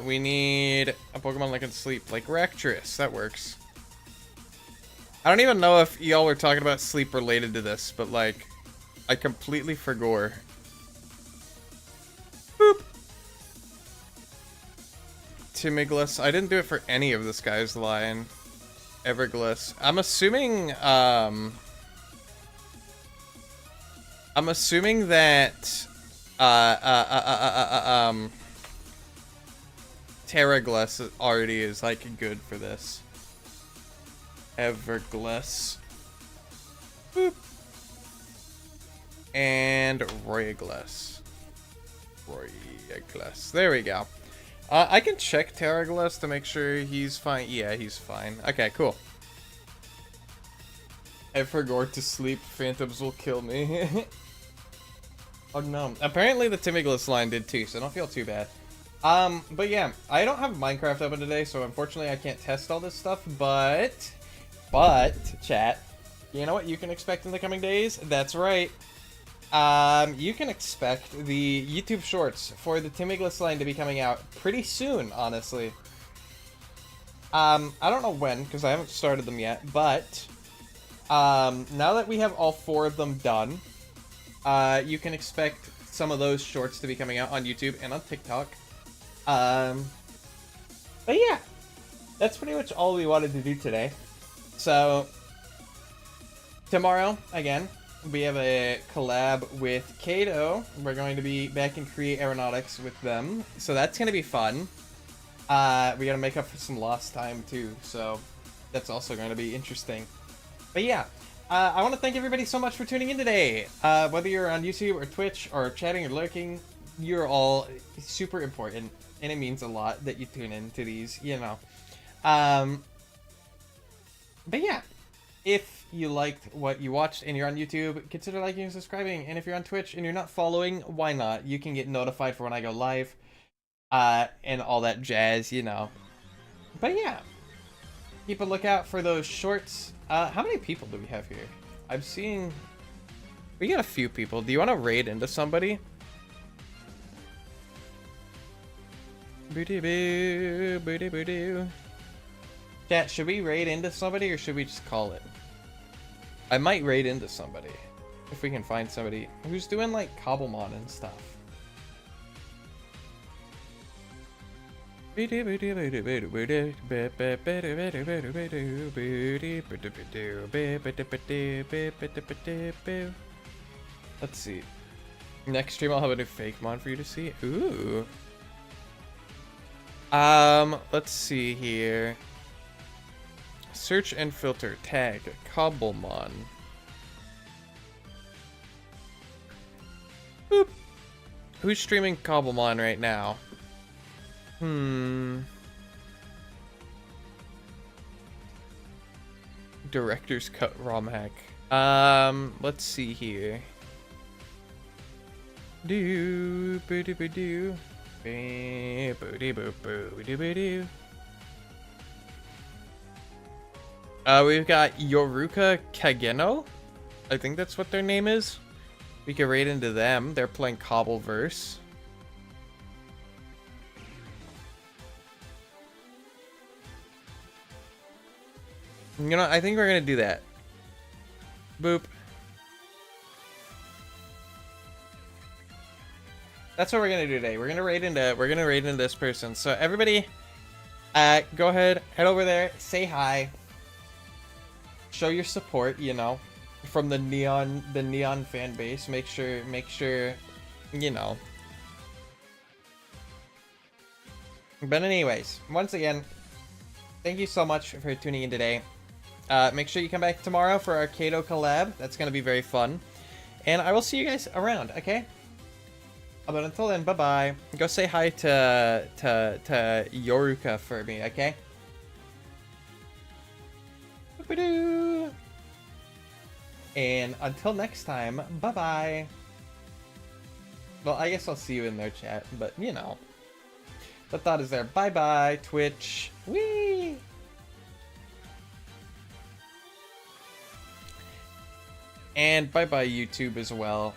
We need a Pokemon that can sleep, like Raktress. That works. I don't even know if y'all were talking about sleep related to this, but like, I completely forgot. Boop. Timiglis. I didn't do it for any of this guy's line. Evergliss. I'm assuming that Terragliss already is like good for this. Evergliss. Boop. And Royaglis. There we go. I can check Terragliss to make sure he's fine. Yeah, he's fine. Okay, cool. I forgot to sleep. Phantoms will kill me. Oh no. Apparently the Timiglis line did too, so don't feel too bad. But yeah, I don't have Minecraft open today, so unfortunately I can't test all this stuff, but, chat, you know what you can expect in the coming days? That's right. You can expect the YouTube Shorts for the Timiglis line to be coming out pretty soon, honestly. I don't know when, because I haven't started them yet, but, now that we have all 4 of them done, you can expect some of those shorts to be coming out on YouTube and on TikTok. But yeah, that's pretty much all we wanted to do today. So, tomorrow, again, we have a collab with Kato. We're going to be back in Create Aeronautics with them, so that's going to be fun. We gotta make up for some lost time too, so that's also going to be interesting. But yeah, I want to thank everybody so much for tuning in today. Whether you're on YouTube or Twitch or chatting or lurking, you're all super important, and it means a lot that you tune in to these, you know. But yeah, if you liked what you watched and you're on YouTube, consider liking and subscribing. And if you're on Twitch and you're not following, why not? You can get notified for when I go live, and all that jazz, you know. But yeah, keep a lookout for those shorts. How many people do we have here? I'm seeing... We got a few people. Do you want to raid into somebody? Boo-doo-boo, boo-doo-boo-doo. Chat, should we raid into somebody or should we just call it? I might raid into somebody. If we can find somebody who's doing like Cobblemon and stuff. Let's see. Next stream I'll have a new Fakemon for you to see. Ooh. Let's see here. Search and filter. Tag. Cobblemon. Boop. Who's streaming Cobblemon right now? Director's cut ROM hack. Let's see here. Do boo doo boo doo. Boo doo boo boo doo boo doo. We've got Yoruka Kageno. I think that's what their name is. We can raid into them. They're playing Cobbleverse. You know, I think we're gonna do that. Boop. That's what we're gonna do today. We're gonna raid into this person. So everybody, go ahead, head over there, say hi, show your support. You know, from the neon fan base. Make sure, you know. But anyways, once again, thank you so much for tuning in today. Make sure you come back tomorrow for our Kato collab. That's gonna be very fun, and I will see you guys around. Okay. But until then, bye-bye. Go say hi to Yoruka for me, okay? Boop-a-doo. And until next time, bye-bye. Well, I guess I'll see you in their chat, but you know. The thought is there. Bye-bye, Twitch. Whee! And bye-bye, YouTube as well.